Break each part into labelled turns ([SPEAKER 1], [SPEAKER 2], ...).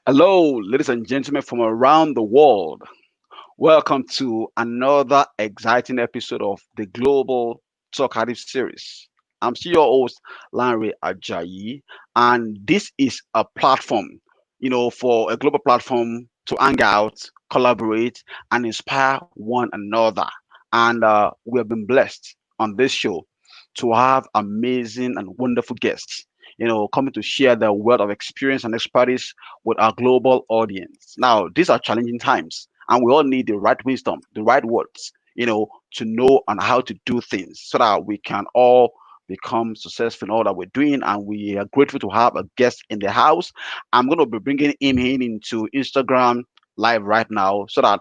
[SPEAKER 1] Hello, ladies and gentlemen from around the world. Welcome to another exciting episode of the Global Talkative Series. I'm still your host, Lanre Ajayi, and this is a platform, for a global platform to hang out, collaborate, and inspire one another. And we have been blessed on this show to have amazing and wonderful guests, coming to share their wealth of experience and expertise with our global audience. Now, these are challenging times, and we all need the right wisdom, the right words, to know on how to do things so that we can all become successful in all that we're doing. And we are grateful to have a guest in the house. I'm going to be bringing him in into Instagram live right now so that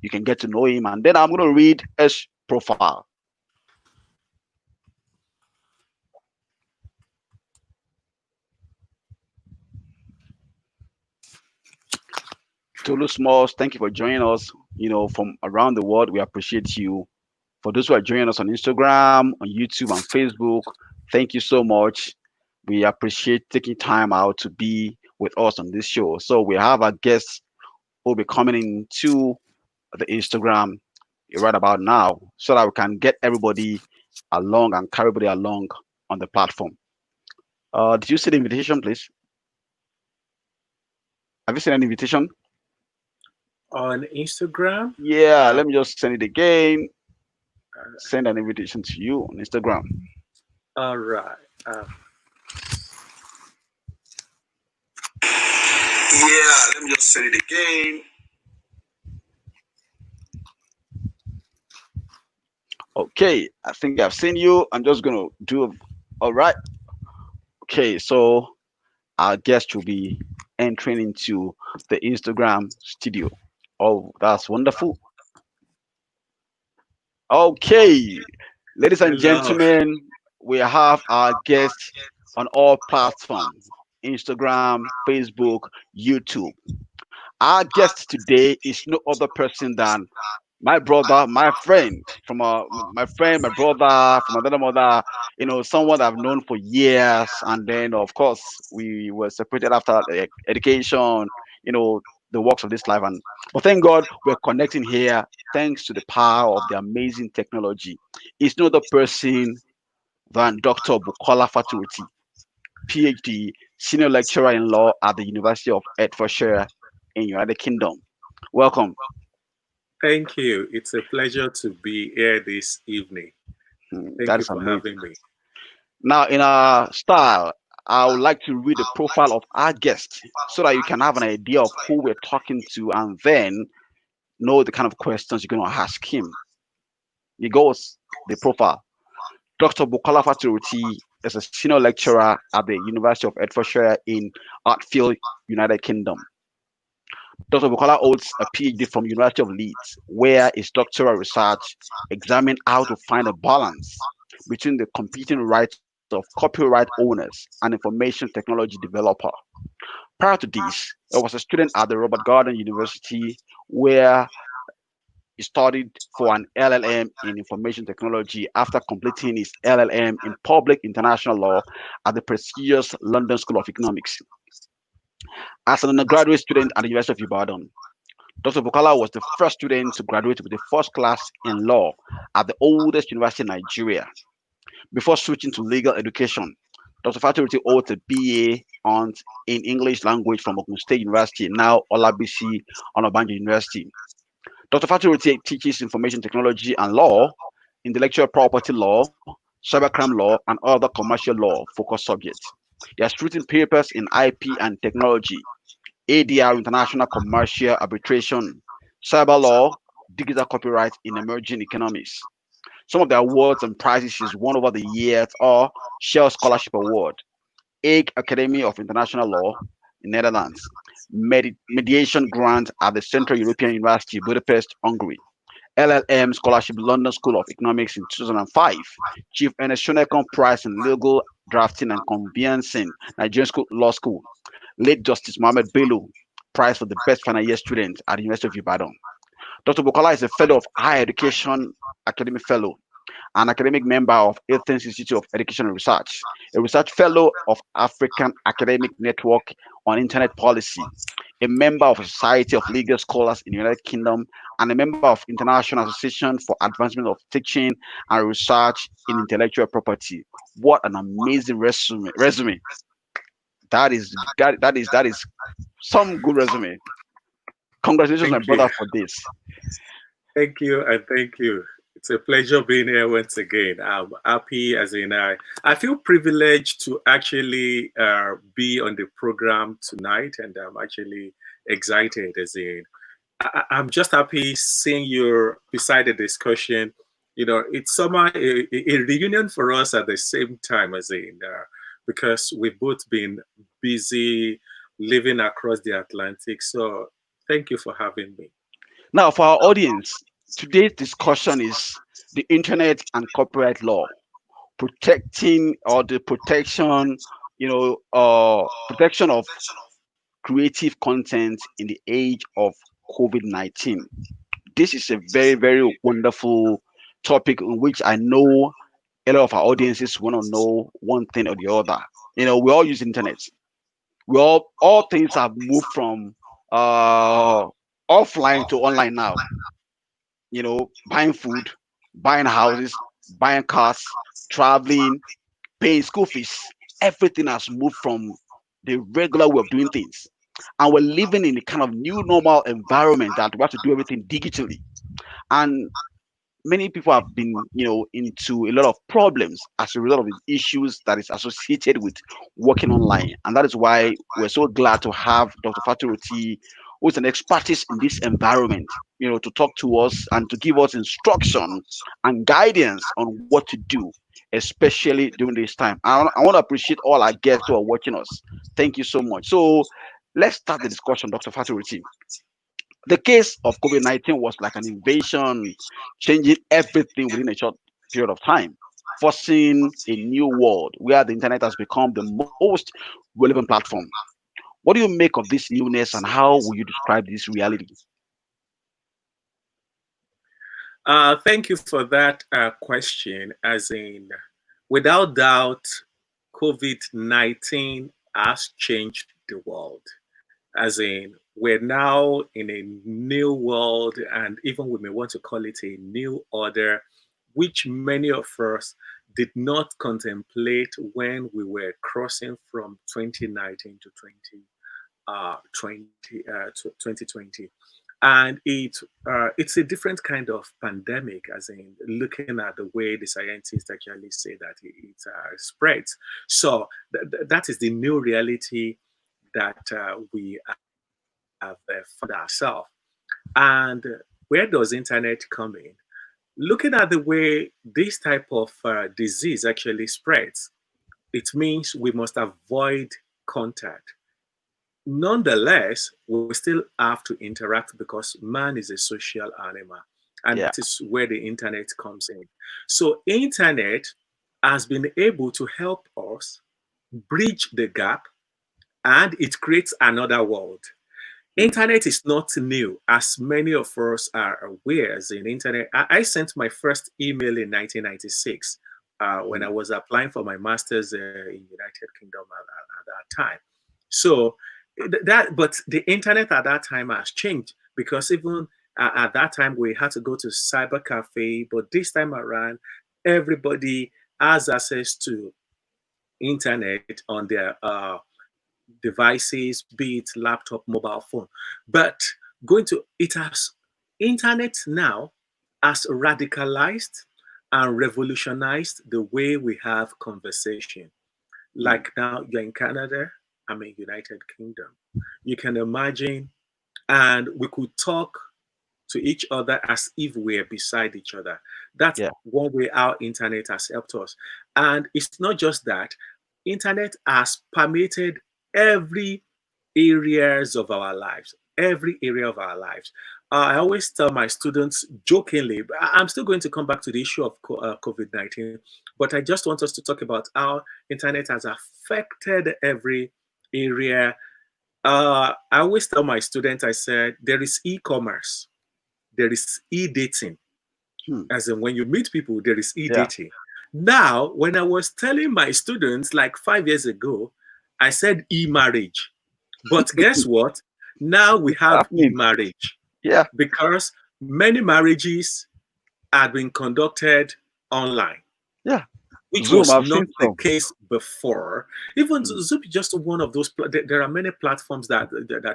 [SPEAKER 1] you can get to know him. And then I'm going to read his profile. Tolu Smalls, thank you for joining us, from around the world. We appreciate you. For those who are joining us on Instagram, on YouTube, and Facebook, thank you so much. We appreciate taking time out to be with us on this show. So we have our guests who will be coming into the Instagram right about now so that we can get everybody along and carry everybody along on the platform. Did you see the invitation, please? Have you seen an invitation?
[SPEAKER 2] On Instagram.
[SPEAKER 1] Yeah,
[SPEAKER 2] Uh,
[SPEAKER 1] let me just send it again.
[SPEAKER 2] uh,
[SPEAKER 1] Send an invitation to you on Instagram.
[SPEAKER 2] all right. Uh,
[SPEAKER 1] Yeah, let me just send it again. Okay, I think I've seen you. I'm just gonna do all right. Okay, so our guest will be entering into the Instagram studio. Oh, that's wonderful. Okay, ladies and
[SPEAKER 2] Hello.
[SPEAKER 1] gentlemen, we have our guest on all platforms: Instagram, Facebook, YouTube. Our guest today is no other person than my brother, my friend, my friend, my brother, from another mother, someone I've known for years. And then, of course, we were separated after education, you know, the works of this life. And but thank God we're connecting here thanks to the power of the amazing technology. It's no other person than Dr. Bukola Faturoti, PhD, senior lecturer in law at the University of Hertfordshire in United Kingdom. Welcome.
[SPEAKER 2] Thank you. It's a pleasure to be here this evening. Thank
[SPEAKER 1] That
[SPEAKER 2] you
[SPEAKER 1] is
[SPEAKER 2] for
[SPEAKER 1] amazing.
[SPEAKER 2] having me.
[SPEAKER 1] Now, in our style, I would like to read the profile of our guest so that you can have an idea of who we're talking to and then know the kind of questions you're going to ask him. He goes, the profile. Dr. Bukola Faturoti is a senior lecturer at the University of Hertfordshire in Hartfield, United Kingdom. Dr. Bukola holds a PhD from University of Leeds, where his doctoral research examined how to find a balance between the competing rights of copyright owners and information technology developer. Prior to this, he was a student at the Robert Gordon University, where he studied for an LLM in information technology after completing his LLM in public international law at the prestigious London School of Economics. As an undergraduate student at the University of Ibadan, Dr. Bukala was the first student to graduate with a first class in law at the oldest university in Nigeria. Before switching to legal education, Dr. Faturiti holds a BA in English language from Ogun State University, now Olabisi Onabanjo University. Dr. Faturiti teaches information technology and law, intellectual property law, cybercrime law, and other commercial law focused subjects. He has written papers in IP and technology, ADR International Commercial Arbitration, Cyber Law, Digital Copyright in Emerging Economies. Some of the awards and prizes she's won over the years are Shell Scholarship Award, Hague Academy of International Law in Netherlands, Mediation Grant at the Central European University, Budapest, Hungary, LLM Scholarship, London School of Economics in 2005, Chief Ernest Shonekan Prize in Legal Drafting and Conveyancing, Nigerian Law School, late Justice Mohammed Bello Prize for the Best Final Year Student at the University of Ibadan. Dr. Bukola is a fellow of Higher Education Academic Fellow, an academic member of Athens Institute of Education and Research, a research fellow of African Academic Network on Internet Policy, a member of a Society of Legal Scholars in the United Kingdom, and a member of International Association for Advancement of Teaching and Research in Intellectual Property. What an amazing resume. That is some good resume. Congratulations, my
[SPEAKER 2] Thank you.
[SPEAKER 1] brother, for this.
[SPEAKER 2] Thank you and thank you. It's a pleasure being here once again. I'm happy as in I feel privileged to actually be on the program tonight, and I'm actually excited as in I'm just happy seeing you beside the discussion. You know, it's somehow a reunion for us at the same time as in because we've both been busy living across the Atlantic. So thank you for having me.
[SPEAKER 1] Now, for our audience, today's discussion is the internet and copyright law, protecting or the protection, protection of creative content in the age of COVID-19. This is a very, very wonderful topic in which I know a lot of our audiences want to know one thing or the other. We all use internet. We all things have moved from uh offline to online now. Buying food, buying houses, buying cars, traveling, paying school fees. Everything has moved from the regular way of doing things. And we're living in a kind of new normal environment that we have to do everything digitally. And many people have been, into a lot of problems as a result of the issues that is associated with working online. And that is why we're so glad to have Dr. Faturoti, who is an expertise in this environment, to talk to us and to give us instruction and guidance on what to do, especially during this time. I want to appreciate all our guests who are watching us. Thank you so much. So let's start the discussion, Dr. Faturoti. The case of COVID-19 was like an invasion, changing everything within a short period of time, forcing a new world where the internet has become the most relevant platform. What do you make of this newness and how will you describe this reality?
[SPEAKER 2] Thank you for that question. As in, without doubt, COVID-19 has changed the world. As in, we're now in a new world, and even we may want to call it a new order, which many of us did not contemplate when we were crossing from 2019 to 2020. And it's a different kind of pandemic, as in looking at the way the scientists actually say that it spreads. So that is the new reality that we have found ourselves. And where does internet come in? Looking at the way this type of disease actually spreads, it means we must avoid contact. Nonetheless, we still have to interact because man is a social animal, and
[SPEAKER 1] Yeah,
[SPEAKER 2] that is where the internet comes in. So, internet has been able to help us bridge the gap, and it creates another world.
[SPEAKER 1] mm,
[SPEAKER 2] Internet is not new, as many of us are aware. As in internet, I sent my first email in 1996 when I
[SPEAKER 1] mm,
[SPEAKER 2] was applying for my master's in United Kingdom at that time. So but the internet at that time has changed because even at that time we had to go to cyber cafe, but this time around, everybody has access to internet on their devices, be it laptop, mobile phone. But going to it has internet now has radicalized and revolutionized the way we have conversation.
[SPEAKER 1] mm.
[SPEAKER 2] Like now you're in Canada, I'm in United Kingdom. You can imagine, and we could talk to each other as if we're beside each other. That's
[SPEAKER 1] Yeah,
[SPEAKER 2] one way our internet has helped us. And it's not just that, internet has permeated every areas of our lives, every area of our lives. I always tell my students jokingly, but I'm still going to come back to the issue of COVID-19, but I just want us to talk about how internet has affected every area. I always tell my students, I said, there is e-commerce, there is e-dating.
[SPEAKER 1] mm,
[SPEAKER 2] As in when you meet people, there is
[SPEAKER 1] yeah.
[SPEAKER 2] e-dating. Now, when I was telling my students like 5 years ago, I said e-marriage. But guess what? Now we
[SPEAKER 1] It's
[SPEAKER 2] have
[SPEAKER 1] happening.
[SPEAKER 2] e-marriage
[SPEAKER 1] Yeah.
[SPEAKER 2] because many marriages had been conducted online,
[SPEAKER 1] Yeah.
[SPEAKER 2] which
[SPEAKER 1] Zoom,
[SPEAKER 2] was
[SPEAKER 1] I've
[SPEAKER 2] not
[SPEAKER 1] seen
[SPEAKER 2] the
[SPEAKER 1] some.
[SPEAKER 2] case before. Even
[SPEAKER 1] Mm.
[SPEAKER 2] Zoom is just one of those. There are many platforms that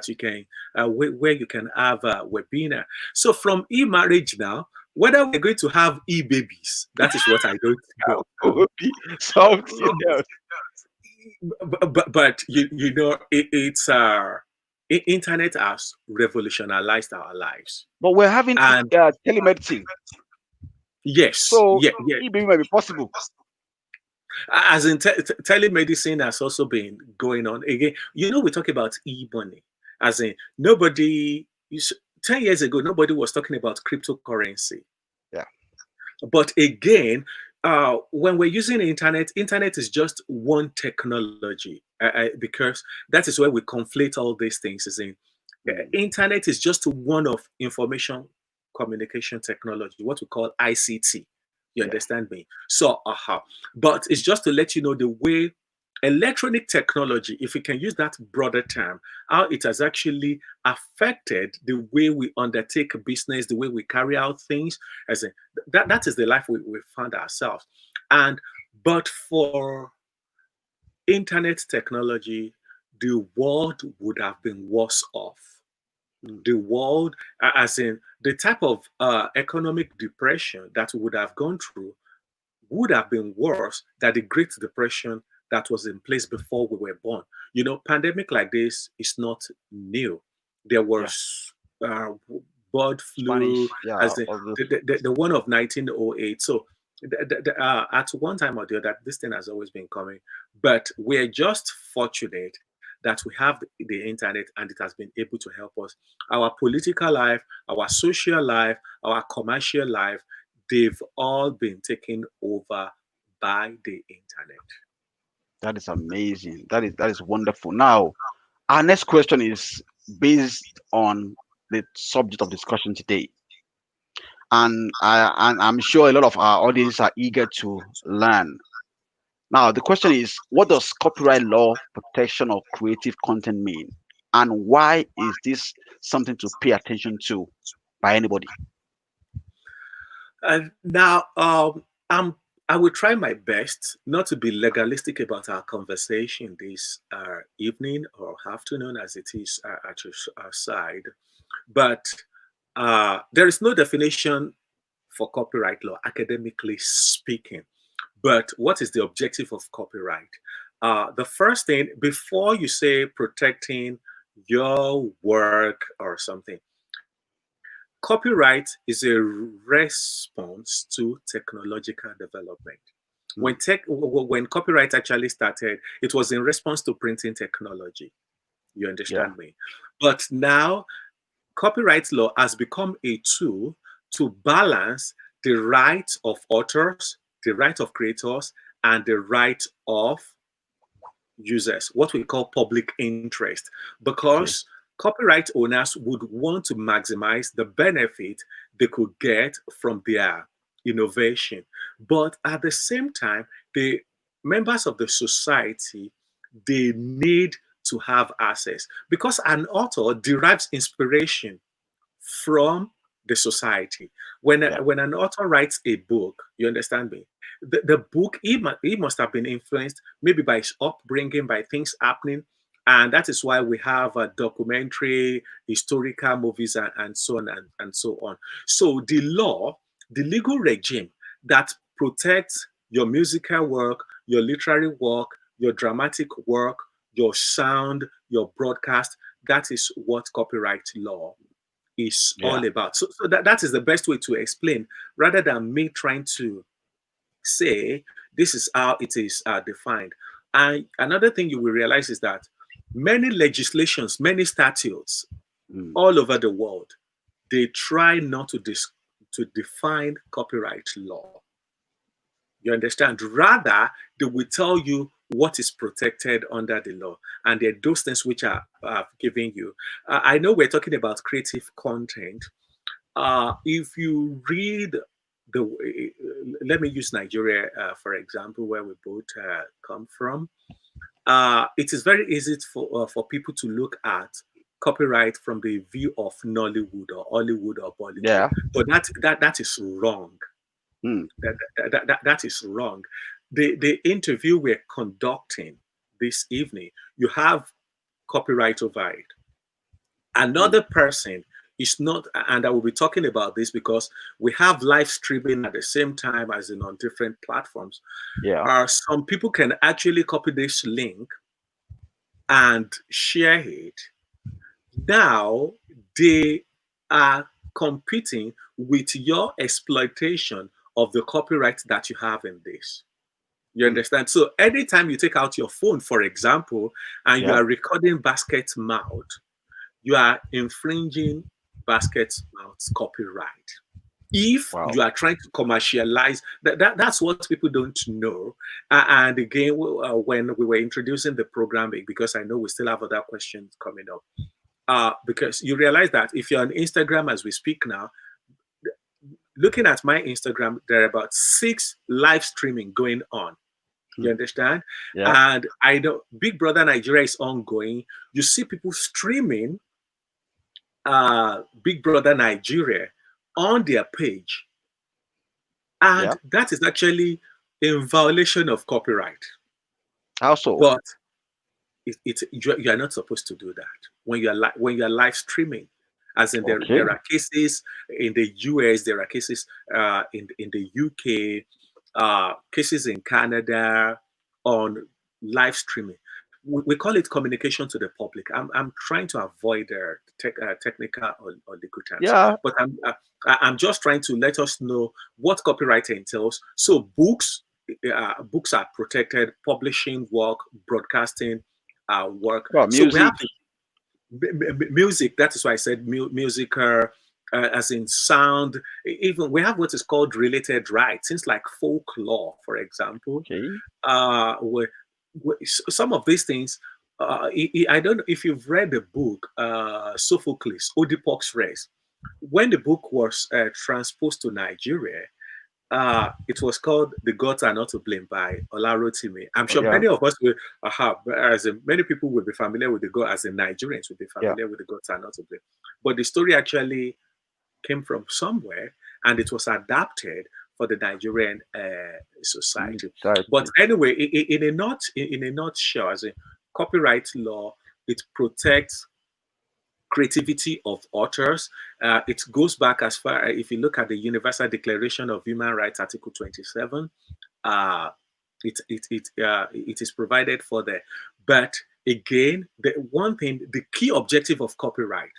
[SPEAKER 2] you can where you can have a webinar. So from e-marriage now, whether we're going to have e-babies, that is what I don't know.
[SPEAKER 1] Would be something else.
[SPEAKER 2] But you know it's internet has revolutionized our lives,
[SPEAKER 1] But we're having
[SPEAKER 2] and
[SPEAKER 1] telemedicine,
[SPEAKER 2] yes,
[SPEAKER 1] so
[SPEAKER 2] yeah, yeah.
[SPEAKER 1] e-baby might be possible.
[SPEAKER 2] As in telemedicine has also been going on again. You know, we talk about e-money, as in nobody. 10 years ago, nobody was talking about cryptocurrency.
[SPEAKER 1] Yeah.
[SPEAKER 2] But again, when we're using the internet is just one technology because that is where we conflate all these things. Is in
[SPEAKER 1] Mm.
[SPEAKER 2] internet is just one of information communication technology, what we call ICT. You
[SPEAKER 1] Yeah.
[SPEAKER 2] understand me? So, but it's just to let you know the way electronic technology, if we can use that broader term, how it has actually affected the way we undertake business, the way we carry out things. As in, that is the life we found ourselves. And but for internet technology, the world would have been worse off.
[SPEAKER 1] Mm.
[SPEAKER 2] The world, as in the type of economic depression that we would have gone through, would have been worse than the Great Depression that was in place before we were born. You know, pandemic like this is not new. There
[SPEAKER 1] Yeah.
[SPEAKER 2] was bird flu,
[SPEAKER 1] Spanish. Yeah.
[SPEAKER 2] as
[SPEAKER 1] All those.
[SPEAKER 2] the one of 1908. So at one time or the other, this thing has always been coming. But we're just fortunate that we have the internet and it has been able to help us. Our political life, our social life, our commercial life, they've all been taken over by the internet.
[SPEAKER 1] That is amazing. That is wonderful. Now, our next question is based on the subject of discussion today, and I'm sure a lot of our audience are eager to learn. Now, the question is, what does copyright law protection of creative content mean, and why is this something to pay attention to by anybody?
[SPEAKER 2] And now, I will try my best not to be legalistic about our conversation this evening or afternoon, as it is at your side. But there is no definition for copyright law, academically speaking. But what is the objective of copyright? The first thing, before you say protecting your work or something, copyright is a response to technological development.
[SPEAKER 1] Mm.
[SPEAKER 2] When copyright actually started, it was in response to printing technology. You
[SPEAKER 1] Yeah.
[SPEAKER 2] understand me? But now copyright law has become a tool to balance the rights of authors, the right of creators, and the right of users, what we call public interest,
[SPEAKER 1] Okay.
[SPEAKER 2] because copyright owners would want to maximize the benefit they could get from their innovation. But at the same time, the members of the society, they need to have access because an author derives inspiration from the society.
[SPEAKER 1] Yeah.
[SPEAKER 2] When an author writes a book, you understand me? The book, he must have been influenced maybe by his upbringing, by things happening. And that is why we have a documentary, historical movies, and so on and so on. So the law, the legal regime that protects your musical work, your literary work, your dramatic work, your sound, your broadcast, that is what copyright law is
[SPEAKER 1] Yeah.
[SPEAKER 2] all about. So that is the best way to explain rather than me trying to say this is how it is defined. And another thing you will realize is that many legislations, many statutes
[SPEAKER 1] Mm.
[SPEAKER 2] all over the world, they try not to define copyright law. You understand? Rather, they will tell you what is protected under the law, and there are those things which are giving you. I know we're talking about creative content. If you read let me use Nigeria for example, where we both come from. It is very easy for people to look at copyright from the view of Nollywood or Hollywood or Bollywood,
[SPEAKER 1] Yeah.
[SPEAKER 2] but that is wrong.
[SPEAKER 1] Hmm.
[SPEAKER 2] That is wrong. The interview we're conducting this evening, you have copyright over it.
[SPEAKER 1] Hmm.
[SPEAKER 2] Another person is not, and I will be talking about this because we have live streaming at the same time as in on different platforms.
[SPEAKER 1] Yeah.
[SPEAKER 2] Some people can actually copy this link and share it. Now they are competing with your exploitation of the copyright that you have in this. You
[SPEAKER 1] Hmm.
[SPEAKER 2] understand? So anytime you take out your phone, for example, and you
[SPEAKER 1] Yeah.
[SPEAKER 2] are recording Basket Mouth, you are infringing Basket Mouth's copyright. If
[SPEAKER 1] Wow.
[SPEAKER 2] you are trying to commercialize, that's what people don't know. And again, when we were introducing the programming, because I know we still have other questions coming up, because you realize that if you're on Instagram as we speak now, looking at my Instagram, there are about 6 live streaming going on.
[SPEAKER 1] Hmm.
[SPEAKER 2] You understand?
[SPEAKER 1] Yeah.
[SPEAKER 2] And I know Big Brother Nigeria is ongoing. You see people streaming Big Brother Nigeria on their page, and
[SPEAKER 1] Yeah.
[SPEAKER 2] that is actually in violation of copyright.
[SPEAKER 1] Also.
[SPEAKER 2] But you are not supposed to do that when you are live streaming. As in,
[SPEAKER 1] Okay.
[SPEAKER 2] there are cases in the US, there are cases in the UK, cases in Canada on live streaming. We call it communication to the public. I'm trying to avoid technical or legal terms,
[SPEAKER 1] Yeah.
[SPEAKER 2] but I'm just trying to let us know what copyright entails. So books are protected, publishing work, broadcasting work.
[SPEAKER 1] Well,
[SPEAKER 2] So we have
[SPEAKER 1] music.
[SPEAKER 2] music. That is why I said music, as in sound. Even we have what is called related rights, things like folklore, for example.
[SPEAKER 1] Okay.
[SPEAKER 2] Some of these things. I don't know if you've read the book Sophocles, Oedipus Rex. When the book was transposed to Nigeria, it was called "The Gods Are Not to Blame" by Olarotimi. I'm
[SPEAKER 1] Oh,
[SPEAKER 2] sure
[SPEAKER 1] yeah.
[SPEAKER 2] many of us will have, as in, many people will be familiar with the God, as in Nigerians will be
[SPEAKER 1] Yeah.
[SPEAKER 2] familiar with the Gods Are Not to Blame. But the story actually came from somewhere, and it was adapted for the Nigerian society. But
[SPEAKER 1] Exactly.
[SPEAKER 2] anyway, in a nutshell, as in copyright law, it protects creativity of authors. It goes back as far, if you look at the Universal Declaration of Human Rights, Article 27, uh, it is provided for there. But again, the one thing, the key objective of copyright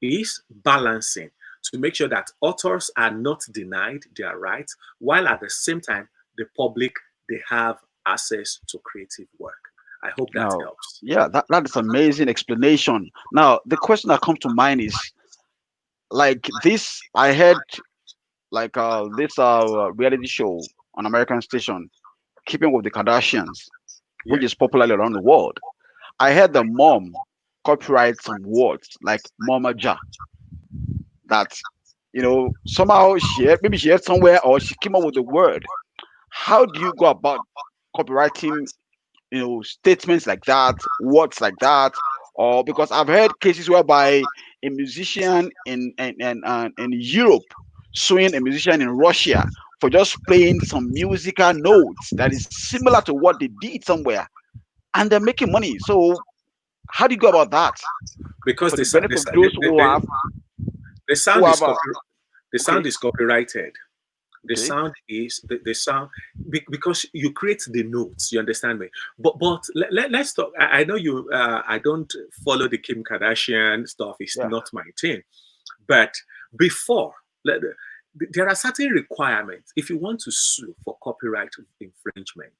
[SPEAKER 2] is balancing to make sure that authors are not denied their rights, while at the same time, the public, they have access to creative work. I hope that
[SPEAKER 1] Now,
[SPEAKER 2] helps.
[SPEAKER 1] yeah, that is amazing explanation. Now, the question that comes to mind is like this. I heard like this reality show on American station, Keeping with the Kardashians, which
[SPEAKER 2] Yeah.
[SPEAKER 1] is popular around the world. I heard the mom copyright some words like Mama Ja that somehow maybe she heard somewhere or she came up with the word. How do you go about copywriting statements like that, words like that? Or because I've heard cases whereby a musician in Europe suing a musician in Russia for just playing some musical notes that is similar to what they did somewhere, and they're making money. So how do you go about that
[SPEAKER 2] Because
[SPEAKER 1] for the benefit of those
[SPEAKER 2] the
[SPEAKER 1] who
[SPEAKER 2] sound
[SPEAKER 1] have
[SPEAKER 2] is the sound
[SPEAKER 1] okay,
[SPEAKER 2] is copyrighted. The
[SPEAKER 1] okay,
[SPEAKER 2] sound is the sound, because you create the notes. You understand me? But let's talk. I know you. I don't follow the Kim Kardashian stuff. It's
[SPEAKER 1] yeah,
[SPEAKER 2] not my thing. But before, there are certain requirements. If you want to sue for copyright infringement,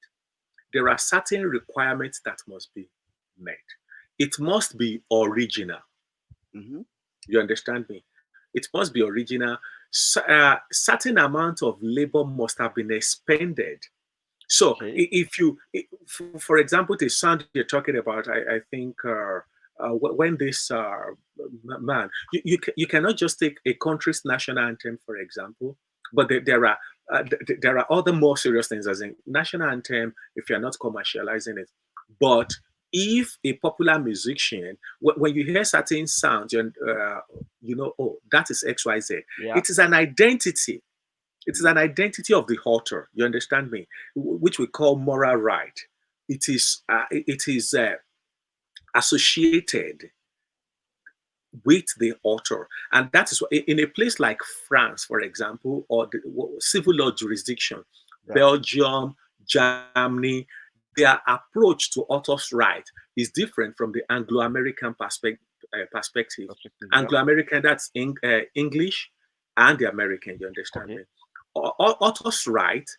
[SPEAKER 2] there are certain requirements that must be met. It must be original.
[SPEAKER 1] hmm,
[SPEAKER 2] You understand me? It must be original. Certain amount of labor must have been expended. So
[SPEAKER 1] okay,
[SPEAKER 2] if you, for example, the sound you're talking about, I think when this man, you cannot just take a country's national anthem, for example, but there are other more serious things, as in national anthem, if you're not commercializing it. But if a popular musician, when you hear certain sounds, you know, oh, that is XYZ.
[SPEAKER 1] Yeah.
[SPEAKER 2] It is an identity. It is an identity of the author. You understand me? Which we call moral right. It is associated with the author, and that is why in a place like France, for example, or the civil law jurisdiction,
[SPEAKER 1] Yeah.
[SPEAKER 2] Belgium, Germany, their approach to author's right is different from the Anglo-American perspective.
[SPEAKER 1] Perspective. Yeah.
[SPEAKER 2] Anglo-American, that's English, and the American. You understand
[SPEAKER 1] Okay.
[SPEAKER 2] me? Author's right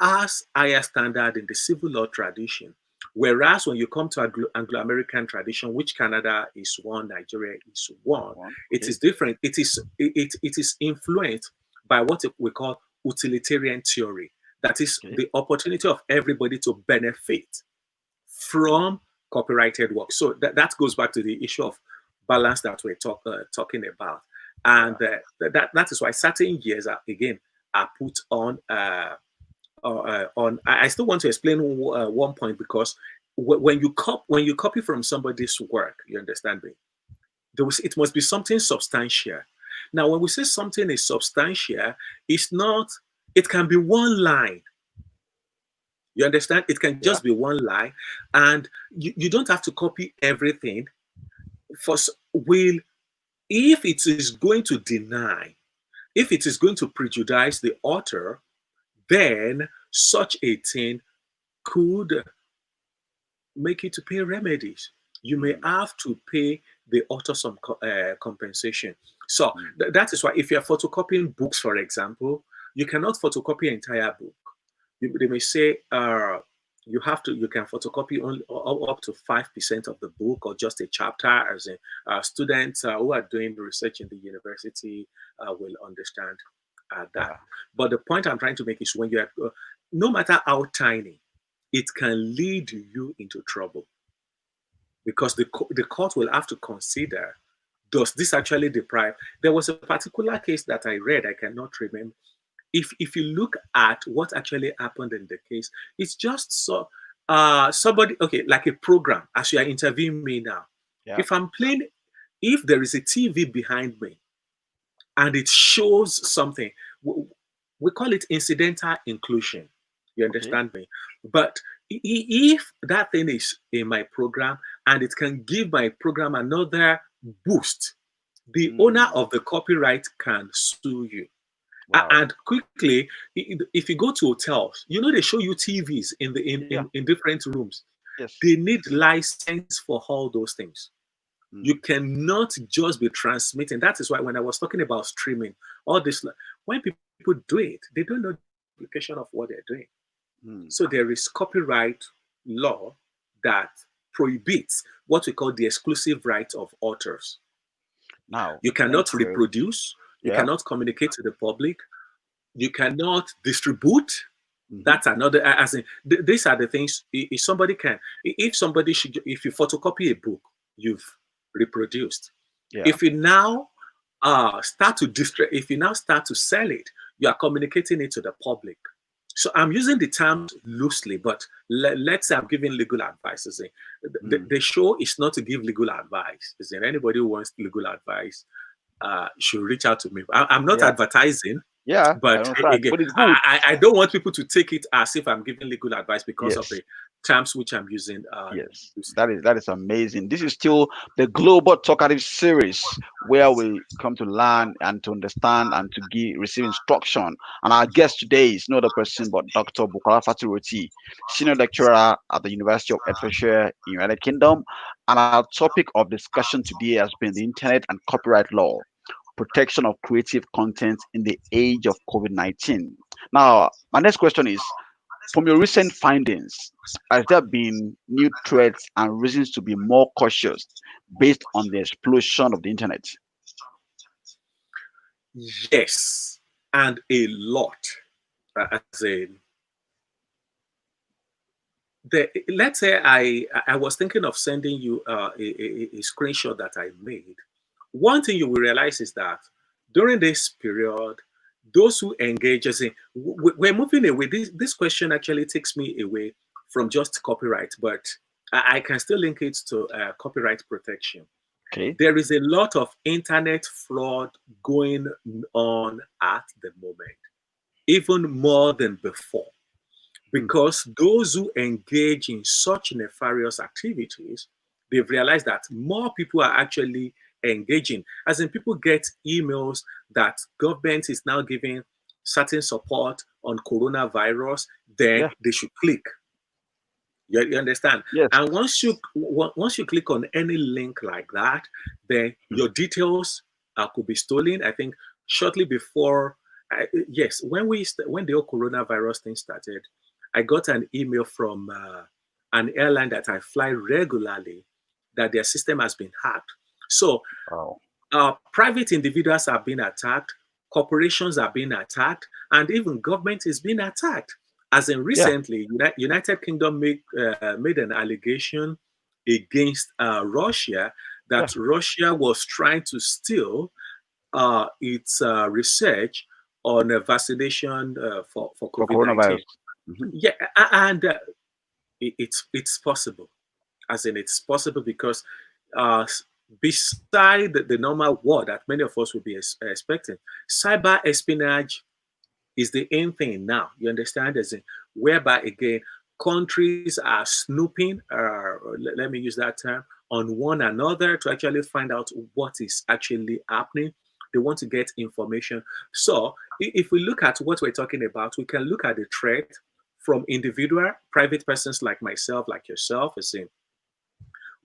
[SPEAKER 2] has higher standard in the civil law tradition. Whereas when you come to Anglo-American tradition, which Canada is one, Nigeria is one,
[SPEAKER 1] One.
[SPEAKER 2] it
[SPEAKER 1] Okay.
[SPEAKER 2] is different. It is influenced by what we call utilitarian theory. That is
[SPEAKER 1] Okay.
[SPEAKER 2] the opportunity of everybody to benefit from copyrighted work. So that goes back to the issue of balance that we're talking about. And
[SPEAKER 1] Yeah.
[SPEAKER 2] that is why certain years are put on I still want to explain one point, because when you copy from somebody's work, you understand me, it must be something substantial. Now when we say something is substantial, it's not, it can be one line. You understand? It can
[SPEAKER 1] Yeah.
[SPEAKER 2] just be one line, and you don't have to copy everything. For will If it is going to deny, if it is going to prejudice the author, then such a thing could make you to pay remedies. You may
[SPEAKER 1] Mm.
[SPEAKER 2] have to pay the author some compensation. So
[SPEAKER 1] Mm.
[SPEAKER 2] that is why if you're photocopying books, for example, you cannot photocopy an entire book. They may say you can photocopy only up to 5% of the book, or just a chapter. As in, students who are doing research in the university will understand that.
[SPEAKER 1] Yeah.
[SPEAKER 2] But the point I'm trying to make is, when you are, no matter how tiny, it can lead you into trouble, because the court will have to consider, does this actually deprive? There was a particular case that I read, I cannot remember. If you look at what actually happened in the case, it's just somebody, okay, like a program, as you are interviewing me now.
[SPEAKER 1] Yeah.
[SPEAKER 2] If I'm playing, if there is a TV behind me and it shows something, we call it incidental inclusion. You
[SPEAKER 1] Okay.
[SPEAKER 2] understand me? But if that thing is in my program and it can give my program another boost, the owner
[SPEAKER 1] Mm.
[SPEAKER 2] of the copyright can sue you.
[SPEAKER 1] Wow.
[SPEAKER 2] And quickly, if you go to hotels, they show you TVs in the
[SPEAKER 1] Yeah.
[SPEAKER 2] in different rooms.
[SPEAKER 1] Yes.
[SPEAKER 2] They need license for all those things. You
[SPEAKER 1] Mm.
[SPEAKER 2] cannot just be transmitting. That is why when I was talking about streaming, all this, when people do it, they don't know the implication of what they're doing.
[SPEAKER 1] Mm.
[SPEAKER 2] So there is copyright law that prohibits what we call the exclusive right of authors.
[SPEAKER 1] Now,
[SPEAKER 2] You
[SPEAKER 1] thank
[SPEAKER 2] cannot
[SPEAKER 1] you very.
[SPEAKER 2] reproduce, you
[SPEAKER 1] Yeah.
[SPEAKER 2] cannot communicate to the public, you cannot distribute.
[SPEAKER 1] Mm-hmm.
[SPEAKER 2] That's another, as in, these are the things. If somebody can, if somebody should, if you photocopy a book, you've reproduced.
[SPEAKER 1] Yeah.
[SPEAKER 2] If you now if you now start to sell it, you are communicating it to the public. So I'm using the terms loosely, but let's say I'm giving legal advice. Is it?
[SPEAKER 1] Mm.
[SPEAKER 2] The show is not to give legal advice. Is there anybody who wants legal advice should reach out to me. I'm not
[SPEAKER 1] Yeah.
[SPEAKER 2] advertising,
[SPEAKER 1] Yeah. I
[SPEAKER 2] but
[SPEAKER 1] understand.
[SPEAKER 2] again,
[SPEAKER 1] But it's good.
[SPEAKER 2] I don't want people to take it as if I'm giving legal advice because of
[SPEAKER 1] Yes.
[SPEAKER 2] the terms which I'm using
[SPEAKER 1] Yes,
[SPEAKER 2] loosely.
[SPEAKER 1] that is amazing. This is still the global talkative series where we come to learn and to understand and to receive instruction. And our guest today is no other person but Dr. Bukola Faturoti, senior lecturer at the University of Hertfordshire in United Kingdom. And our topic of discussion today has been the internet and copyright law, protection of creative content in the age of COVID-19. Now, my next question is, from your recent findings, has there been new threats and reasons to be more cautious based on the explosion of the internet?
[SPEAKER 2] Yes, and a lot. As in, let's say I was thinking of sending you a screenshot that I made. One thing you will realize is that during this period, those who engage, as in, we're moving away. This question actually takes me away from just copyright, but I can still link it to copyright protection.
[SPEAKER 1] Okay.
[SPEAKER 2] There is a lot of internet fraud going on at the moment, even more than before, because those who engage in such nefarious activities, they've realized that more people are actually engaging. As in, people get emails that government is now giving certain support on coronavirus, then
[SPEAKER 1] Yeah.
[SPEAKER 2] they should click. You understand?
[SPEAKER 1] Yes.
[SPEAKER 2] And once you click on any link like that, then your details could be stolen. I think shortly before, yes, when the whole coronavirus thing started, I got an email from an airline that I fly regularly that their system has been hacked. So
[SPEAKER 1] Wow.
[SPEAKER 2] private individuals are being attacked, corporations are being attacked, and even government is being attacked. As in
[SPEAKER 1] Yeah.
[SPEAKER 2] recently, United Kingdom made an allegation against Russia
[SPEAKER 1] Yeah.
[SPEAKER 2] that Russia was trying to steal its research on vaccination for
[SPEAKER 1] For
[SPEAKER 2] COVID-19.
[SPEAKER 1] coronavirus. Hmm.
[SPEAKER 2] Yeah, and it's possible. As in, it's possible because uh, beside the normal war that many of us would be expecting, cyber espionage is the in thing now. You understand? As in, whereby again, countries are snooping, let me use that term, on one another to actually find out what is actually happening. They want to get information. So, if we look at what we're talking about, we can look at the threat from individual, private persons like myself, like yourself, as in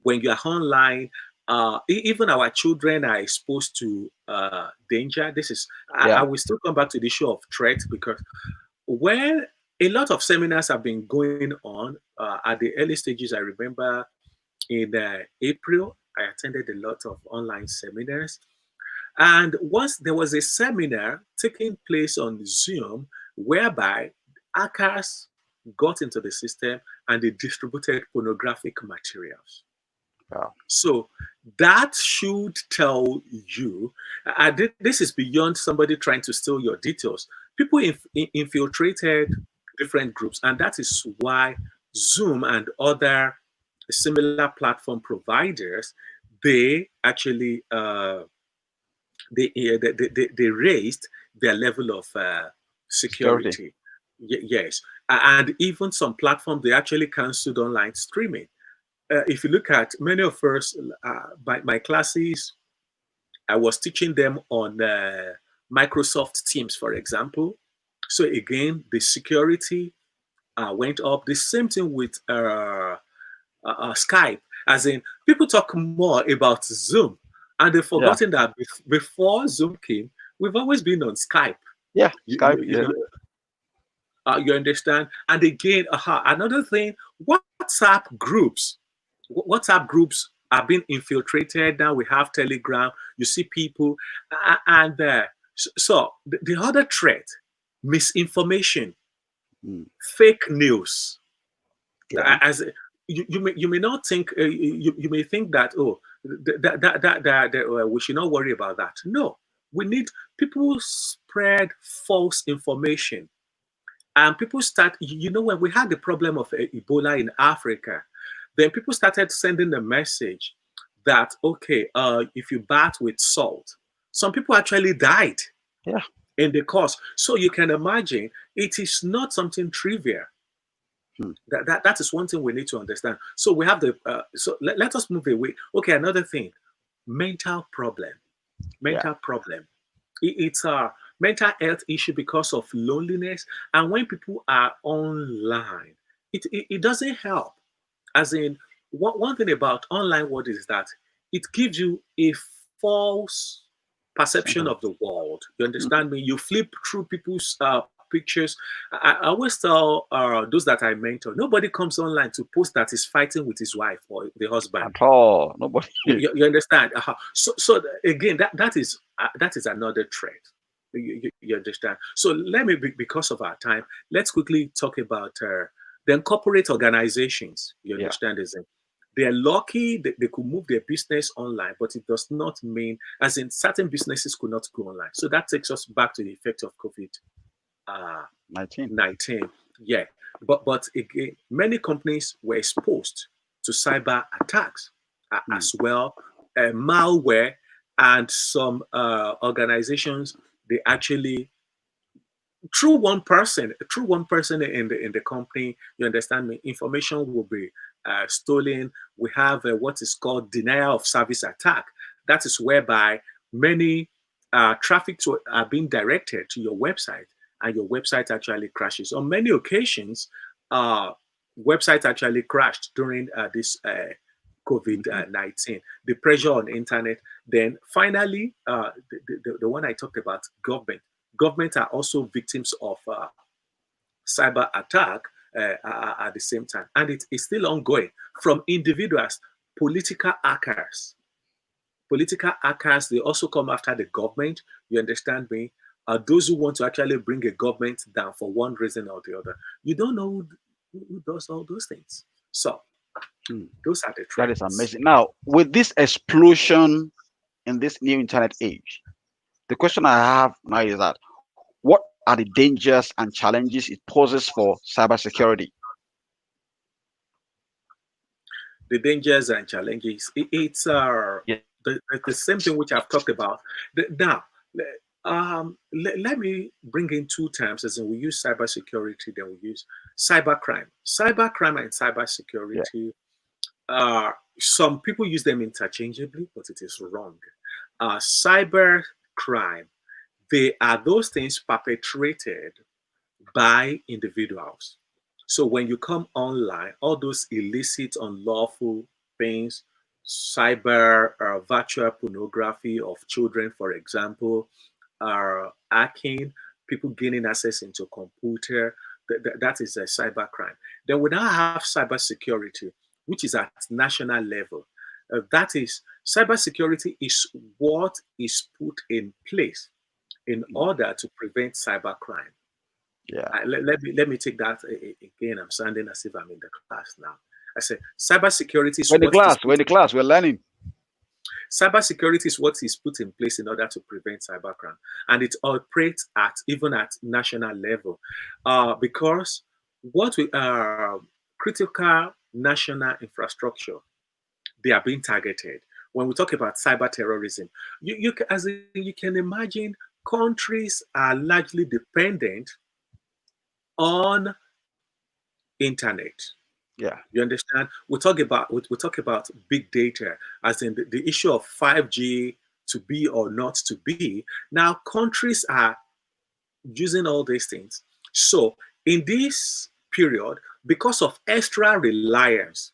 [SPEAKER 2] when you are online, even our children are exposed to danger. This is, I
[SPEAKER 1] Yeah.
[SPEAKER 2] will still come back to the issue of threat because when a lot of seminars have been going on at the early stages, I remember in April, I attended a lot of online seminars. And once there was a seminar taking place on Zoom whereby hackers got into the system and they distributed pornographic materials.
[SPEAKER 1] Wow.
[SPEAKER 2] So that should tell you, this is beyond somebody trying to steal your details. People infiltrated different groups, and that is why Zoom and other similar platform providers, they actually they raised their level of
[SPEAKER 1] Security.
[SPEAKER 2] security. Yes, and even some platforms they actually cancelled online streaming. If you look at many of us, my classes, I was teaching them on Microsoft Teams, for example. So again, the security went up. The same thing with Skype, as in people talk more about Zoom, and they've
[SPEAKER 1] Yeah.
[SPEAKER 2] forgotten that before Zoom came, we've always been on Skype.
[SPEAKER 1] Yeah.
[SPEAKER 2] You,
[SPEAKER 1] Skype.
[SPEAKER 2] you,
[SPEAKER 1] Yeah.
[SPEAKER 2] you understand? And again, another thing, WhatsApp groups. WhatsApp groups are being infiltrated. Now we have Telegram. You see people, and so the other threat, misinformation,
[SPEAKER 1] Mm.
[SPEAKER 2] fake news.
[SPEAKER 1] Yeah.
[SPEAKER 2] As you may not think you may think that we should not worry about that. No, we need people spread false information, and people start. When we had the problem of Ebola in Africa, then people started sending the message that okay, if you bath with salt, some people actually died
[SPEAKER 1] Yeah.
[SPEAKER 2] in the course. So you can imagine it is not something trivial.
[SPEAKER 1] Hmm.
[SPEAKER 2] That is one thing we need to understand. So we have the let us move away. Okay, another thing, mental problem.
[SPEAKER 1] Yeah.
[SPEAKER 2] Mental problem. It's a mental health issue because of loneliness, and when people are online, it doesn't help. As in, one thing about online world is that it gives you a false perception of the world. You
[SPEAKER 1] Mhm.
[SPEAKER 2] understand me? You flip through people's pictures. I always tell those that I mentor, nobody comes online to post that he's fighting with his wife or the husband.
[SPEAKER 1] At all. Nobody.
[SPEAKER 2] You understand? So again, that is another threat. You understand? So let me, because of our time, let's quickly talk about then corporate organizations. You
[SPEAKER 1] Yeah.
[SPEAKER 2] understand? Is they are lucky that they could move their business online, but it does not mean, as in certain businesses could not go online. So that takes us back to the effect of COVID uh,
[SPEAKER 1] 19.
[SPEAKER 2] 19. Yeah, but again, many companies were exposed to cyber attacks as well, malware, and some organizations, they actually, through one person in the company, you understand me, information will be stolen. We have what is called denial of service attack. That is whereby many traffic are being directed to your website, and your website actually crashes. On many occasions, websites actually crashed during this COVID-19, the pressure on the internet. Then finally, the one I talked about, government are also victims of cyber attack at the same time, and it is still ongoing from individuals. Political hackers, they also come after the government, you understand me. Those who want to actually bring a government down for one reason or the other. You don't know who does all those things. So those are the
[SPEAKER 1] That is
[SPEAKER 2] trends.
[SPEAKER 1] amazing. Now, with this explosion in this new internet age, the question I have now is that what are the dangers and challenges it poses for cybersecurity?
[SPEAKER 2] The dangers and challenges. It's
[SPEAKER 1] Yeah.
[SPEAKER 2] the same thing which I've talked about. Now, let me bring in two terms, as in we use cybersecurity, then we use cybercrime. Cybercrime and
[SPEAKER 1] Yeah.
[SPEAKER 2] cybersecurity, some people use them interchangeably, but it is wrong. Cyber crime, they are those things perpetrated by individuals. So when you come online, all those illicit, unlawful things, cyber virtual pornography of children, for example, hacking, people gaining access into computer, that is a cyber crime. Then we now have cyber security, which is at national level. That is, cybersecurity is what is put in place in order to prevent cybercrime.
[SPEAKER 1] Yeah.
[SPEAKER 2] Let me take that again. I'm sounding as if I'm in the class now. I said cybersecurity is
[SPEAKER 1] We're in the
[SPEAKER 2] what is
[SPEAKER 1] class. We're
[SPEAKER 2] put
[SPEAKER 1] in the class. We're learning.
[SPEAKER 2] cybersecurity is what is put in place in order to prevent cybercrime, and it operates at even at national level, because what we are critical national infrastructure, they are being targeted. When we talk about cyber terrorism, you can imagine, countries are largely dependent on internet.
[SPEAKER 1] Yeah.
[SPEAKER 2] You understand? We talk about big data, as in the issue of 5G to be or not to be. Now countries are using all these things. So in this period, because of extra reliance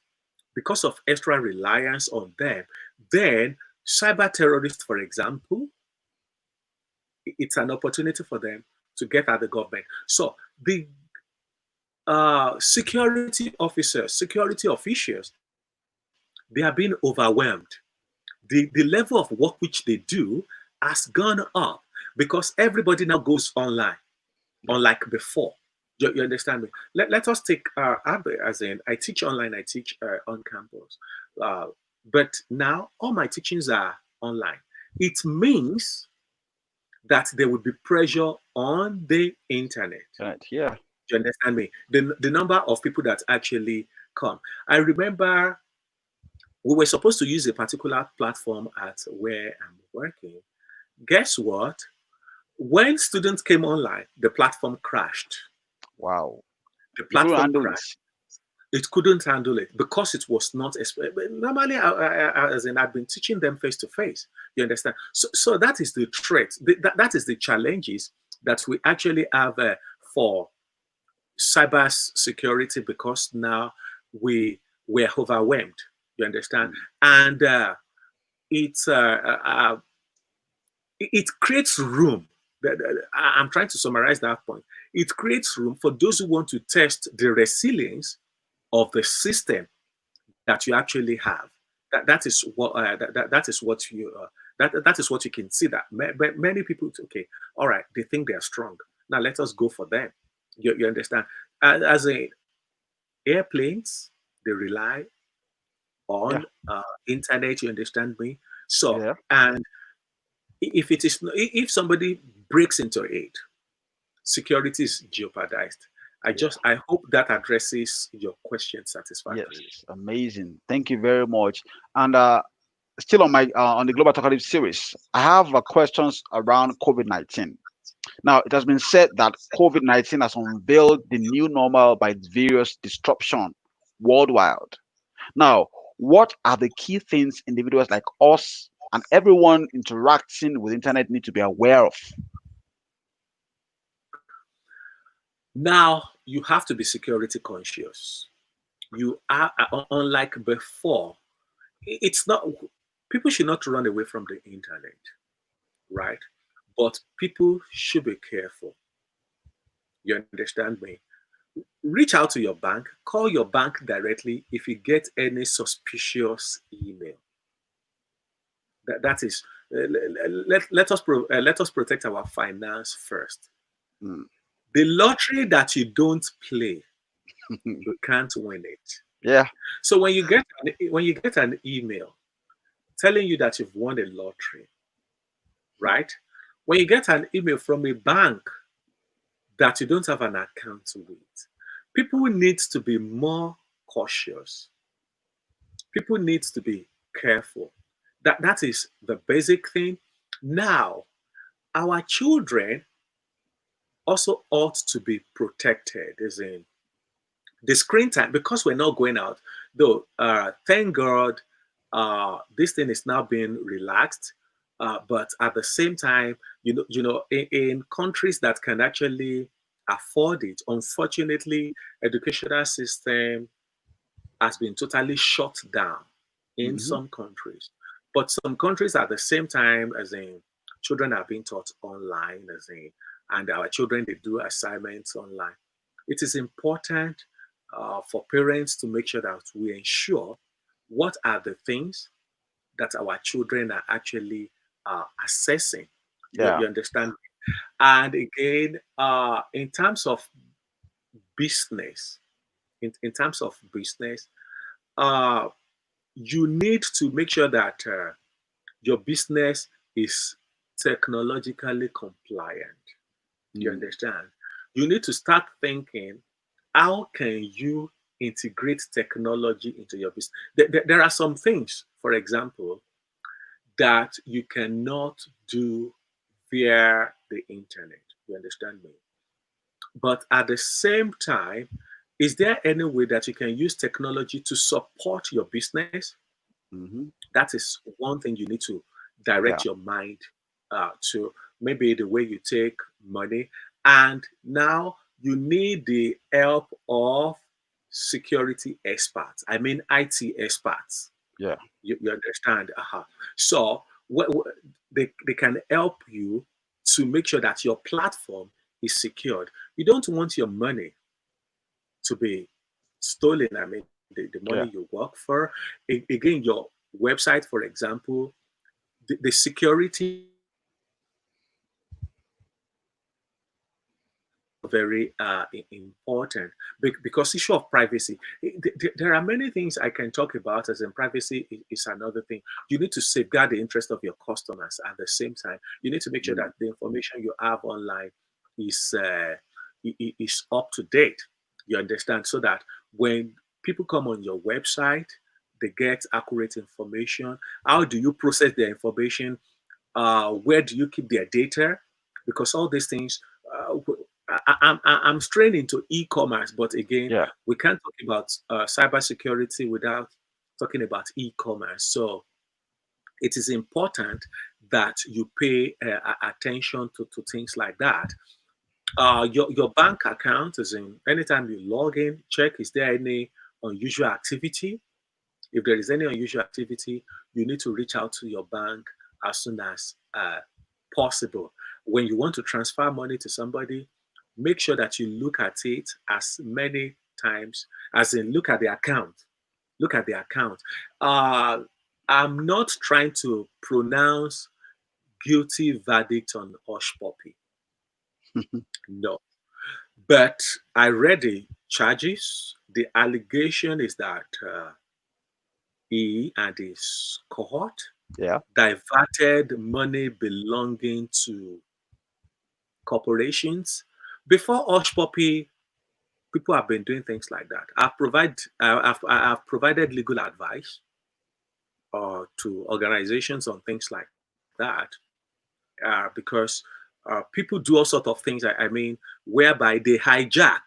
[SPEAKER 2] on them, then cyber terrorists, for example, it's an opportunity for them to get at the government. So the security officials, they are being overwhelmed. The level of work which they do has gone up because everybody now goes online,
[SPEAKER 1] Yeah.
[SPEAKER 2] unlike before. You understand me? Let us take as in, I teach online, I teach on campus. Uh, but now all my teachings are online. It means that there will be pressure on the internet.
[SPEAKER 1] Internet. Yeah.
[SPEAKER 2] Do you understand me? The number of people that actually come. I remember we were supposed to use a particular platform at where I'm working. Guess what? When students came online, the platform crashed.
[SPEAKER 1] Wow.
[SPEAKER 2] The
[SPEAKER 1] You couldn't
[SPEAKER 2] platform
[SPEAKER 1] handle it.
[SPEAKER 2] crashed. It couldn't handle it because it was not. Normally, as in, I've been teaching them face to face. You understand? So that is the threat. That is the challenges that we actually have for cyber security, because now we're overwhelmed. You understand? And it it creates room. I'm trying to summarize that point. It creates room for those who want to test the resilience of the system that you actually have. That is what that is what you that is what you can see, that many people, okay, all right, they think they are strong. Now let us go for them. You understand? As a airplanes, they rely
[SPEAKER 1] Yeah.
[SPEAKER 2] on internet. You understand me? So,
[SPEAKER 1] Yeah.
[SPEAKER 2] and if somebody breaks into it, security is jeopardized.
[SPEAKER 1] Yeah.
[SPEAKER 2] I hope that addresses your question satisfactorily.
[SPEAKER 1] Yes. Amazing. Thank you very much. And still on the Global Talkative series, I have questions around COVID-19. Now, it has been said that COVID-19 has unveiled the new normal by its various disruption worldwide. Now, what are the key things individuals like us and everyone interacting with internet need to be aware of?
[SPEAKER 2] Now you have to be security conscious. You are unlike before. It's not People should not run away from the internet, right? But people should be careful. You understand me? Reach out to your bank, call your bank directly if you get any suspicious email. That is, let us protect our finance first.
[SPEAKER 1] Mm.
[SPEAKER 2] The lottery that you don't play, you can't win it.
[SPEAKER 1] Yeah.
[SPEAKER 2] So when you get an email telling you that you've won a lottery, right? When you get an email from a bank that you don't have an account with, people need to be more cautious. People need to be careful. That is the basic thing. Now, our children also ought to be protected, as in the screen time, because we're not going out. Though, thank God, this thing is now being relaxed. But at the same time, in countries that can actually afford it, unfortunately, educational system has been totally shut down in
[SPEAKER 1] Hmm.
[SPEAKER 2] some countries. But some countries at the same time, as in children are being taught online, as in, and our children they do assignments online. It is important for parents to make sure that we ensure what are the things that our children are actually assessing.
[SPEAKER 1] Yeah.
[SPEAKER 2] You understand? And again, in terms of business, in terms of business, uh, you need to make sure that your business is technologically compliant. You
[SPEAKER 1] Mm.
[SPEAKER 2] understand? You need to start thinking, how can you integrate technology into your business? There are some things, for example, that you cannot do via the internet. You understand me? But at the same time, is there any way that you can use technology to support your business?
[SPEAKER 1] Hmm.
[SPEAKER 2] That is one thing you need to
[SPEAKER 1] Yeah.
[SPEAKER 2] direct your mind to. Maybe the way you take money. And now you need the help of security experts. I mean, IT experts.
[SPEAKER 1] Yeah.
[SPEAKER 2] You understand? So they can help you to make sure that your platform is secured. You don't want your money to be stolen. I mean, the money
[SPEAKER 1] Yeah.
[SPEAKER 2] you work for. Again, your website, for example, the security very important because issue of privacy. There are many things I can talk about, as in privacy is another thing. You need to safeguard the interest of your customers. At the same time, you need to make sure
[SPEAKER 1] Mm.
[SPEAKER 2] that the information you have online is is up to date. You understand, so that when people come on your website, they get accurate information. How do you process their information? Where do you keep their data? Because all these things, uh, I'm straying into e-commerce, but again,
[SPEAKER 1] Yeah.
[SPEAKER 2] we can't talk about cybersecurity without talking about e-commerce. So it is important that you pay attention to things like that. Your bank account is in. Anytime you log in, check is there any unusual activity. If there is any unusual activity, you need to reach out to your bank as soon as possible. When you want to transfer money to somebody, make sure that you look at it as many times, as in look at the account. Look at the account. Uh, I'm not trying to pronounce guilty verdict on Hush Puppy. No. But I read the charges. The allegation is that he and his cohort
[SPEAKER 1] Yeah.
[SPEAKER 2] diverted money belonging to corporations. Before Hush Puppy, People have been doing things like that. I've provided legal advice to organizations on things like that, because people do all sorts of things. I mean, whereby they hijack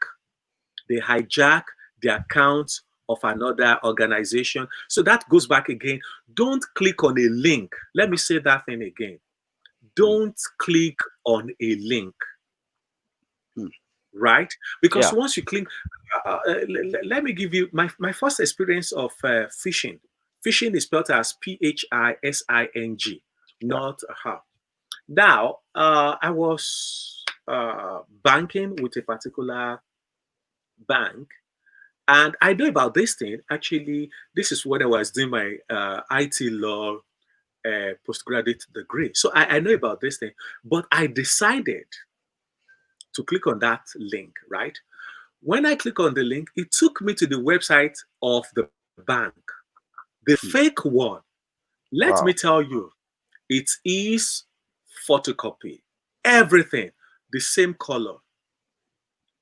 [SPEAKER 2] the account of another organization. So that goes back again. Don't click on a link. Let me say that thing again.
[SPEAKER 1] Mm.
[SPEAKER 2] Don't click on a link,
[SPEAKER 1] Mm.
[SPEAKER 2] right? Because
[SPEAKER 1] Yeah.
[SPEAKER 2] once you click, let me give you my first experience of phishing. Phishing is spelled as PHISING,
[SPEAKER 1] Yeah.
[SPEAKER 2] not her. Now, I was banking with a particular bank, and I know about this thing. Actually, this is when I was doing my IT law postgraduate degree. So I know about this thing, but I decided to click on that link, right? When I click on the link, it took me to the website of the bank, the
[SPEAKER 1] Mm.
[SPEAKER 2] fake one. Let me
[SPEAKER 1] Wow.
[SPEAKER 2] tell you, it is photocopy. Everything, the same color,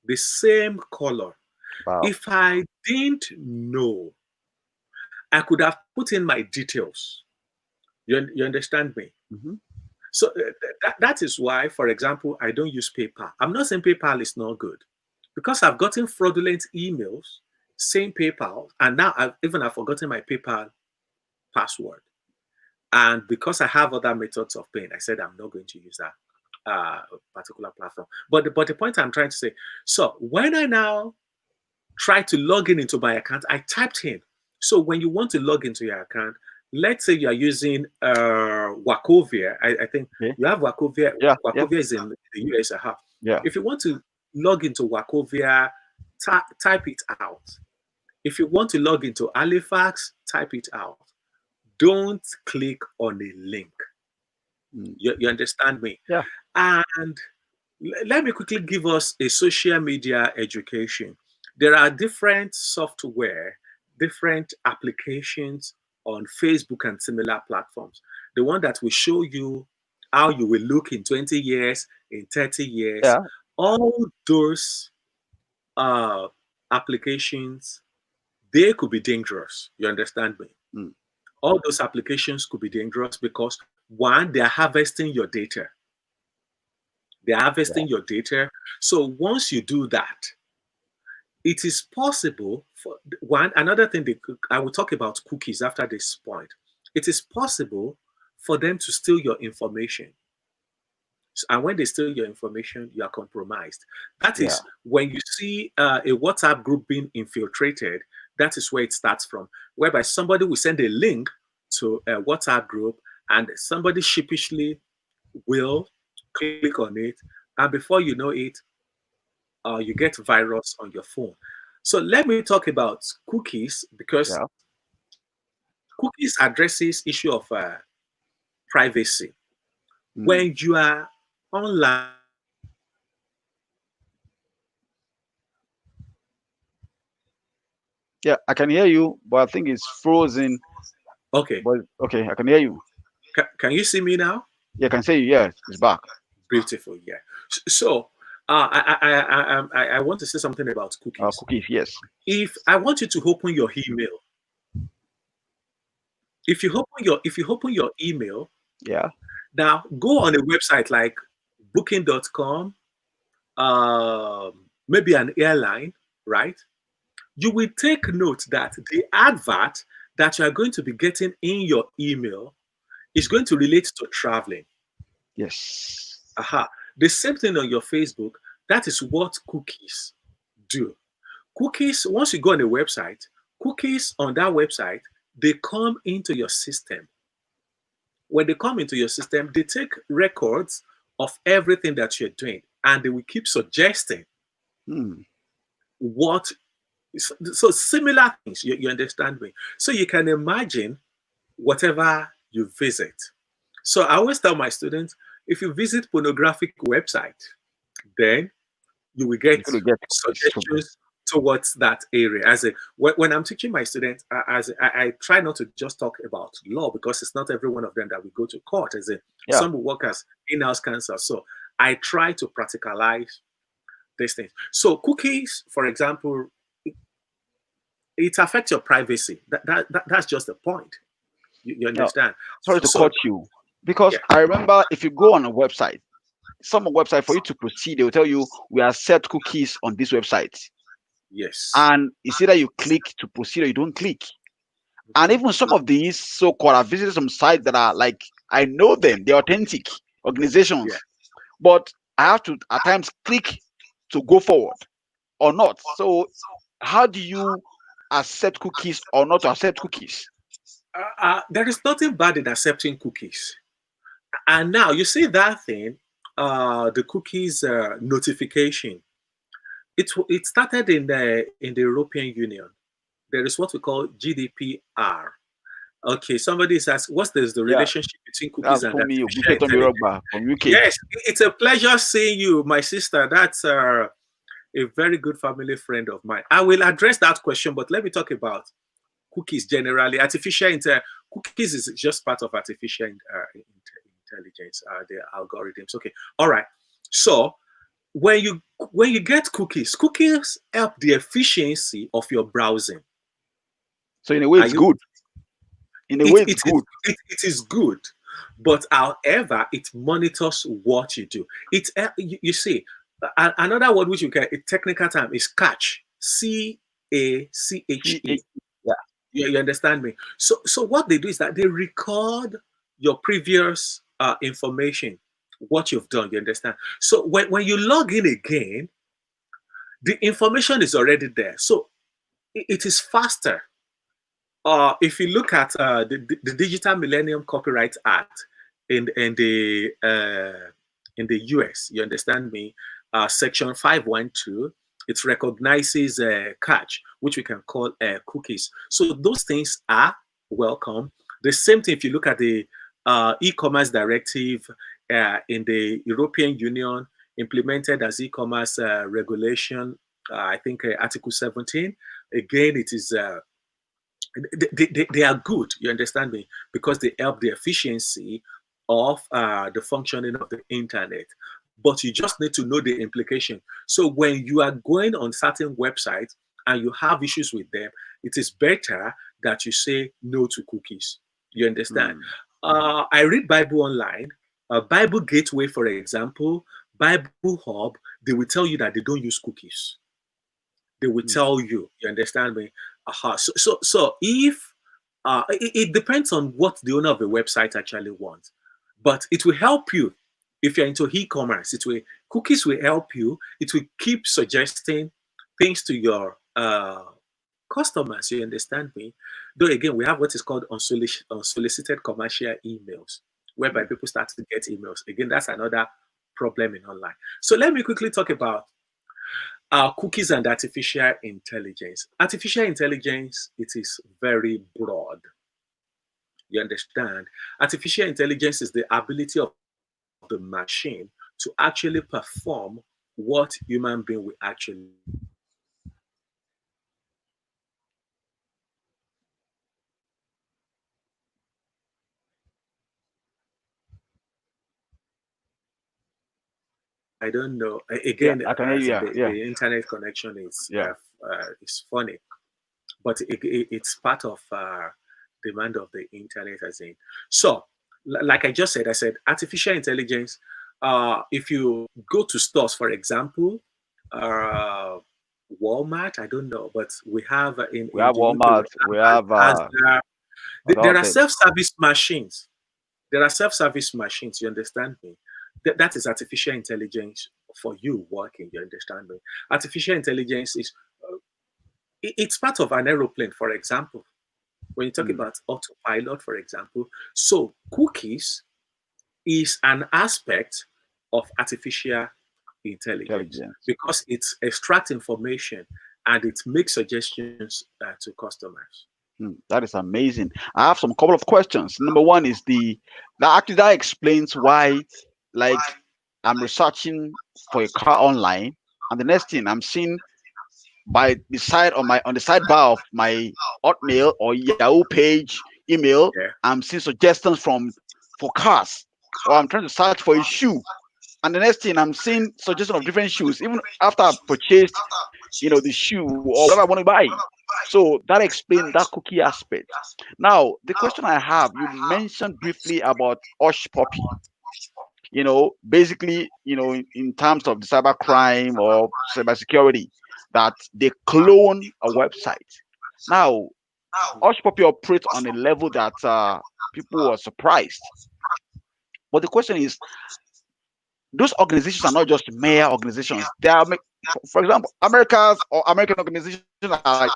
[SPEAKER 2] the same color.
[SPEAKER 1] Wow.
[SPEAKER 2] If I didn't know, I could have put in my details. You understand me?
[SPEAKER 1] Mm-hmm.
[SPEAKER 2] So that is why, for example, I don't use PayPal. I'm not saying PayPal is not good, because I've gotten fraudulent emails saying PayPal, and now I've forgotten my PayPal password. And because I have other methods of paying, I said I'm not going to use that particular platform. But the point I'm trying to say, so when I now try to log in into my account, I typed in. So when you want to log into your account, let's say you are using Wachovia. I think
[SPEAKER 1] Okay.
[SPEAKER 2] you have Wachovia.
[SPEAKER 1] Yeah. Yeah.
[SPEAKER 2] Wachovia is in the US.
[SPEAKER 1] Yeah.
[SPEAKER 2] If you want to log into Wachovia, type it out. If you want to log into Halifax, type it out. Don't click on a link.
[SPEAKER 1] Mm.
[SPEAKER 2] You understand me?
[SPEAKER 1] Yeah.
[SPEAKER 2] And let me quickly give us a social media education. There are different software, different applications on Facebook and similar platforms. The one that will show you how you will look in 20 years, in 30 years,
[SPEAKER 1] Yeah.
[SPEAKER 2] all those uh, applications, they could be dangerous. You understand me?
[SPEAKER 1] Mm.
[SPEAKER 2] All those applications could be dangerous because one, they are harvesting your data. They're
[SPEAKER 1] Yeah.
[SPEAKER 2] harvesting your data. So once you do that, it is possible for one. Another thing I will talk about cookies after this point. It is possible for them to steal your information. And when they steal your information, you are compromised. That
[SPEAKER 1] Yeah.
[SPEAKER 2] is when you see a WhatsApp group being infiltrated, that is where it starts from, whereby somebody will send a link to a WhatsApp group and somebody sheepishly will click on it. And before you know it, you get virus on your phone. So let me talk about cookies, because
[SPEAKER 1] Yeah.
[SPEAKER 2] cookies addresses issue of privacy.
[SPEAKER 1] Mm.
[SPEAKER 2] When you are online,
[SPEAKER 1] Yeah. I can hear you, but I think it's frozen.
[SPEAKER 2] okay,
[SPEAKER 1] But okay, I can hear you.
[SPEAKER 2] can you see me now?
[SPEAKER 1] Yeah, I can say yeah, it's back.
[SPEAKER 2] Beautiful, yeah. So I want to say something about cookies.
[SPEAKER 1] Cookies. Yes.
[SPEAKER 2] If I want you to open your email, if you open your email,
[SPEAKER 1] Yeah.
[SPEAKER 2] now go on a website like booking.com, maybe an airline, right? You will take note that the advert that you are going to be getting in your email is going to relate to traveling.
[SPEAKER 1] Yes.
[SPEAKER 2] Aha. The same thing on your Facebook. That is what cookies do. Cookies, once you go on a website, cookies on that website, they come into your system. When they come into your system, they take records of everything that you're doing and they will keep suggesting
[SPEAKER 1] Hmm.
[SPEAKER 2] what. So similar things, you understand me? So you can imagine whatever you visit. So I always tell my students, if you visit pornographic website, then you will
[SPEAKER 1] You're
[SPEAKER 2] get
[SPEAKER 1] gonna get cookies from there.
[SPEAKER 2] suggestions towards that area. As a when I'm teaching my students, I try not to just talk about law, because it's not every one of them that we go to court. As in,
[SPEAKER 1] Yeah.
[SPEAKER 2] some will work as in-house counsel. So I try to practicalize these things. So cookies, for example, it affects your privacy. That's just the point. You
[SPEAKER 1] Now,
[SPEAKER 2] understand?
[SPEAKER 1] sorry to
[SPEAKER 2] So
[SPEAKER 1] cut you, because
[SPEAKER 2] yeah,
[SPEAKER 1] I remember if you go on a website, some website for you to proceed, they will tell you we have set cookies on this website,
[SPEAKER 2] yes.
[SPEAKER 1] and it's either you click to proceed or you don't click. And
[SPEAKER 2] Mhm.
[SPEAKER 1] even some of these so-called, I've visited some sites that are like, I know them, they're authentic
[SPEAKER 2] Yeah.
[SPEAKER 1] organizations, but I have to at times click to go forward or not. So how do you accept cookies or not to accept cookies?
[SPEAKER 2] There is nothing bad in accepting cookies. And now you see that thing, the cookies notification. It started in the European Union. There is what we call GDPR. Okay, somebody is asking, what's the
[SPEAKER 1] Yeah,
[SPEAKER 2] relationship between cookies
[SPEAKER 1] that's
[SPEAKER 2] and
[SPEAKER 1] for me,
[SPEAKER 2] artificial
[SPEAKER 1] Bukola
[SPEAKER 2] intelligence?
[SPEAKER 1] from UK.
[SPEAKER 2] Yes, it's a pleasure seeing you, my sister. That's a very good family friend of mine. I will address that question, but let me talk about cookies generally. Cookies is just part of artificial intelligence, the algorithms. Okay, all right. So when you get cookies, cookies help the efficiency of your browsing.
[SPEAKER 1] So in a way,
[SPEAKER 2] Are
[SPEAKER 1] it's
[SPEAKER 2] you?
[SPEAKER 1] good. In a way,
[SPEAKER 2] It
[SPEAKER 1] it's
[SPEAKER 2] it is
[SPEAKER 1] good.
[SPEAKER 2] it is good, but however, it monitors what you do. You see, another word which you can a technical term is catch.
[SPEAKER 1] See,
[SPEAKER 2] CACHE.
[SPEAKER 1] yeah.
[SPEAKER 2] You understand me? So what they do is that they record your previous information, what you've done. You understand? So when you log in again, the information is already there. So it is faster. If you look at the Digital Millennium Copyright Act in the US, you understand me? Section 512, it recognizes catch, which we can call cookies. So those things are welcome. The same thing if you look at the e-commerce directive in the European Union, implemented as e-commerce regulation, I think Article 17. Again, it is they are good, you understand me, because they help the efficiency of the functioning of the internet. But you just need to know the implication. So when you are going on certain websites and you have issues with them, it is better that you say no to cookies. You understand?
[SPEAKER 1] Hmm.
[SPEAKER 2] I read Bible online, Bible Gateway, for example, Bible Hub. They will tell you that they don't use cookies. They will
[SPEAKER 1] Hmm.
[SPEAKER 2] tell you. You understand me? So if it depends on what the owner of the website actually wants, but it will help you if you're into e-commerce. It will cookies will help you. It will keep suggesting things to your customers. You understand me? Though again, we have what is called unsolicited commercial emails, whereby
[SPEAKER 1] Hmm.
[SPEAKER 2] people start to get emails. Again, that's another problem in online. So let me quickly talk about cookies and artificial intelligence. Artificial intelligence, it is very broad. You understand? Artificial intelligence is the ability of the machine to actually perform what human being will actually do. I don't know.
[SPEAKER 1] Yeah,
[SPEAKER 2] Again,
[SPEAKER 1] I can hear you. Yeah, yeah,
[SPEAKER 2] the internet connection
[SPEAKER 1] yeah.
[SPEAKER 2] is funny, but it's part of demand of the internet as in. So, like I just said, I said artificial intelligence. If you go to stores, for example, uh, Walmart, I don't know, but we have
[SPEAKER 1] We
[SPEAKER 2] in
[SPEAKER 1] have
[SPEAKER 2] the UK, we
[SPEAKER 1] Walmart. We have
[SPEAKER 2] have Asda.
[SPEAKER 1] all
[SPEAKER 2] There
[SPEAKER 1] of
[SPEAKER 2] are
[SPEAKER 1] them.
[SPEAKER 2] self-service machines. There are self-service machines. You understand me? That is artificial intelligence for you working. You understand me? Artificial intelligence is it's part of an aeroplane, for example. When you talk
[SPEAKER 1] Hmm.
[SPEAKER 2] about autopilot, for example, so cookies is an aspect of artificial intelligence
[SPEAKER 1] Intelligence.
[SPEAKER 2] because it extracts information and it makes suggestions to customers.
[SPEAKER 1] Hmm. That is amazing. I have some couple of questions. Number one is that actually that explains why, like, I'm researching for a car online, and the next thing I'm seeing by the side on the sidebar of my Hotmail or Yahoo page email,
[SPEAKER 2] Yeah.
[SPEAKER 1] I'm seeing suggestions from for cars, or I'm trying to search for a shoe, And the next thing, I'm seeing suggestion of different shoes, even after I've purchased, the shoe or whatever I want to buy. So that explains that cookie aspect. Now, the question I have, you mentioned briefly about Hush Puppy. Basically, in terms of the cyber crime or cyber security, that they clone a website. Now, Hush Puppy operates on a level that people are surprised. But the question is, those organizations are not just mere organizations. They are, for example, America's or American organizations are like,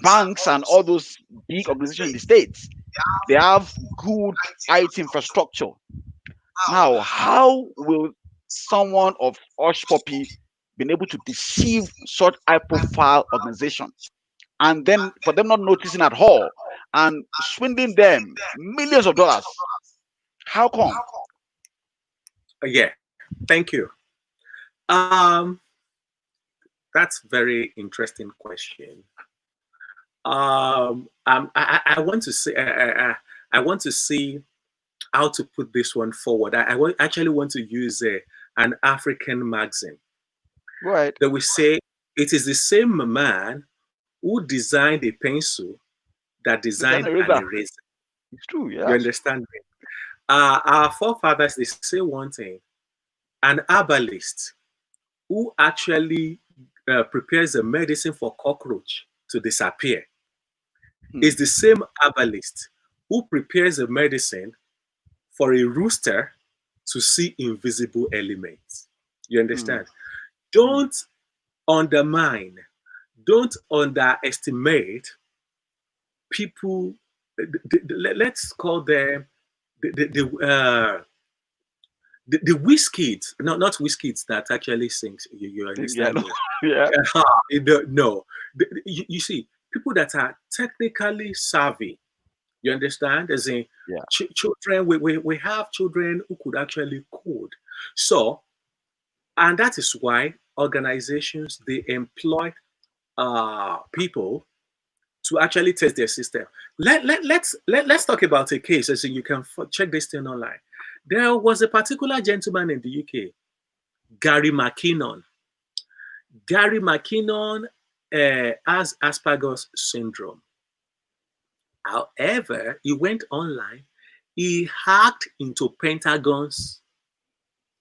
[SPEAKER 1] banks and all those big organizations in the States. They have good IT infrastructure. Now, how will someone of Hush Puppy been able to deceive such high profile organization and then for them not noticing at all and swindling them millions of dollars? How come?
[SPEAKER 2] Yeah, thank you. Um, that's very interesting question. I want to say I want to see how to put this one forward. Actually want to use an African magazine.
[SPEAKER 1] Right.
[SPEAKER 2] They will say it is the same man who designed a pencil that
[SPEAKER 1] Design
[SPEAKER 2] designed an
[SPEAKER 1] eraser.
[SPEAKER 2] eraser.
[SPEAKER 1] It's true,
[SPEAKER 2] You
[SPEAKER 1] yes.
[SPEAKER 2] understand me? Our forefathers they say one thing: an herbalist who actually prepares a medicine for cockroach to disappear is
[SPEAKER 1] Hmm.
[SPEAKER 2] the same herbalist who prepares a medicine for a rooster to see invisible elements. You
[SPEAKER 1] Hmm.
[SPEAKER 2] understand?
[SPEAKER 1] Hmm.
[SPEAKER 2] Don't undermine, don't underestimate people. Let's call them the whiz kids, not whiz kids that actually sings. You
[SPEAKER 1] Yeah,
[SPEAKER 2] understand
[SPEAKER 1] no,
[SPEAKER 2] me?
[SPEAKER 1] yeah.
[SPEAKER 2] No, you see, people that are technically savvy. You understand? As in,
[SPEAKER 1] Yeah.
[SPEAKER 2] children, we have children who could actually code. So, and that is why organizations they employ people to actually test their system. Let's talk about a case. As in, you can check this thing online. There was a particular gentleman in the UK, Gary McKinnon. Gary McKinnon has Asperger's syndrome. However, he went online, he hacked into Pentagon's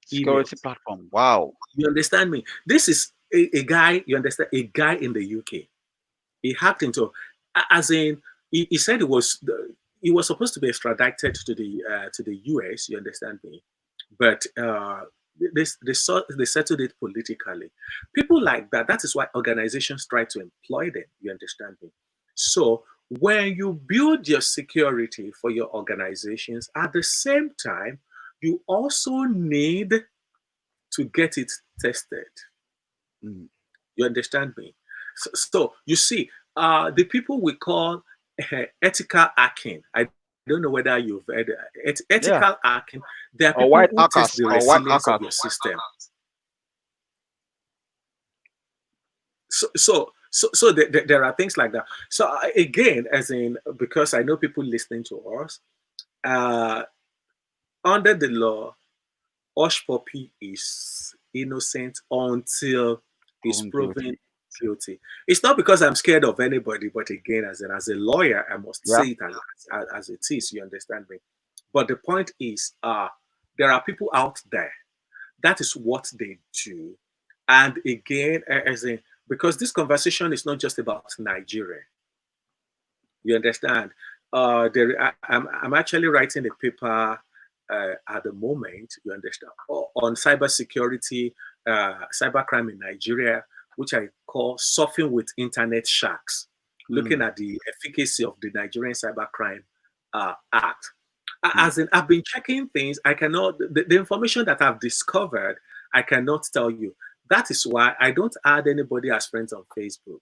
[SPEAKER 1] Security
[SPEAKER 2] emails.
[SPEAKER 1] platform. Wow.
[SPEAKER 2] You understand me? This is a guy, you understand, a guy in the UK. He hacked into, as in, he said he was supposed to be extradited to the US. You understand me? But they settled it politically. People like that. That is why organizations try to employ them. You understand me? So when you build your security for your organizations, at the same time, you also need to get it tested.
[SPEAKER 1] Mm.
[SPEAKER 2] You understand me? So you see, the people we call ethical hacking. I don't know whether you've heard ethical
[SPEAKER 1] Yeah.
[SPEAKER 2] hacking. There are people
[SPEAKER 1] Or
[SPEAKER 2] who
[SPEAKER 1] white
[SPEAKER 2] test the
[SPEAKER 1] hackers or white
[SPEAKER 2] resilience of your
[SPEAKER 1] hackers.
[SPEAKER 2] system. So there are things like that. So again, as in because I know people listening to us, uh, under the law, Hush Puppy is innocent until he's
[SPEAKER 1] Proven
[SPEAKER 2] proven
[SPEAKER 1] guilty.
[SPEAKER 2] guilty. It's not because I'm scared of anybody, but again, as a lawyer, I must
[SPEAKER 1] Yeah.
[SPEAKER 2] say it as it is. You understand me? But the point is, there are people out there. That is what they do. And again, as in because this conversation is not just about Nigeria. You understand? I'm actually writing a paper at the moment. You understand on cybersecurity, cybercrime in Nigeria, which I call "Surfing with Internet Sharks," looking
[SPEAKER 1] Mm.
[SPEAKER 2] at the efficacy of the Nigerian Cybercrime Act.
[SPEAKER 1] Mm.
[SPEAKER 2] As in, I've been checking things. I cannot the information that I've discovered. I cannot tell you. That is why I don't add anybody as friends on Facebook.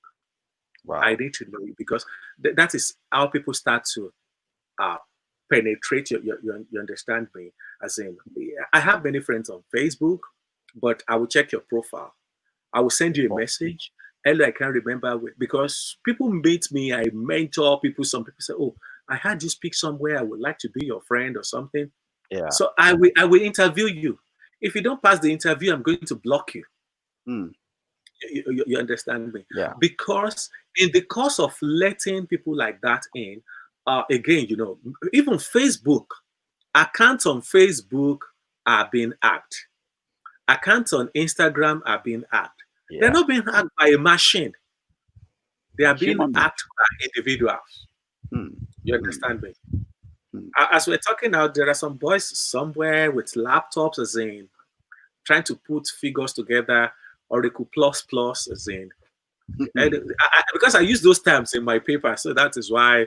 [SPEAKER 2] I
[SPEAKER 1] Wow.
[SPEAKER 2] need to know you because that is how people start to uh, penetrate you understand me as in I have many friends on Facebook, but I will check your profile. I will send you a
[SPEAKER 1] Oh,
[SPEAKER 2] message. And I can't remember because people meet me, I mentor people. Some people say, "Oh, I had you speak somewhere. I would like to be your friend or something."
[SPEAKER 1] Yeah.
[SPEAKER 2] So I will interview you. If you don't pass the interview, I'm going to block you.
[SPEAKER 1] Mm.
[SPEAKER 2] You understand me?
[SPEAKER 1] Yeah.
[SPEAKER 2] Because in the course of letting people like that in, again, even Facebook, accounts on Facebook are being hacked. Accounts on Instagram are being hacked. They're
[SPEAKER 1] Yeah.
[SPEAKER 2] not being hacked by a machine. They are being
[SPEAKER 1] Human being.
[SPEAKER 2] hacked by individuals.
[SPEAKER 1] Mm.
[SPEAKER 2] You
[SPEAKER 1] Mm.
[SPEAKER 2] understand me?
[SPEAKER 1] Mm.
[SPEAKER 2] As we're talking now, there are some boys somewhere with laptops, as in trying to put figures together, Oracle plus plus, as in. And because I use those terms in my paper, so that is why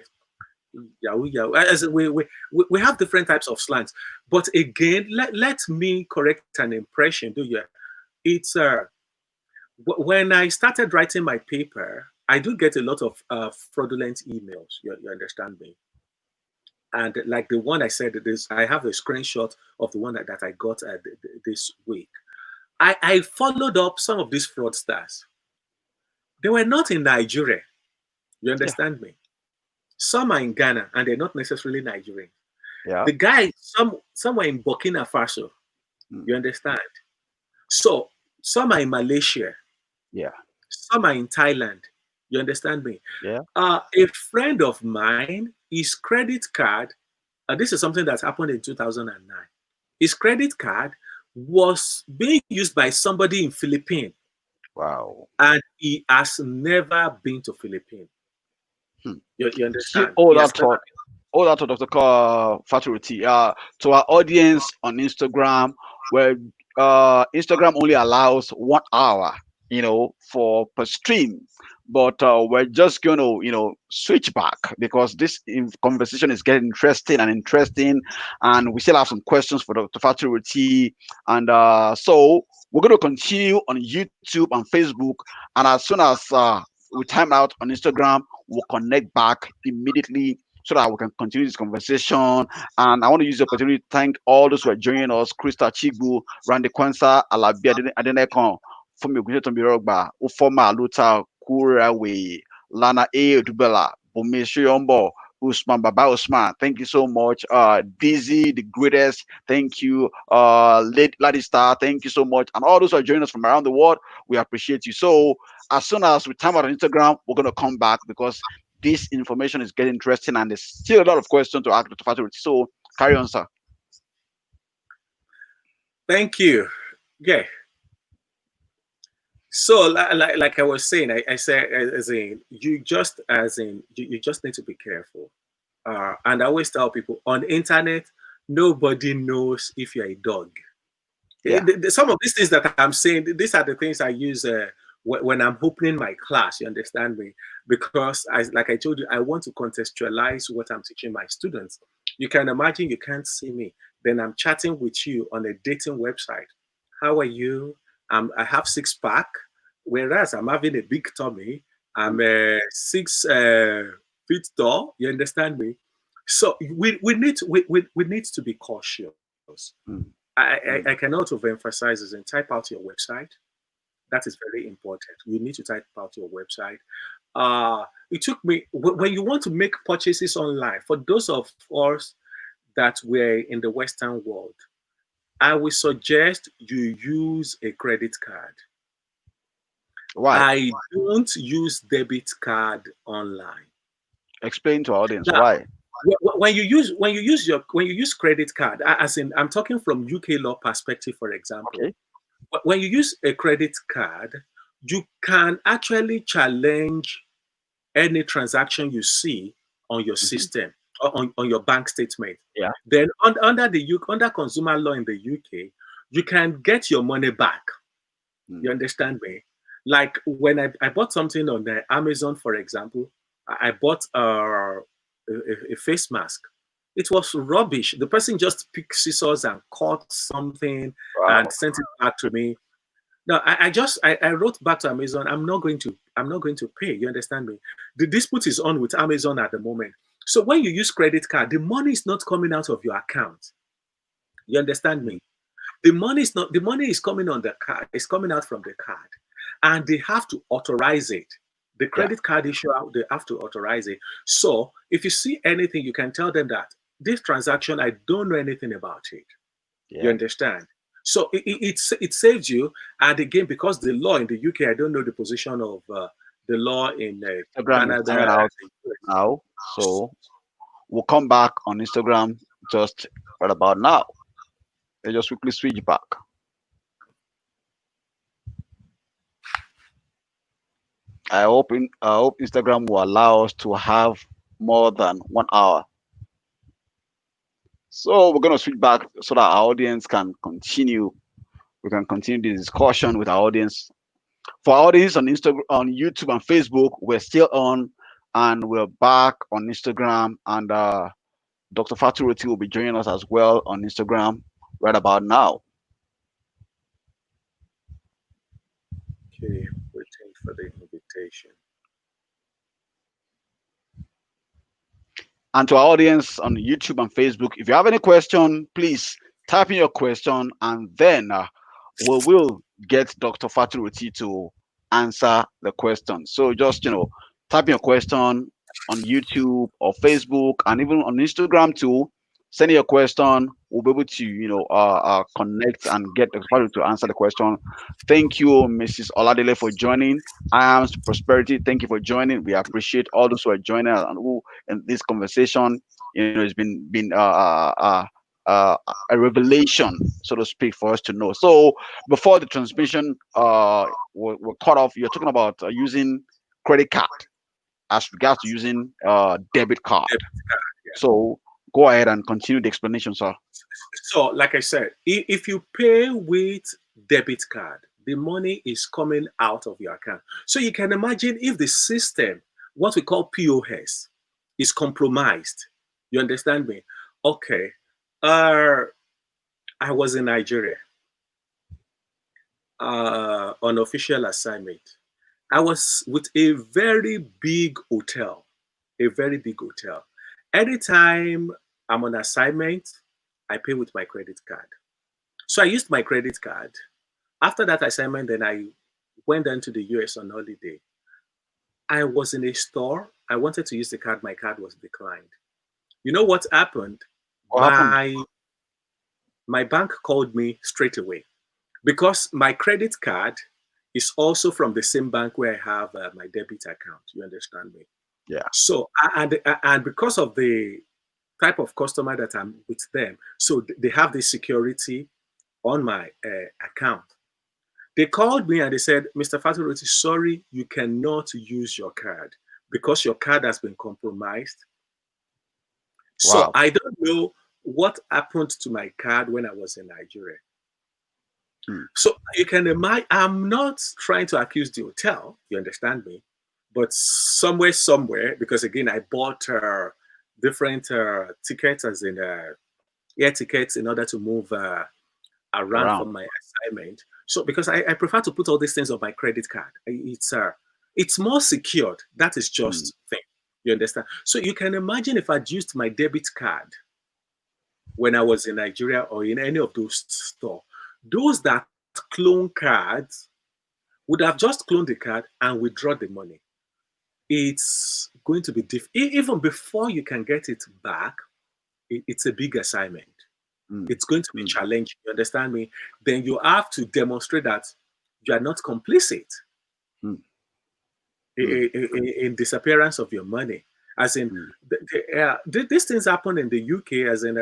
[SPEAKER 2] Yahoo Yahoo. As in, we have different types of slangs, but again, let me correct an impression. Do you? It's when I started writing my paper, I do get a lot of fraudulent emails. You understand me? And like the one I said, this I have a screenshot of the one that I got this week. I followed up some of these fraudsters. They were not in Nigeria. You
[SPEAKER 1] Yeah.
[SPEAKER 2] understand me? Some are in Ghana and they're not necessarily Nigerian.
[SPEAKER 1] Yeah.
[SPEAKER 2] The guy, some are in Burkina Faso.
[SPEAKER 1] Mm.
[SPEAKER 2] You understand? So some are in Malaysia.
[SPEAKER 1] Yeah.
[SPEAKER 2] Some are in Thailand. You understand me?
[SPEAKER 1] Yeah.
[SPEAKER 2] A friend of mine, his credit card, this is something that happened in 2009. His credit card was being used by somebody in Philippines,
[SPEAKER 1] Wow.
[SPEAKER 2] and he has never been to Philippines.
[SPEAKER 1] Hmm.
[SPEAKER 2] You
[SPEAKER 1] See
[SPEAKER 2] understand?
[SPEAKER 1] all
[SPEAKER 2] He
[SPEAKER 1] that
[SPEAKER 2] has never
[SPEAKER 1] thought. All that Dr. Faturoti. To our audience on Instagram, where Instagram only allows 1 hour, for per stream. But we're just going to, switch back because this conversation is getting interesting, and we still have some questions for Dr. Faturoti. And so we're going to continue on YouTube and Facebook, and as soon as we time out on Instagram, we'll connect back immediately so that we can continue this conversation. And I want to use the opportunity to thank all those who are joining us: Krista Chigbu, Randy Kwanzaa, Alabi Adenekon, Fumi Ogunjotombi, Ufoma Aluta, Kurawe, Lana A. Dubela, Bumi Shiyombo, Usman Baba Usman. Thank you so much. Dizzy, the greatest. Thank you. Lady Star, thank you so much. And all those who are joining us from around the world, we appreciate you. So as soon as we time out on Instagram, we're going to come back because this information is getting interesting and there's still a lot of questions to ask Dr. Faturoti. So carry on, sir.
[SPEAKER 2] Thank you. Yeah. So, like I was saying, I said, as in, you just need to be careful. And I always tell people on internet, nobody knows if you're a dog.
[SPEAKER 1] Yeah.
[SPEAKER 2] Some of these things that I'm saying, these are the things I use when I'm opening my class. You understand me? Because, like I told you, I want to contextualize what I'm teaching my students. You can imagine you can't see me. Then I'm chatting with you on a dating website. How are you? I have six pack, whereas I'm having a big tummy. I'm 6 feet tall. You understand me? So we need to be cautious.
[SPEAKER 1] Mm.
[SPEAKER 2] I
[SPEAKER 1] Mm.
[SPEAKER 2] cannot overemphasize this and type out your website. That is very important. You need to type out your website. It took me when you want to make purchases online. For those of us that were in the Western world, I would suggest you use a credit card.
[SPEAKER 1] Why?
[SPEAKER 2] I don't use debit card online.
[SPEAKER 1] Explain to our audience
[SPEAKER 2] Now,
[SPEAKER 1] why.
[SPEAKER 2] when you use credit card, as in I'm talking from UK law perspective, for example.
[SPEAKER 1] Okay.
[SPEAKER 2] When you use a credit card, you can actually challenge any transaction you see on your
[SPEAKER 1] Hmm.
[SPEAKER 2] system or on your bank statement.
[SPEAKER 1] Yeah.
[SPEAKER 2] Then under consumer law in the UK, you can get your money back.
[SPEAKER 1] Mm.
[SPEAKER 2] You understand me? Like when I bought something on the Amazon, for example, I bought a face mask. It was rubbish. The person just picked scissors and cut something and
[SPEAKER 1] Wow.
[SPEAKER 2] sent it back to me. No, I wrote back to Amazon. I'm not going to pay. You understand me? The dispute is on with Amazon at the moment. So when you use credit card, the money is not coming out of your account. You understand
[SPEAKER 1] Mm.
[SPEAKER 2] me? The money is coming on the card. It's coming out from the card, and they have to authorize it. The
[SPEAKER 1] Yeah.
[SPEAKER 2] credit card issuer, they have to authorize it. So if you see anything, you can tell them that this transaction, I don't know anything about it. You
[SPEAKER 1] Yeah.
[SPEAKER 2] understand? So it saves you. And again, because the law in the UK, I don't know the position of the law in
[SPEAKER 1] Instagram is
[SPEAKER 2] Canada
[SPEAKER 1] timed
[SPEAKER 2] and
[SPEAKER 1] out
[SPEAKER 2] the US.
[SPEAKER 1] now. So we'll come back on Instagram just right about now. Let's just quickly switch back. I hope Instagram will allow us to have more than 1 hour. So we're gonna switch back so that our audience can continue. We can continue the discussion with our audience. For our audience on Instagram, on YouTube and Facebook, we're still on, and we're back on Instagram. And Dr. Faturoti will be joining us as well on Instagram right about now.
[SPEAKER 2] Okay, waiting for the invitation.
[SPEAKER 1] And to our audience on YouTube and Facebook, if you have any question, please type in your question, and then we will get Dr. Faturoti to answer the question. So just type in your question on YouTube or Facebook, and even on Instagram too. Send in your question. We'll be able to connect and get Dr. Faturoti to answer the question. Thank you, Mrs. Oladele, for joining. I am Prosperity. Thank you for joining. We appreciate all those who are joining and who in this conversation. It's been uh, a revelation, so to speak, for us to know. So before the transmission were cut off, you're talking about using credit card as regards to using debit card.
[SPEAKER 2] Debit card, yeah.
[SPEAKER 1] So go ahead and continue the explanation, sir.
[SPEAKER 2] So, like I said, if you pay with debit card, the money is coming out of your account. So you can imagine if the system, what we call POS, is compromised. You understand me? Okay. Uh, I was in Nigeria on official assignment. I was with a very big hotel, a very big hotel. Anytime I'm on assignment, I pay with my credit card. So I used my credit card. After that assignment, then I went down to the US on holiday. I was in a store. I wanted to use the card. My card was declined. You know what happened?
[SPEAKER 1] What happened?
[SPEAKER 2] My bank called me straight away because my credit card is also from the same bank where I have my debit account. You understand me?
[SPEAKER 1] Yeah.
[SPEAKER 2] So and because of the type of customer that I'm with them, so they have the security on my account. They called me and they said, Mr. Faturoti, sorry, you cannot use your card because your card has been compromised. So
[SPEAKER 1] Wow.
[SPEAKER 2] I don't know what happened to my card when I was in Nigeria.
[SPEAKER 1] Hmm.
[SPEAKER 2] So you can imagine, I'm not trying to accuse the hotel, you understand me, but somewhere, because again, I bought different tickets, as in air tickets, in order to move around for
[SPEAKER 1] Around.
[SPEAKER 2] my assignment. So because I prefer to put all these things on my credit card, it's more secured. That is
[SPEAKER 1] Hmm.
[SPEAKER 2] just thing. You understand? So you can imagine if I'd used my debit card when I was in Nigeria or in any of those stores, those that clone cards would have just cloned the card and withdraw the money. It's going to be even before you can get it back. It's a big assignment.
[SPEAKER 1] Hmm.
[SPEAKER 2] It's going to be
[SPEAKER 1] Hmm.
[SPEAKER 2] challenging. You understand me? Then you have to demonstrate that you are not complicit
[SPEAKER 1] Hmm. Hmm.
[SPEAKER 2] in disappearance of your money. As in,
[SPEAKER 1] Hmm.
[SPEAKER 2] these things happen in the UK. As in,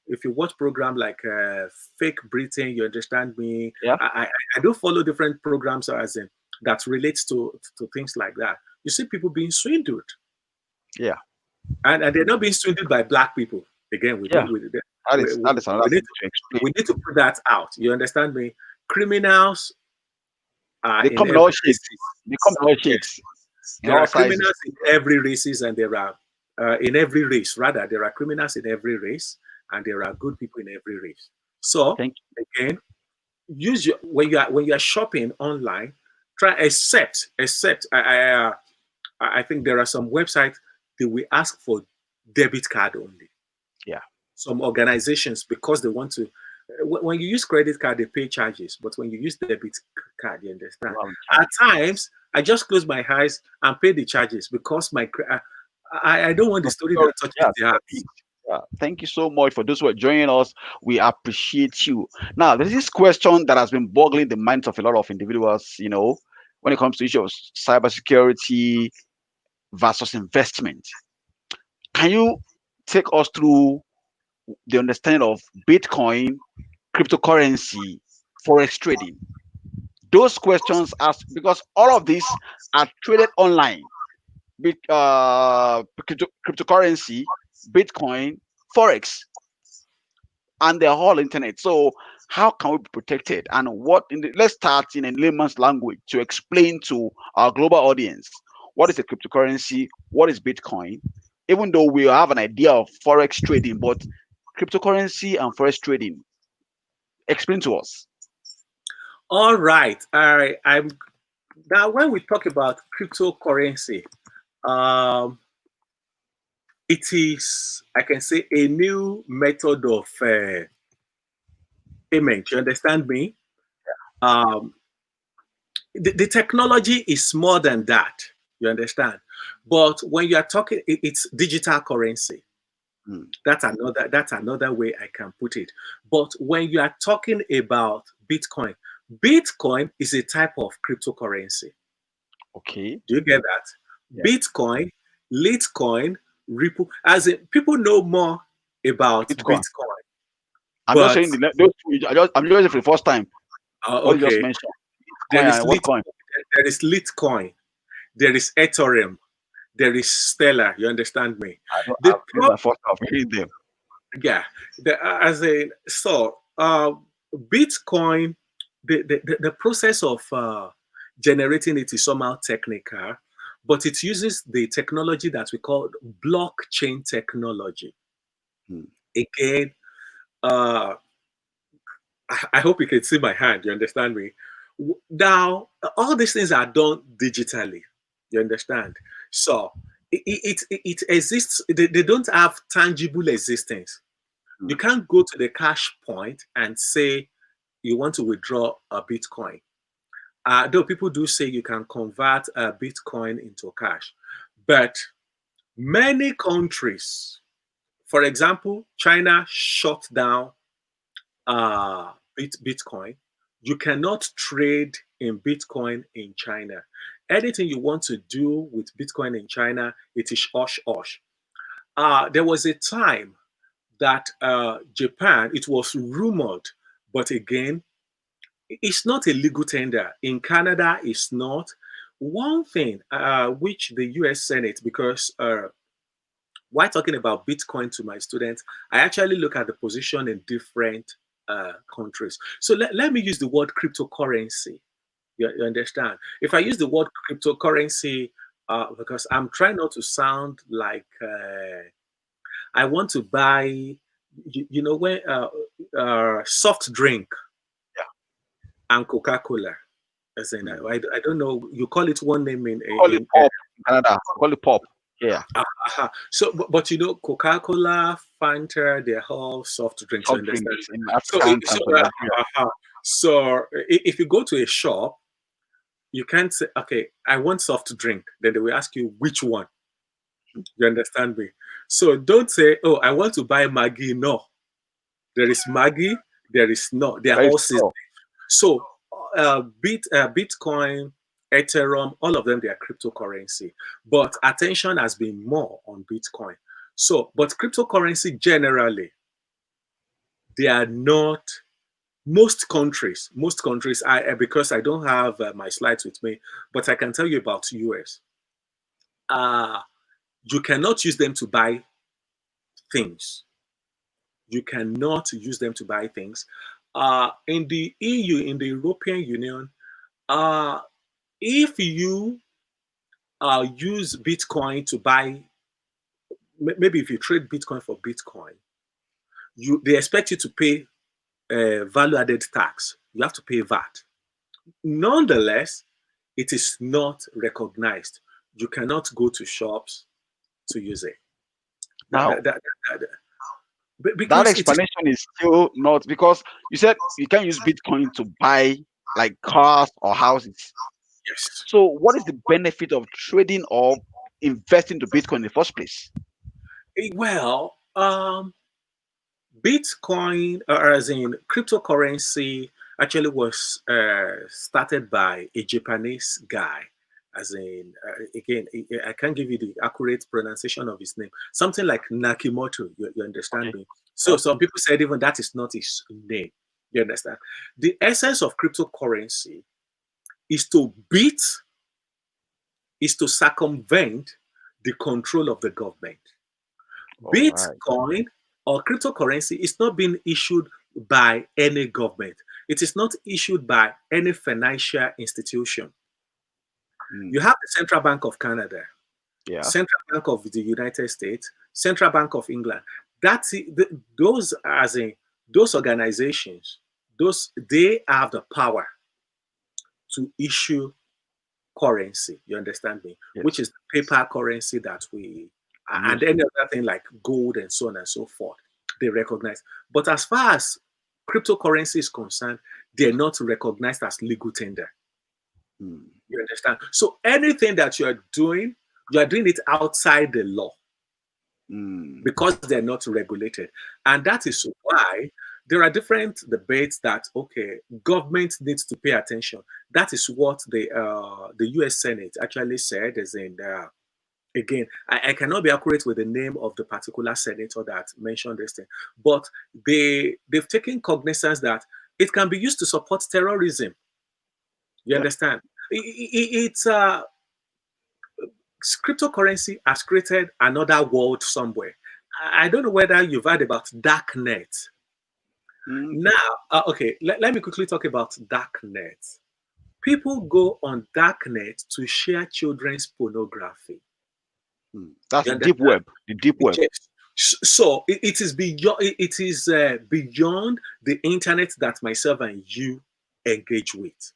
[SPEAKER 2] if you watch program like Fake Britain, you understand me.
[SPEAKER 1] Yeah.
[SPEAKER 2] I do follow different programs as in that relates to things like that. You see people being swindled,
[SPEAKER 1] Yeah.
[SPEAKER 2] and they're not being swindled by black people. Again,
[SPEAKER 1] Yeah. That is another
[SPEAKER 2] we need
[SPEAKER 1] thing
[SPEAKER 2] to
[SPEAKER 1] to explain.
[SPEAKER 2] we need to put that out. You understand me? Criminals are
[SPEAKER 1] They
[SPEAKER 2] in
[SPEAKER 1] come in all
[SPEAKER 2] every
[SPEAKER 1] shapes.
[SPEAKER 2] races.
[SPEAKER 1] They come in all
[SPEAKER 2] Yes,
[SPEAKER 1] shapes, in
[SPEAKER 2] there
[SPEAKER 1] all
[SPEAKER 2] are
[SPEAKER 1] sizes.
[SPEAKER 2] criminals in every races, and there are in every race. Rather, there are criminals in every race, and there are good people in every race. So
[SPEAKER 1] Thank
[SPEAKER 2] again, use your when you are shopping online, try except I think there are some websites that will ask for debit card only.
[SPEAKER 1] you. Yeah.
[SPEAKER 2] Some organizations, because they want to, when you use credit card they pay charges, but when you use debit card, you understand,
[SPEAKER 1] Wow.
[SPEAKER 2] at times I just close my eyes and pay the charges because I don't want the
[SPEAKER 1] For
[SPEAKER 2] story that
[SPEAKER 1] security.
[SPEAKER 2] touches
[SPEAKER 1] Yeah.
[SPEAKER 2] the heart.
[SPEAKER 1] Thank you so much for those who are joining us. We appreciate you. Now, there's this question that has been boggling the minds of a lot of individuals, when it comes to issue of cybersecurity versus investment. Can you take us through the understanding of Bitcoin, cryptocurrency, forex trading? Those questions asked because all of these are traded online. Cryptocurrency, Bitcoin, forex, and they're all internet. So how can we be protected? And let's start in a layman's language to explain to our global audience what is a cryptocurrency, what is Bitcoin, even though we have an idea of forex trading, but cryptocurrency and forex trading, explain to us.
[SPEAKER 2] All right. I'm now when we talk about cryptocurrency, um, it is, I can say, a new method of payment. You understand me? Um, the technology is more than that. You understand? But when you are talking, it's digital currency.
[SPEAKER 1] Hmm.
[SPEAKER 2] That's another way I can put it. But when you are talking about Bitcoin, Bitcoin is a type of cryptocurrency.
[SPEAKER 1] Okay.
[SPEAKER 2] Do you get that?
[SPEAKER 1] Yeah.
[SPEAKER 2] Bitcoin, Litecoin, Ripple. As in, people know more about
[SPEAKER 1] Bitcoin.
[SPEAKER 2] Bitcoin,
[SPEAKER 1] I'm just
[SPEAKER 2] but
[SPEAKER 1] saying those two, I'm just for the first time. What you just
[SPEAKER 2] okay,
[SPEAKER 1] mentioned.
[SPEAKER 2] there
[SPEAKER 1] Bitcoin
[SPEAKER 2] is
[SPEAKER 1] and what
[SPEAKER 2] Lit,
[SPEAKER 1] coin?
[SPEAKER 2] there is Litecoin, there is Ethereum, there is Stellar. You understand me? The
[SPEAKER 1] This is
[SPEAKER 2] pro,
[SPEAKER 1] my first time hearing them.
[SPEAKER 2] yeah, as a so Bitcoin, the process of generating it is somehow technical, but it uses the technology that we call blockchain technology.
[SPEAKER 1] Hmm.
[SPEAKER 2] Again, uh, I hope you can see my hand. You understand me? Now, all these things are done digitally. You understand? So it exists. They don't have tangible existence.
[SPEAKER 1] Hmm.
[SPEAKER 2] You can't go to the cash point and say you want to withdraw a Bitcoin. Though people do say you can convert a Bitcoin into cash, but many countries, for example, China shut down Bitcoin. You cannot trade in Bitcoin in China. Anything you want to do with Bitcoin in China, it is osh osh. There was a time that Japan, it was rumored, but again, it's not a legal tender. In Canada, it's not. One thing which the US Senate, because while talking about Bitcoin to my students, I actually look at the position in different countries. So let me use the word cryptocurrency. You understand? If I use the word cryptocurrency, because I'm trying not to sound like I want to buy, when soft drink
[SPEAKER 1] Yeah.
[SPEAKER 2] and Coca-Cola. As in,
[SPEAKER 1] Hmm.
[SPEAKER 2] I don't know. You call it one name
[SPEAKER 1] Call it pop in Canada. Call it pop. Yeah.
[SPEAKER 2] So, but Coca-Cola, Fanta, they're all soft drinks. You
[SPEAKER 1] Soft
[SPEAKER 2] understand?
[SPEAKER 1] drinks in
[SPEAKER 2] So,
[SPEAKER 1] African countries. Yeah.
[SPEAKER 2] if you go to a shop, you can't say, "Okay, I want soft drink." Then they will ask you which one. You understand me? So don't say, "Oh, I want to buy Maggie." No, there is Maggie, there is no. They are
[SPEAKER 1] Very
[SPEAKER 2] all seasoned.
[SPEAKER 1] soft.
[SPEAKER 2] So, Bitcoin, Ethereum, all of them, they are cryptocurrency. But attention has been more on Bitcoin. So, but cryptocurrency generally, they are not. Most countries, because I don't have my slides with me, but I can tell you about US. Uh, you cannot use them to buy things. You cannot use them to buy things. In the EU, in the European Union, uh, if you use Bitcoin to buy, maybe if you trade Bitcoin for Bitcoin, they expect you to pay value added tax. You have to pay VAT. Nonetheless, it is not recognized. You cannot go to shops to use it. That,
[SPEAKER 1] Now,
[SPEAKER 2] that, that, that,
[SPEAKER 1] that
[SPEAKER 2] because it is,
[SPEAKER 1] explanation is still not because you said you can use Bitcoin to buy like cars or houses.
[SPEAKER 2] yes.
[SPEAKER 1] So, what is the benefit of trading or investing to Bitcoin in the first place?
[SPEAKER 2] Well, Um, Bitcoin, or as in cryptocurrency, actually was started by a Japanese guy. As in, again, I can't give you the accurate pronunciation of his name. Something like Nakimoto. You understand
[SPEAKER 1] Okay.
[SPEAKER 2] me? So some people said even that is not his name. You understand? The essence of cryptocurrency is to beat, is to circumvent the control of the government.
[SPEAKER 1] All right.
[SPEAKER 2] Bitcoin or cryptocurrency is not being issued by any government. It is not issued by any financial institution.
[SPEAKER 1] Mm.
[SPEAKER 2] You have the Central Bank of Canada,
[SPEAKER 1] Yeah.
[SPEAKER 2] Central Bank of the United States, Central Bank of England. Those as in those organizations, those they have the power to issue currency. You understand me? Which
[SPEAKER 1] Yes.
[SPEAKER 2] is the paper currency that we and
[SPEAKER 1] Use.
[SPEAKER 2] any other thing like gold and so on and so forth. They recognize. But as far as cryptocurrency is concerned, they're not recognized as legal tender.
[SPEAKER 1] Mm.
[SPEAKER 2] You understand? So anything that you are doing it outside the law
[SPEAKER 1] Mm.
[SPEAKER 2] because they're not regulated. And that is why there are different debates that okay, government needs to pay attention. That is what the U.S. Senate actually said. As in, again, I cannot be accurate with the name of the particular senator that mentioned this thing, but they've taken cognizance that it can be used to support terrorism. You
[SPEAKER 1] Yeah.
[SPEAKER 2] understand? It's cryptocurrency has created another world somewhere. I don't know whether you've heard about darknet.
[SPEAKER 1] Mm.
[SPEAKER 2] Now, okay, let me quickly talk about darknet. People go on darknet to share children's pornography.
[SPEAKER 1] Mm. That's
[SPEAKER 2] You
[SPEAKER 1] the deep
[SPEAKER 2] understand?
[SPEAKER 1] web. The deep web.
[SPEAKER 2] Yes. So it is beyond. It is beyond the internet that myself and you engage with.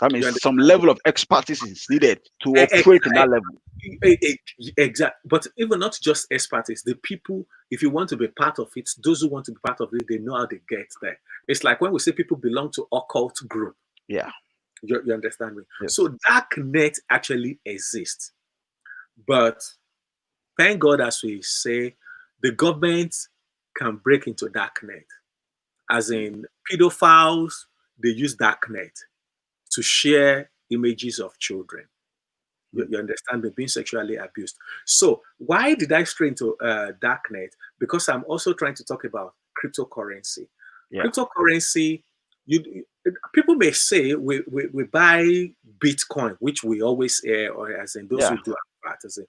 [SPEAKER 1] That
[SPEAKER 2] You
[SPEAKER 1] means some
[SPEAKER 2] understand?
[SPEAKER 1] level of expertise is needed to operate in that
[SPEAKER 2] Exactly.
[SPEAKER 1] level.
[SPEAKER 2] But even not just expertise, the people, if you want to be part of it, those who want to be part of it, they know how to get there. It's like when we say people belong to occult group.
[SPEAKER 1] Yeah.
[SPEAKER 2] You understand me?
[SPEAKER 1] Yes.
[SPEAKER 2] So dark net actually exists. But thank God, as we say, the government can break into dark net. As
[SPEAKER 1] Mm.
[SPEAKER 2] in pedophiles, they use dark net to share images of children. You,
[SPEAKER 1] Mm.
[SPEAKER 2] you understand me? Being sexually abused. So why did I stray into darknet? Because I'm also trying to talk about cryptocurrency.
[SPEAKER 1] Yeah.
[SPEAKER 2] Cryptocurrency, people may say we buy Bitcoin, which we always hear, or as in those
[SPEAKER 1] Yeah.
[SPEAKER 2] who do advertising.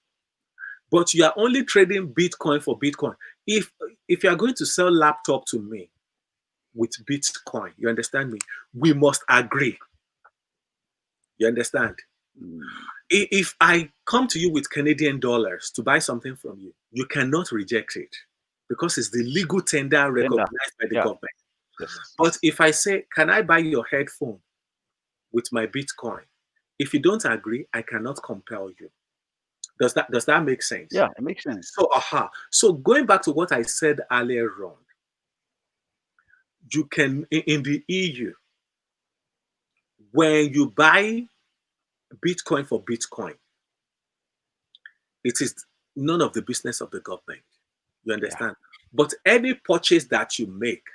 [SPEAKER 2] But you are only trading Bitcoin for Bitcoin. If if you are going to sell laptop to me with Bitcoin, you understand me? We must agree. You understand?
[SPEAKER 1] Mm.
[SPEAKER 2] If I come to you with Canadian dollars to buy something from you, you cannot reject it because it's the legal tender
[SPEAKER 1] Tender.
[SPEAKER 2] recognized by the
[SPEAKER 1] Yeah.
[SPEAKER 2] government.
[SPEAKER 1] Yes.
[SPEAKER 2] But if I say, can I buy your headphone with my Bitcoin? If you don't agree, I cannot compel you. Does that make sense?
[SPEAKER 1] Yeah. It makes sense.
[SPEAKER 2] So So going back to what I said earlier on, you can in the EU, when you buy Bitcoin for Bitcoin, it is none of the business of the government. You
[SPEAKER 1] Yeah.
[SPEAKER 2] understand? But any purchase that you make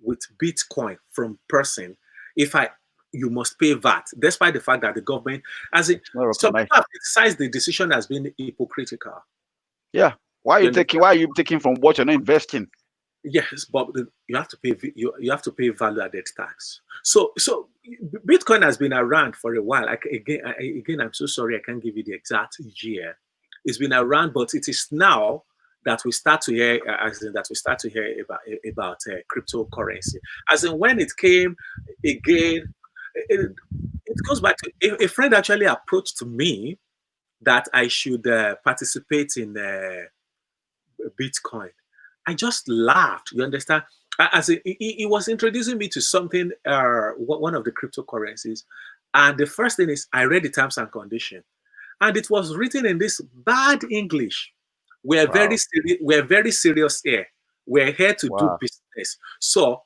[SPEAKER 2] with Bitcoin from person, if I you must pay VAT, despite the fact that the government, as it
[SPEAKER 1] It's not
[SPEAKER 2] some
[SPEAKER 1] recognized.
[SPEAKER 2] people have criticized the decision as being hypocritical.
[SPEAKER 1] Yeah. Why are
[SPEAKER 2] You
[SPEAKER 1] you taking?
[SPEAKER 2] understand?
[SPEAKER 1] Why are you taking from what you're not investing?
[SPEAKER 2] Yes, but you have to pay you have to pay value added tax. So Bitcoin has been around for a while. Again, I'm so sorry I can't give you the exact year. It's been around, but it is now that we start to hear, as in that we start to hear about cryptocurrency. As in when it came again, it, it goes back to a friend actually approached me that I should participate in Bitcoin. I just laughed. You understand? As he was introducing me to something, one of the cryptocurrencies, and the first thing is I read the terms and condition, and it was written in this bad English.
[SPEAKER 1] Wow.
[SPEAKER 2] We're very serious here. We're here to do
[SPEAKER 1] Wow.
[SPEAKER 2] business. So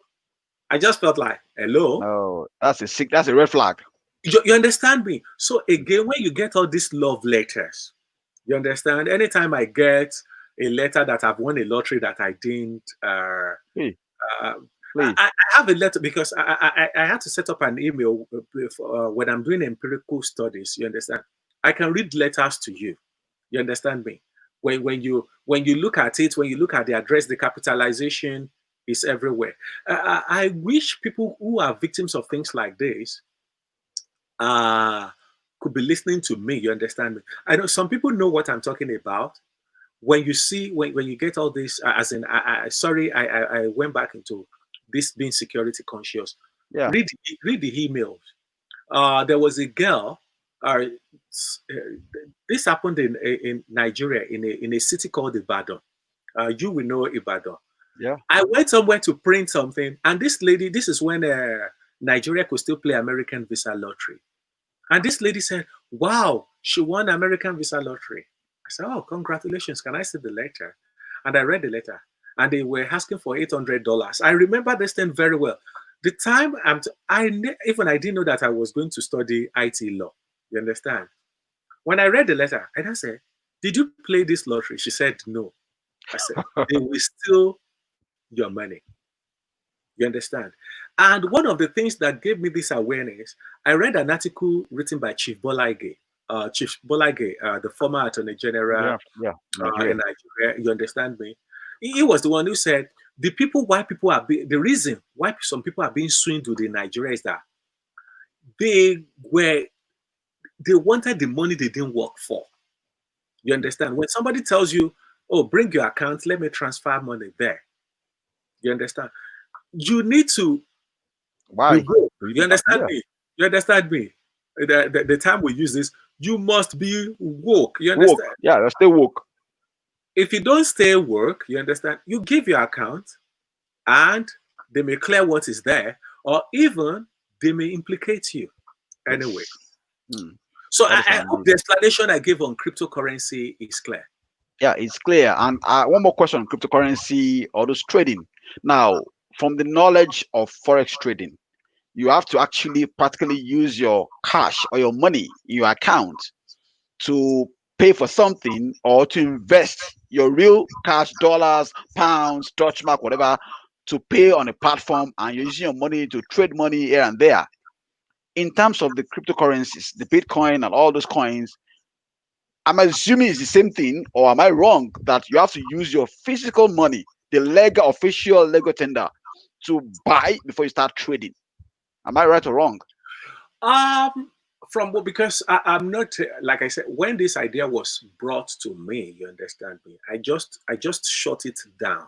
[SPEAKER 2] I just felt like, hello,
[SPEAKER 1] No, that's a sick. That's a red flag.
[SPEAKER 2] you understand me? So again, when you get all these love letters, you understand? Anytime I get a letter that I've won a lottery that I didn't.
[SPEAKER 1] Hey,
[SPEAKER 2] Uh,
[SPEAKER 1] please.
[SPEAKER 2] I have a letter because I had to set up an email when I'm doing empirical studies. You understand? I can read letters to you. You understand me? When you look at it, when you look at the address, the capitalization is everywhere. I wish people who are victims of things like this uh, could be listening to me. You understand me? I know some people know what I'm talking about. When you see when you get all this, as in, sorry, I went back into this being security conscious.
[SPEAKER 1] Yeah,
[SPEAKER 2] Read the emails. There was a girl. This happened in Nigeria in a city called Ibadan. You will know Ibadan.
[SPEAKER 1] yeah.
[SPEAKER 2] I went somewhere to print something, and this lady. This is when Nigeria could still play American visa lottery. And this lady said, "Wow, she won American visa lottery." I said, "Oh, congratulations! Can I see the letter?" And I read the letter, and they were asking for $800. I remember this thing very well. The time even I didn't know that I was going to study IT law. You understand? When I read the letter, I just said, "Did you play this lottery?" She said, "No." I said, "They will steal your money." You understand? And one of the things that gave me this awareness, I read an article written by Chief Bolage, the former Attorney General
[SPEAKER 1] Yeah, yeah.
[SPEAKER 2] in
[SPEAKER 1] Nigeria.
[SPEAKER 2] Nigeria. You understand me? He was the one who said the reason why some people are being swindled in Nigeria is that they were they wanted the money they didn't work for. You understand? When somebody tells you, "Oh, bring your account, let me transfer money there," you understand? You need to be
[SPEAKER 1] Why?
[SPEAKER 2] broke.
[SPEAKER 1] Do you
[SPEAKER 2] You
[SPEAKER 1] do that?
[SPEAKER 2] understand
[SPEAKER 1] Yeah.
[SPEAKER 2] me? You understand me? The time we use this, you must be woke. You
[SPEAKER 1] Woke.
[SPEAKER 2] understand?
[SPEAKER 1] Yeah, let's stay woke.
[SPEAKER 2] If you don't stay work, you understand? You give your account and they may clear what is there, or even they may implicate you anyway.
[SPEAKER 1] Yes. Hmm.
[SPEAKER 2] So
[SPEAKER 1] That is
[SPEAKER 2] I hope the
[SPEAKER 1] amazing.
[SPEAKER 2] explanation I gave on cryptocurrency is clear.
[SPEAKER 1] Yeah, it's clear. And one more question on cryptocurrency or those trading. Now, from the knowledge of forex trading, you have to actually practically use your cash or your money in your account to pay for something or to invest your real cash, dollars, pounds, Dutch mark, whatever, to pay on a platform, and you're using your money to trade money here and there. In terms of the cryptocurrencies, the Bitcoin and all those coins, I'm assuming it's the same thing, or am I wrong that you have to use your physical money, the legal, official legal tender, to buy before you start trading? Am I right or wrong?
[SPEAKER 2] Um, because I'm not like I said, when this idea was brought to me, you understand me. I just shut it down.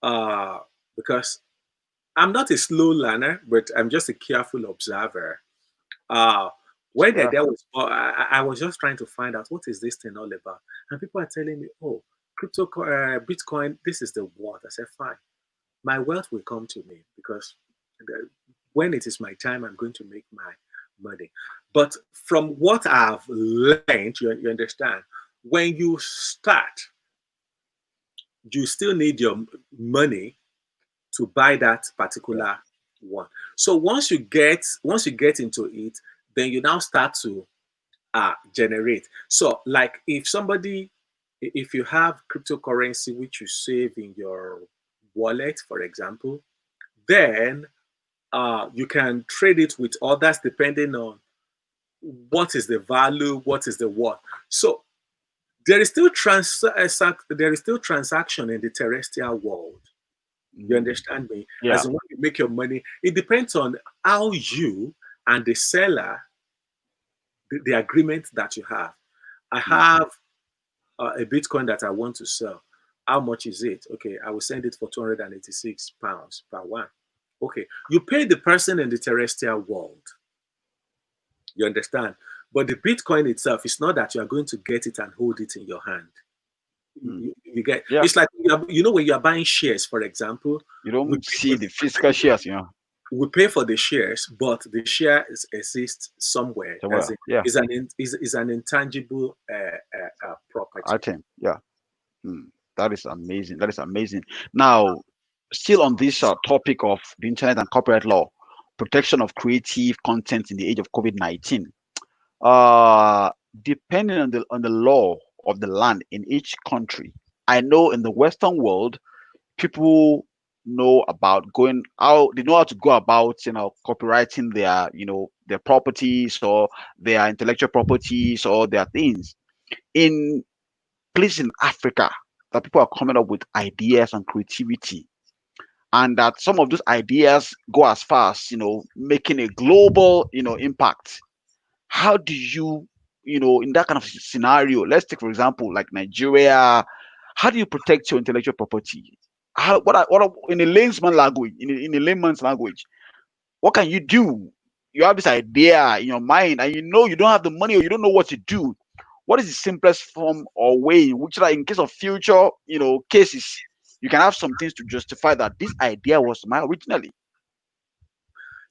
[SPEAKER 2] Uh, because I'm not a slow learner, but I'm just a careful observer. Uh, when the
[SPEAKER 1] Yeah.
[SPEAKER 2] idea was, I was just trying to find out what is this thing all about, and people are telling me, "Oh, Bitcoin, this is the what." I said, "Fine, my wealth will come to me because the, when it is my time, I'm going to make my money." But from what I've learned, you understand, when you start, you still need your money to buy that
[SPEAKER 1] Yeah.
[SPEAKER 2] particular one. So once you get into it, then you now start to generate. So like if you have cryptocurrency which you save in your wallet, for example, then you can trade it with others depending on what is the value, what is the what. So there is still transaction in the terrestrial world. You
[SPEAKER 1] Mm.
[SPEAKER 2] understand me?
[SPEAKER 1] Yeah.
[SPEAKER 2] As in when you make your money, it depends on how you and the seller, the agreement that you have. I
[SPEAKER 1] Mm.
[SPEAKER 2] have a Bitcoin that I want to sell. How much is it? Okay, I will send it for £286 per one. Okay, you pay the person in the terrestrial world. You understand? But the Bitcoin itself is not that you are going to get it and hold it in your hand.
[SPEAKER 1] Mm.
[SPEAKER 2] You get
[SPEAKER 1] Yeah.
[SPEAKER 2] it's like when you are buying shares, for example,
[SPEAKER 1] You
[SPEAKER 2] we
[SPEAKER 1] don't
[SPEAKER 2] pay
[SPEAKER 1] see
[SPEAKER 2] for
[SPEAKER 1] the physical shares.
[SPEAKER 2] we pay for the shares, but the shares exist somewhere.
[SPEAKER 1] So
[SPEAKER 2] As
[SPEAKER 1] well,
[SPEAKER 2] in,
[SPEAKER 1] yeah,
[SPEAKER 2] is an intangible property.
[SPEAKER 1] item. Yeah. Mm. That is amazing. That is amazing. Now, still on this topic of the internet and corporate law, protection of creative content in the age of COVID-19. Uh, Depending on the law of the land in each country, I know in the Western world, people know about going out, they know how to go about, copywriting their, their properties or their intellectual properties or their things. In places in Africa, that people are coming up with ideas and creativity, and that some of those ideas go as far as, making a global, impact. How do you, in that kind of scenario, let's take for example like Nigeria, how do you protect your intellectual property? How, in a layman's language, what can you do? You have this idea in your mind and you don't have the money or you don't know what to do. What is the simplest form or way in which, that in case of future, cases, you can have some things to justify that this idea was mine originally?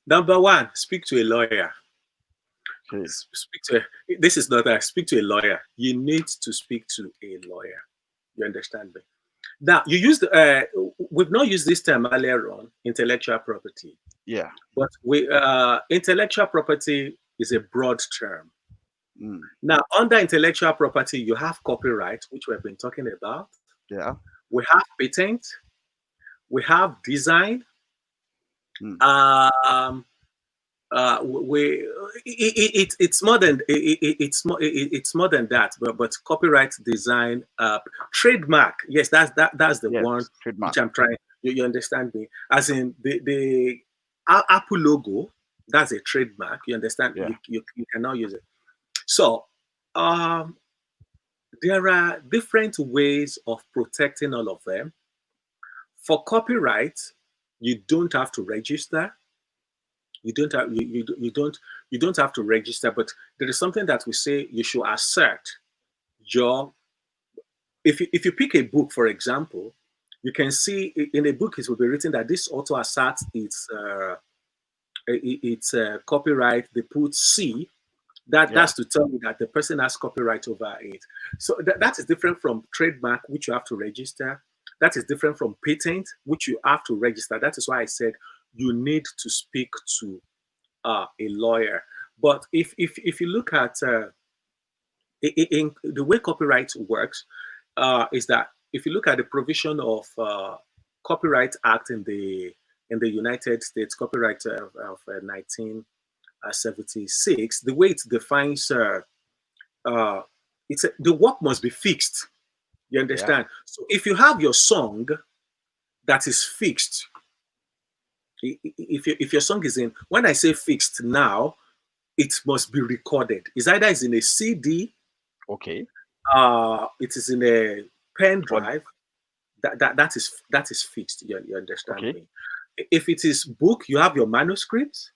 [SPEAKER 2] Number one, speak to a lawyer.
[SPEAKER 1] Okay.
[SPEAKER 2] Speak to this is not that. Speak to a lawyer. You need to speak to a lawyer. You understand me? Now, you used we've not used this term earlier on, intellectual property,
[SPEAKER 1] Yeah.
[SPEAKER 2] but intellectual property is a broad term.
[SPEAKER 1] Mm.
[SPEAKER 2] Now, under intellectual property, you have copyright, which we've been talking about.
[SPEAKER 1] Yeah.
[SPEAKER 2] We have patent. We have design.
[SPEAKER 1] Mm.
[SPEAKER 2] It's more than it's more than that. But copyright, design, trademark. Yes, that's the
[SPEAKER 1] Yes.
[SPEAKER 2] one
[SPEAKER 1] Trademark.
[SPEAKER 2] which I'm trying. You understand me? As in the Apple logo. That's a trademark. You understand?
[SPEAKER 1] Yeah.
[SPEAKER 2] You cannot use it. So um, there are different ways of protecting all of them. For copyright, you don't have to register. You don't have to register, but there is something that we say you should assert your. If you pick a book, for example, you can see in a book it will be written that this author asserts its copyright. They put C.
[SPEAKER 1] Yeah.
[SPEAKER 2] That's to tell me that the person has copyright over it. So that is different from trademark, which you have to register. That is different from patent, which you have to register. That is why I said you need to speak to a lawyer. But if you look at in the way copyright works, is that if you look at the provision of Copyright Act in the United States, Copyright of 1976, the way it defines the work must be fixed. You
[SPEAKER 1] Yeah.
[SPEAKER 2] understand? So if you have your song that is fixed, if your song is in, when I say fixed now, it must be recorded. It's either it's in a CD,
[SPEAKER 1] Okay.
[SPEAKER 2] it is in a pen
[SPEAKER 1] But
[SPEAKER 2] drive. That is fixed. You understand
[SPEAKER 1] okay.
[SPEAKER 2] me? If it is book, you have your manuscripts.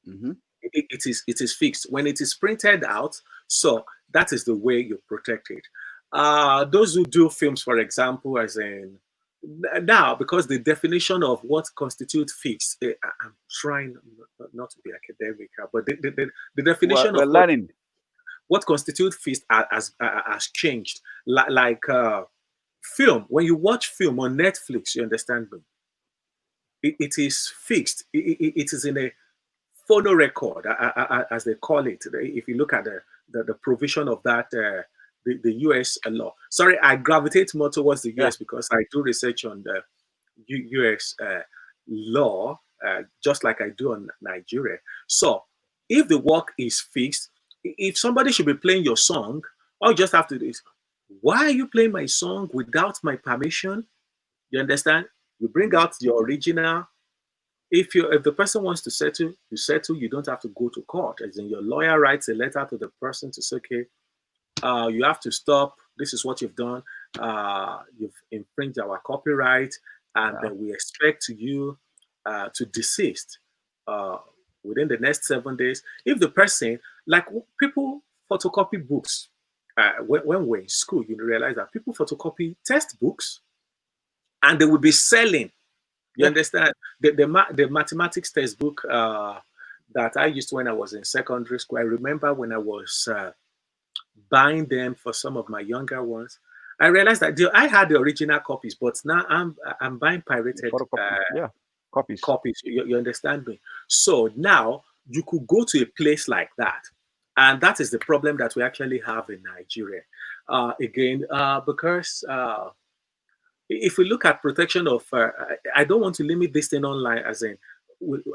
[SPEAKER 1] Mm-hmm.
[SPEAKER 2] It is fixed when it is printed out. So that is the way you protect it. Those who do films, for example, as in now, because the definition of what constitutes fixed, I'm trying not to be academic, but the definition
[SPEAKER 1] We're
[SPEAKER 2] of
[SPEAKER 1] learning.
[SPEAKER 2] what constitutes fixed has changed. Like film, when you watch film on Netflix, you understand me. It is fixed. It is in a phono record, as they call it. If you look at the provision of that, the US law. Sorry, I gravitate more towards the
[SPEAKER 1] Yeah.
[SPEAKER 2] US because I do research on the US law, just like I do on Nigeria. So, if the work is fixed, if somebody should be playing your song, all you just have to do is, why are you playing my song without my permission? You understand? You bring out your original. If the person wants to settle, you settle. You don't have to go to court. As in, your lawyer writes a letter to the person to say, okay, you have to stop. This is what you've done. You've infringed our copyright, and
[SPEAKER 1] Yeah.
[SPEAKER 2] we expect you to desist uh, within the next 7 days. If the person, like people photocopy books, when we're in school, you realize that people photocopy textbooks, and they will be selling. You
[SPEAKER 1] Yeah.
[SPEAKER 2] understand? The mathematics textbook that I used when I was in secondary school. I remember when I was buying them for some of my younger ones. I realized that I had the original copies, but now I'm buying pirated
[SPEAKER 1] Photocopy. Yeah. Copies.
[SPEAKER 2] copies. You understand me? So now you could go to a place like that, and that is the problem that we actually have in Nigeria. again, because if we look at protection of, I don't want to limit this thing online, as in,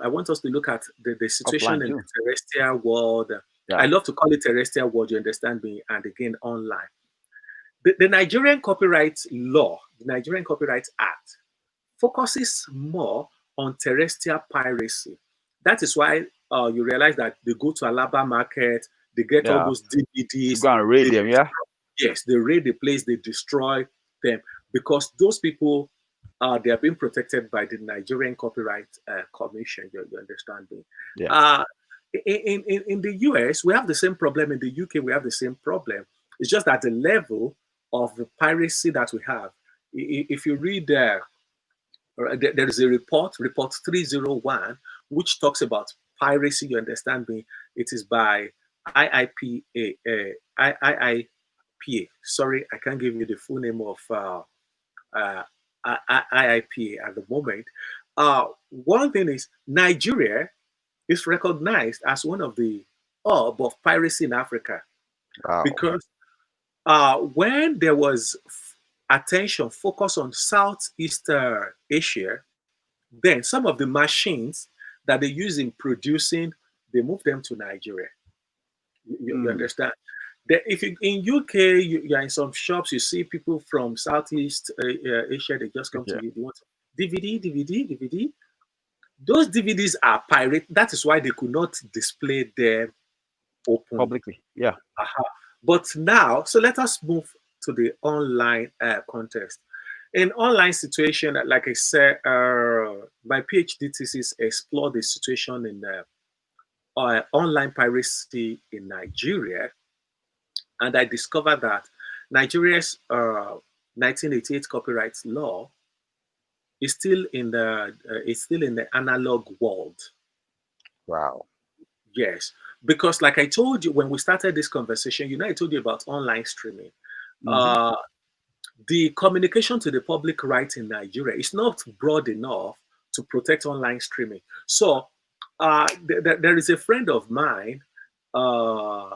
[SPEAKER 2] I want us to look at the situation
[SPEAKER 1] Offline
[SPEAKER 2] in
[SPEAKER 1] too.
[SPEAKER 2] the terrestrial world.
[SPEAKER 1] Yeah.
[SPEAKER 2] I love to call it terrestrial world, you understand me, and again, online. The Nigerian Copyright Law, the Nigerian Copyright Act, focuses more on terrestrial piracy. That is why you realize that they go to Alaba market, they get all
[SPEAKER 1] Yeah.
[SPEAKER 2] those
[SPEAKER 1] To
[SPEAKER 2] DVDs,
[SPEAKER 1] go and raid
[SPEAKER 2] they
[SPEAKER 1] them. Yeah.
[SPEAKER 2] yes, they raid the place, they destroy them because those people they are being protected by the Nigerian Copyright Commission. You understand me?
[SPEAKER 1] Yeah.
[SPEAKER 2] Uh, in the US, we have the same problem. In the UK, we have the same problem. It's just that the level of the piracy that we have. If you read there is a report 301, which talks about piracy. You understand me? It is by IIPA. IIPA. Sorry, I can't give you the full name of uh, IIPA at the moment. One thing is Nigeria is recognized as one of the hub of piracy in Africa
[SPEAKER 1] Wow.
[SPEAKER 2] because when there was attention focused on Southeast Asia, then some of the machines that they use in producing, they move them to Nigeria. You
[SPEAKER 1] Mm.
[SPEAKER 2] understand? If you in UK, you're in some shops, you see people from Southeast Asia, they just come to
[SPEAKER 1] Yeah.
[SPEAKER 2] you. They want DVD. Those DVDs are pirate. That is why they could not display them openly.
[SPEAKER 1] Publicly. Yeah.
[SPEAKER 2] Aha. But now, so let us move to the online context. In online situation, like I said, my PhD thesis explored the situation in online piracy in Nigeria, and I discovered that Nigeria's 1988 copyright law is still in the analog world.
[SPEAKER 1] Wow.
[SPEAKER 2] Yes, because like I told you when we started this conversation, I told you about online streaming.
[SPEAKER 1] Mm-hmm.
[SPEAKER 2] Uh, the communication to the public right in Nigeria is not broad enough to protect online streaming. So there is a friend of mine.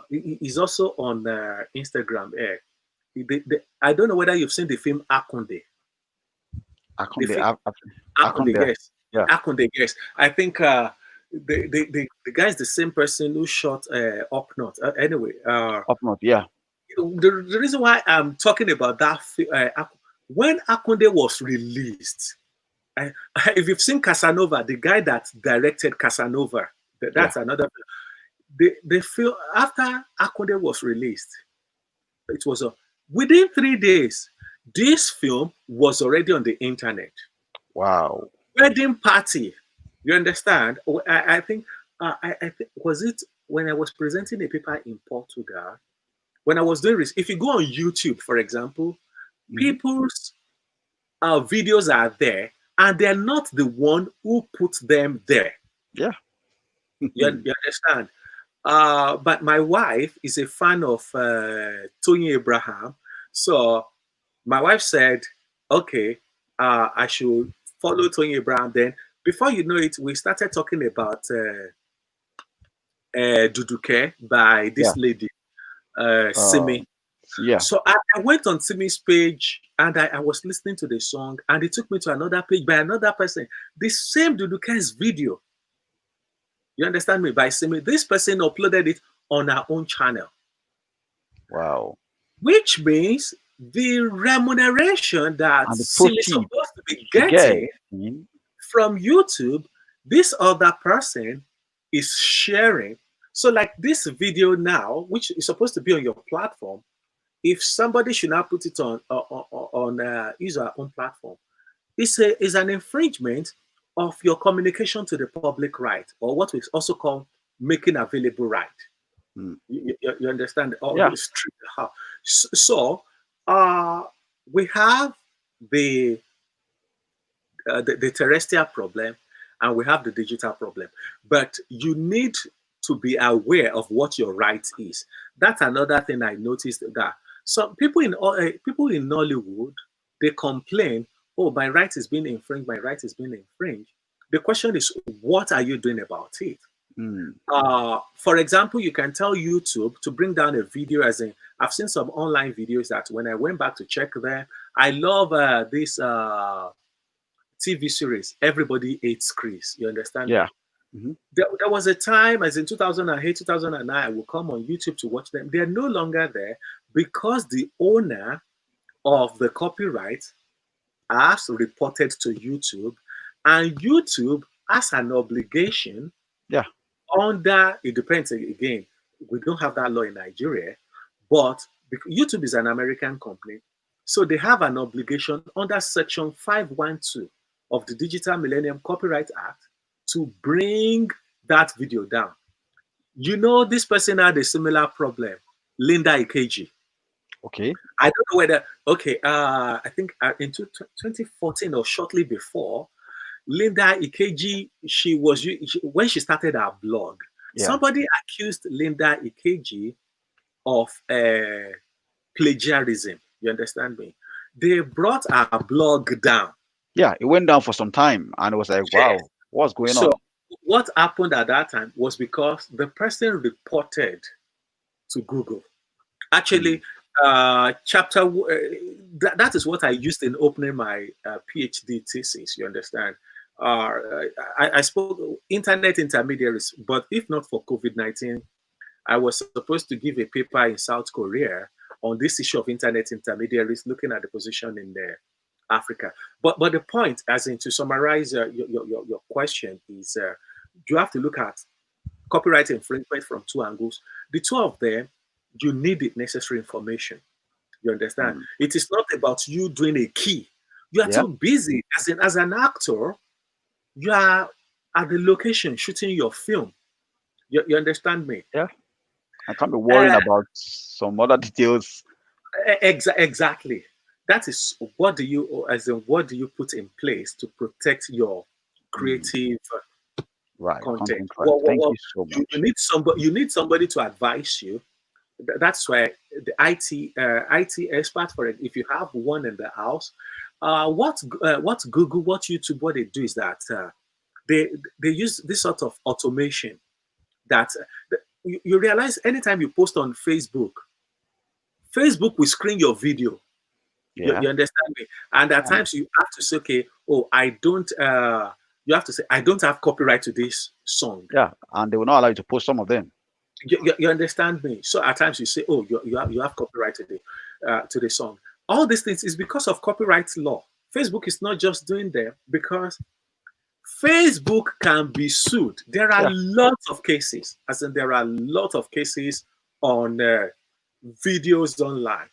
[SPEAKER 2] He's also on Instagram. I don't know whether you've seen the film Akonde. The
[SPEAKER 1] Akonde.
[SPEAKER 2] film Akonde,
[SPEAKER 1] Akonde.
[SPEAKER 2] yes.
[SPEAKER 1] Yeah.
[SPEAKER 2] Akonde, yes. I think the guy is the same person who shot Up North. Anyway,
[SPEAKER 1] Up north. Yeah.
[SPEAKER 2] the reason why I'm talking about that, when Akonde was released, I, if you've seen Casanova, the guy that directed Casanova,
[SPEAKER 1] Yeah.
[SPEAKER 2] that's another. The film after Akonde was released, it was within 3 days. This film was already on the internet.
[SPEAKER 1] Wow.
[SPEAKER 2] Wedding party, you understand? I think I think was it when I was presenting a paper in Portugal. When I was doing this, if you go on YouTube, for example,
[SPEAKER 1] Mm-hmm.
[SPEAKER 2] people's videos are there, and they're not the one who put them there.
[SPEAKER 1] Yeah.
[SPEAKER 2] You understand? But my wife is a fan of Tony Abraham, so my wife said, "Okay, I should follow Tony Abraham." Then, before you know it, we started talking about Duduke by
[SPEAKER 1] Yeah.
[SPEAKER 2] this lady,
[SPEAKER 1] Uh,
[SPEAKER 2] Simi.
[SPEAKER 1] yeah.
[SPEAKER 2] So I went on Simi's page and I was listening to the song, and it took me to another page by another person. The same Duduke's video, you understand me, by Simi. This person uploaded it on her own channel,
[SPEAKER 1] Wow.
[SPEAKER 2] which means the remuneration that
[SPEAKER 1] And the
[SPEAKER 2] Simi is
[SPEAKER 1] proceed
[SPEAKER 2] supposed to be
[SPEAKER 1] to get.
[SPEAKER 2] getting from YouTube, this other person is sharing. So, like this video now, which is supposed to be on your platform, if somebody should not put it on his or her own platform, is an infringement of your communication to the public right, or what we also call making available right.
[SPEAKER 1] Mm.
[SPEAKER 2] You understand all
[SPEAKER 1] Yeah.
[SPEAKER 2] those so uh, we have the, the terrestrial problem and we have the digital problem, but you need to be aware of what your right is. That's another thing I noticed, that some people in Nollywood, they complain, oh, my right is being infringed, my right is being infringed. The question is, what are you doing about it?
[SPEAKER 1] Mm.
[SPEAKER 2] For example, you can tell YouTube to bring down a video, as in, I've seen some online videos that when I went back to check them, I love this TV series, Everybody Hates Chris. You understand
[SPEAKER 1] Yeah.
[SPEAKER 2] me?
[SPEAKER 1] Hmm.
[SPEAKER 2] There was a time, as in 2008, 2009, I will come on YouTube to watch them. They're no longer there because the owner of the copyright has reported to YouTube, and YouTube has an obligation
[SPEAKER 1] Yeah.
[SPEAKER 2] under, it depends again, we don't have that law in Nigeria, but YouTube is an American company, so they have an obligation under Section 512 of the Digital Millennium Copyright Act to bring that video down. You know, this person had a similar problem, Linda Ikeji.
[SPEAKER 1] Okay.
[SPEAKER 2] I don't know whether, okay, I think in 2014 or shortly before, Linda Ikeji, when she started her blog,
[SPEAKER 1] Yeah.
[SPEAKER 2] somebody accused Linda Ikeji of plagiarism. You understand me? They brought her blog down.
[SPEAKER 1] Yeah. It went down for some time, and it was like,
[SPEAKER 2] Yeah.
[SPEAKER 1] wow, what's going
[SPEAKER 2] So
[SPEAKER 1] on?
[SPEAKER 2] what happened at that time was because the person reported to Google.
[SPEAKER 1] Mm.
[SPEAKER 2] Actually, that is what I used in opening my PhD thesis. You understand? I spoke internet intermediaries, but if not for COVID-19, I was supposed to give a paper in South Korea on this issue of internet intermediaries, looking at the position in Africa. But the point, as in to summarize your question, is you have to look at copyright infringement from two angles. The two of them, you need the necessary information. You understand?
[SPEAKER 1] Mm.
[SPEAKER 2] It is not about you doing a key. You are
[SPEAKER 1] Yeah.
[SPEAKER 2] too busy. As an actor, you are at the location shooting your film. You understand me?
[SPEAKER 1] Yeah. I can't be
[SPEAKER 2] Uh,
[SPEAKER 1] worrying about some other details.
[SPEAKER 2] exactly. That is what do you, as in, what do you put in place to protect your
[SPEAKER 1] Mm.
[SPEAKER 2] creative
[SPEAKER 1] Right.
[SPEAKER 2] content?
[SPEAKER 1] Content right. Thank you so
[SPEAKER 2] You
[SPEAKER 1] much.
[SPEAKER 2] need somebody. You need somebody to advise you. That's why the IT expert for it. If you have one in the house, what Google, what YouTube, what they do is that they they use this sort of automation that you realize anytime you post on Facebook, Facebook will screen your video.
[SPEAKER 1] Yeah.
[SPEAKER 2] You understand me? And at
[SPEAKER 1] And
[SPEAKER 2] times you have to say, okay, oh, I don't. You have to say, I don't have copyright to this song.
[SPEAKER 1] yeah. And they will not allow you to post some of them.
[SPEAKER 2] You understand me? So at times you say, oh, you have copyright to the song. All these things is because of copyright law. Facebook is not just doing them because Facebook can be sued. There are
[SPEAKER 1] Yeah.
[SPEAKER 2] lots of cases, as in there are lots of cases on videos online.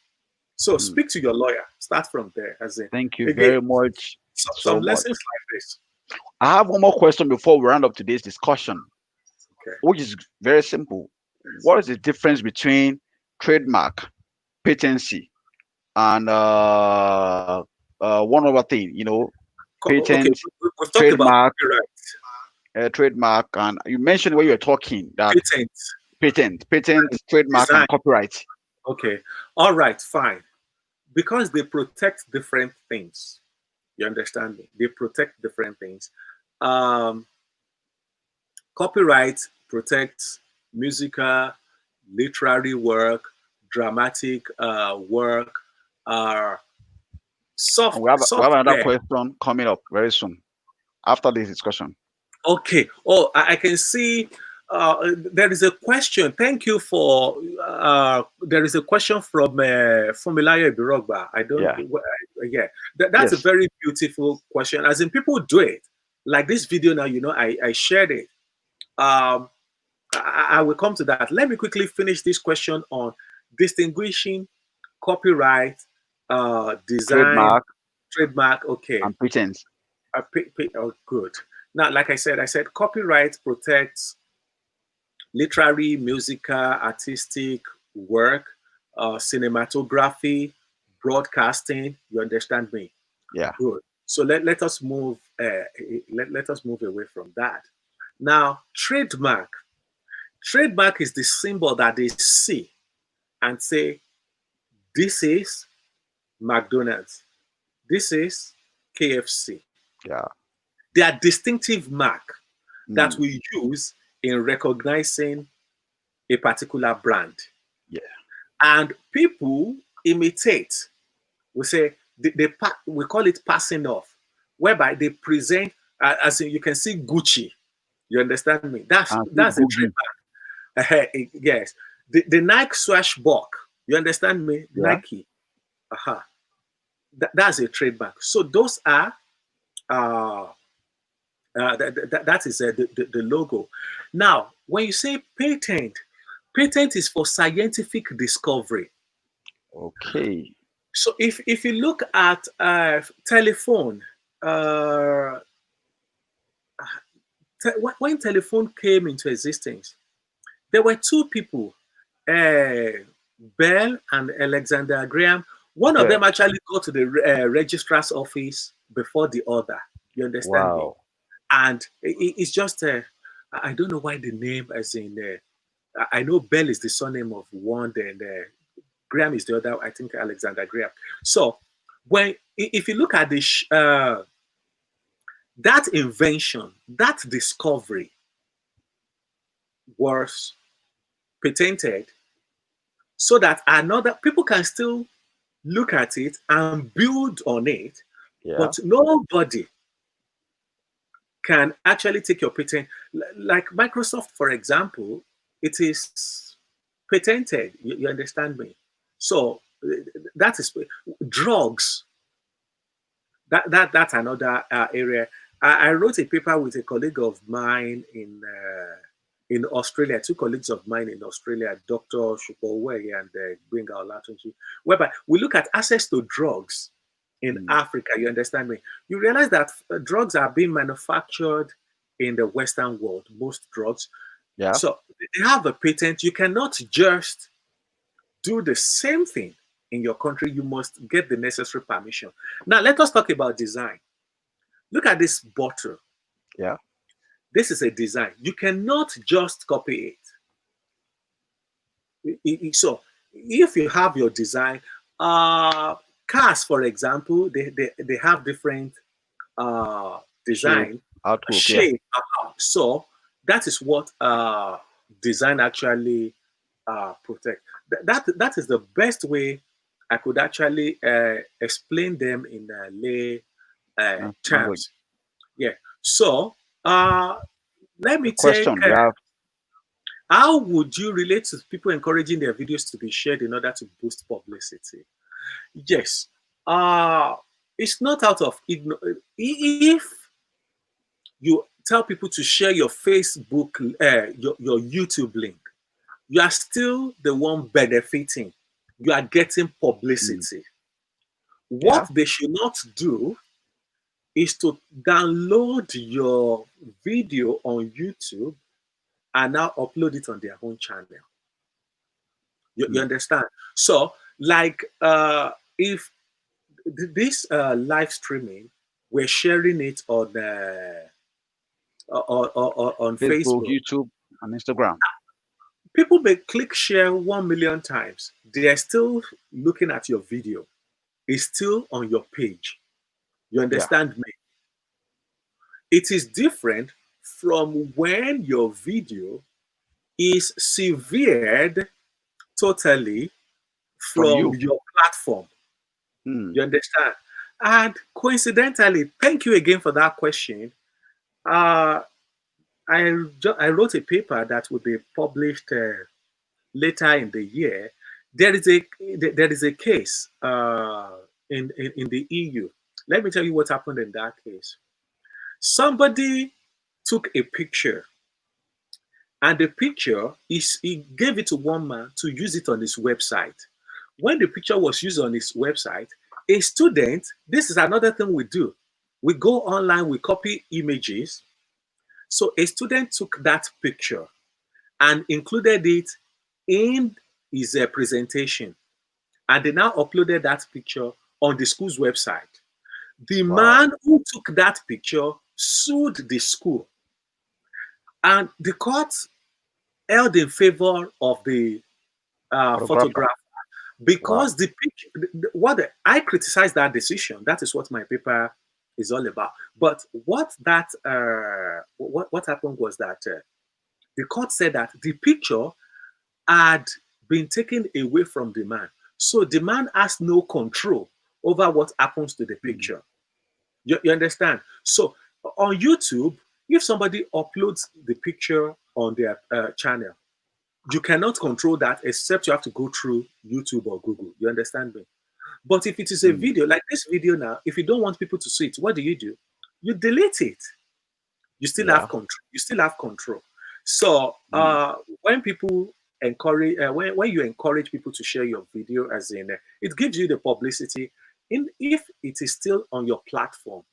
[SPEAKER 2] So
[SPEAKER 1] Mm.
[SPEAKER 2] speak to your lawyer. Start from there. As in,
[SPEAKER 1] Thank you
[SPEAKER 2] again,
[SPEAKER 1] very much
[SPEAKER 2] some
[SPEAKER 1] so much.
[SPEAKER 2] lessons like this.
[SPEAKER 1] I have one more question before we round up today's discussion,
[SPEAKER 2] Okay.
[SPEAKER 1] which is very simple. What is the difference between trademark, patency, and one other thing?
[SPEAKER 2] Okay,
[SPEAKER 1] Patent,
[SPEAKER 2] we've talked about
[SPEAKER 1] trademark,
[SPEAKER 2] copyright,
[SPEAKER 1] trademark, and you mentioned when you were talking that
[SPEAKER 2] patent,
[SPEAKER 1] patent, trademark, and
[SPEAKER 2] design.
[SPEAKER 1] copyright.
[SPEAKER 2] Okay. All right, fine. Because they protect different things. You understand me? They protect different things. Um, Copyright protects musical, literary work, dramatic work, uh,
[SPEAKER 1] And we have another
[SPEAKER 2] software.
[SPEAKER 1] question coming up very soon after this discussion.
[SPEAKER 2] Okay. Oh, I can see there is a question. Thank you for. There is a question from Fumilayo Birogba. I don't.
[SPEAKER 1] Yeah.
[SPEAKER 2] Yeah, that's a
[SPEAKER 1] Yes.
[SPEAKER 2] very beautiful question. As in, people do it. Like this video now, I shared it. Um, I will come to that. Let me quickly finish this question on distinguishing copyright, design,
[SPEAKER 1] Trademark
[SPEAKER 2] trademark. Okay.
[SPEAKER 1] and patent.
[SPEAKER 2] Oh, good. Now, like I said copyright protects literary, musical, artistic work, cinematography, broadcasting. You understand me?
[SPEAKER 1] Yeah.
[SPEAKER 2] Good. So let us move. Let us move away from that. Now, trademark. Trademark is the symbol that they see and say, "This is McDonald's. This is KFC."
[SPEAKER 1] Yeah.
[SPEAKER 2] They are distinctive mark that
[SPEAKER 1] Mm.
[SPEAKER 2] we use in recognizing a particular brand.
[SPEAKER 1] Yeah.
[SPEAKER 2] And people imitate. We say we call it passing off, whereby they present as in you can see Gucci. You understand me?
[SPEAKER 1] And see
[SPEAKER 2] That's a
[SPEAKER 1] Boogie.
[SPEAKER 2] trademark. Yes. The Nike Swashbuck. You understand me?
[SPEAKER 1] Yeah.
[SPEAKER 2] Nike. Uh-huh. That's a trademark. So those are uh, that is the logo. Now, when you say patent, patent is for scientific discovery.
[SPEAKER 1] Okay.
[SPEAKER 2] So if you look at telephone, uh, when telephone came into existence, there were two people, uh, Bell and Alexander Graham. One of
[SPEAKER 1] Yeah.
[SPEAKER 2] them actually got to the registrar's office before the other. You understand me?
[SPEAKER 1] Wow.
[SPEAKER 2] And it's just I don't know why the name, as in I know Bell is the surname of one, and Graham is the other. I think Alexander Graham. So when if you look at that invention, that discovery was patented so that another people can still look at it and build on it,
[SPEAKER 1] Yeah.
[SPEAKER 2] but nobody can actually take your patent. Like Microsoft, for example, it is patented. You understand me? So that is drugs. That's another area. I wrote a paper with a colleague of mine in Australia, two colleagues of mine in Australia, Dr. Shupowe and Gbenga Olatunji, whereby we look at access to drugs in Africa. You understand me? You realize that drugs are being manufactured in the Western world, most drugs.
[SPEAKER 1] Yeah.
[SPEAKER 2] So they have a patent. You cannot just do the same thing in your country. You must get the necessary permission. Now, let us talk about design. Look at this bottle.
[SPEAKER 1] Yeah.
[SPEAKER 2] This is a design. You cannot just copy it. So, if you have your design, cars, for example, they have different design,
[SPEAKER 1] Shape, outlook. Yeah.
[SPEAKER 2] shape. So, that is what design actually protect. That is the best way I could actually explain them in lay
[SPEAKER 1] Language.
[SPEAKER 2] terms. Yeah. So let
[SPEAKER 1] The
[SPEAKER 2] me take.
[SPEAKER 1] question we have.
[SPEAKER 2] How would you relate to people encouraging their videos to be shared in order to boost publicity? Yes. It's not out of ignorance. If you tell people to share your Facebook, your YouTube link, you are still the one benefiting. You are getting publicity.
[SPEAKER 1] Yeah.
[SPEAKER 2] What they should not do is to download your video on YouTube and now upload it on their own channel. You understand? So, like, if this live streaming, we're sharing it on
[SPEAKER 1] Facebook,
[SPEAKER 2] Facebook.
[SPEAKER 1] YouTube, and Instagram.
[SPEAKER 2] People may click share 1 million times. They are still looking at your video. It's still on your page. You
[SPEAKER 1] Yeah.
[SPEAKER 2] understand me? It is different from when your video is severed totally
[SPEAKER 1] From
[SPEAKER 2] from
[SPEAKER 1] you.
[SPEAKER 2] your platform.
[SPEAKER 1] Mm.
[SPEAKER 2] You understand? And coincidentally, thank you again for that question. Uh, I wrote a paper that will be published later in the year. There is a case in the EU. Let me tell you what happened in that case. Somebody took a picture, and the picture is he gave it to one man to use it on his website. When the picture was used on his website, a student, this is another thing we do. We go online, we copy images. So a student took that picture and included it in his presentation. And they now uploaded that picture on the school's website. The
[SPEAKER 1] Wow.
[SPEAKER 2] man who took that picture sued the school. And the court held in favor of the
[SPEAKER 1] Photographer.
[SPEAKER 2] photographer
[SPEAKER 1] Wow.
[SPEAKER 2] because the picture, I criticize that decision. That is what my paper is all about. But what happened was that The court said that the picture had been taken away from the man. So the man has no control over what happens to the
[SPEAKER 1] Mm.
[SPEAKER 2] picture. You understand? So on YouTube, if somebody uploads the picture on their channel, you cannot control that except you have to go through YouTube or Google. You understand me? But if it is a
[SPEAKER 1] Mm.
[SPEAKER 2] video like this video now, if you don't want people to see it, what do? You delete it. You still have
[SPEAKER 1] Yeah.
[SPEAKER 2] control. You still have control. So
[SPEAKER 1] Mm.
[SPEAKER 2] when people encourage, when you encourage people to share your video, as in it gives you the publicity. In if it is still on your platform.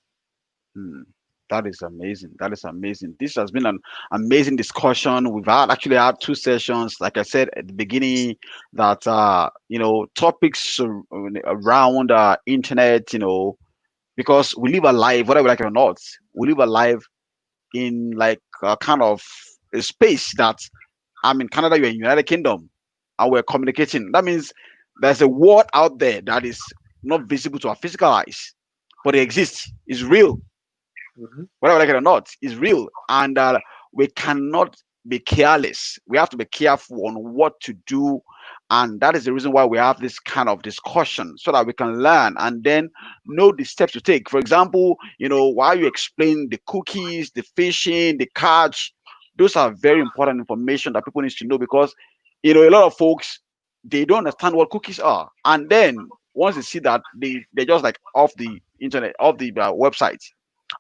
[SPEAKER 1] Mm. That is amazing. That is amazing. This has been an amazing discussion. We've actually had two sessions, like I said at the beginning, that topics around internet, because we live a life, whether we like it or not, we live a life in like a kind of a space that I'm in Canada, you're in United Kingdom, and we're communicating. That means there's a world out there that is not visible to our physical eyes, but it exists. It's real,
[SPEAKER 2] Mhm.
[SPEAKER 1] whether we like it or not, is real. And we cannot be careless. We have to be careful on what to do. And that is the reason why we have this kind of discussion so that we can learn and then know the steps to take. For example, while you explain the cookies, the fishing, the cards, those are very important information that people need to know because, a lot of folks, they don't understand what cookies are. And then once they see that, they're just like off the internet, off the website,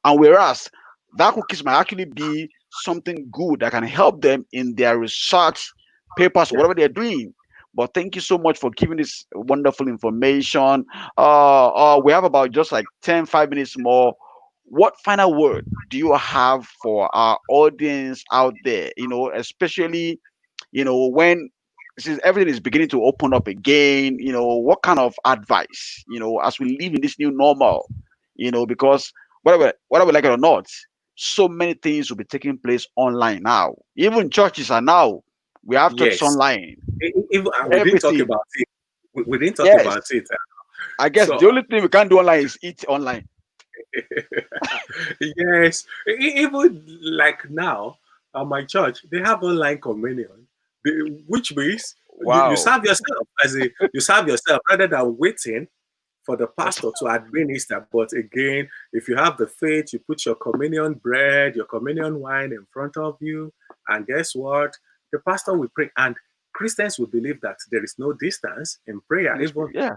[SPEAKER 1] and whereas that cookies might actually be something good that can help them in their research papers or
[SPEAKER 2] Yeah.
[SPEAKER 1] whatever they're doing. But thank you so much for giving this wonderful information. We have about just like 5 minutes more. What final word do you have for our audience out there? Especially, when since everything is beginning to open up again, what kind of advice, as we live in this new normal, because whether we like it or not, so many things will be taking place online now. Even churches are now, we have churches
[SPEAKER 2] Yes.
[SPEAKER 1] online,
[SPEAKER 2] Even we didn't talk
[SPEAKER 1] everything.
[SPEAKER 2] about it. We didn't talk
[SPEAKER 1] Yes,
[SPEAKER 2] about it.
[SPEAKER 1] I guess
[SPEAKER 2] So
[SPEAKER 1] the only thing we can't do online is eat online.
[SPEAKER 2] yes, even like now at my church, they have online communion, which means you
[SPEAKER 1] Wow.
[SPEAKER 2] serve yourself you serve yourself rather than waiting for the pastor to administer. But again, if you have the faith, you put your communion bread, your communion wine in front of you, and guess what? The pastor will pray, and Christians will believe that there is no distance in prayer.
[SPEAKER 1] In this,
[SPEAKER 2] Even
[SPEAKER 1] yeah,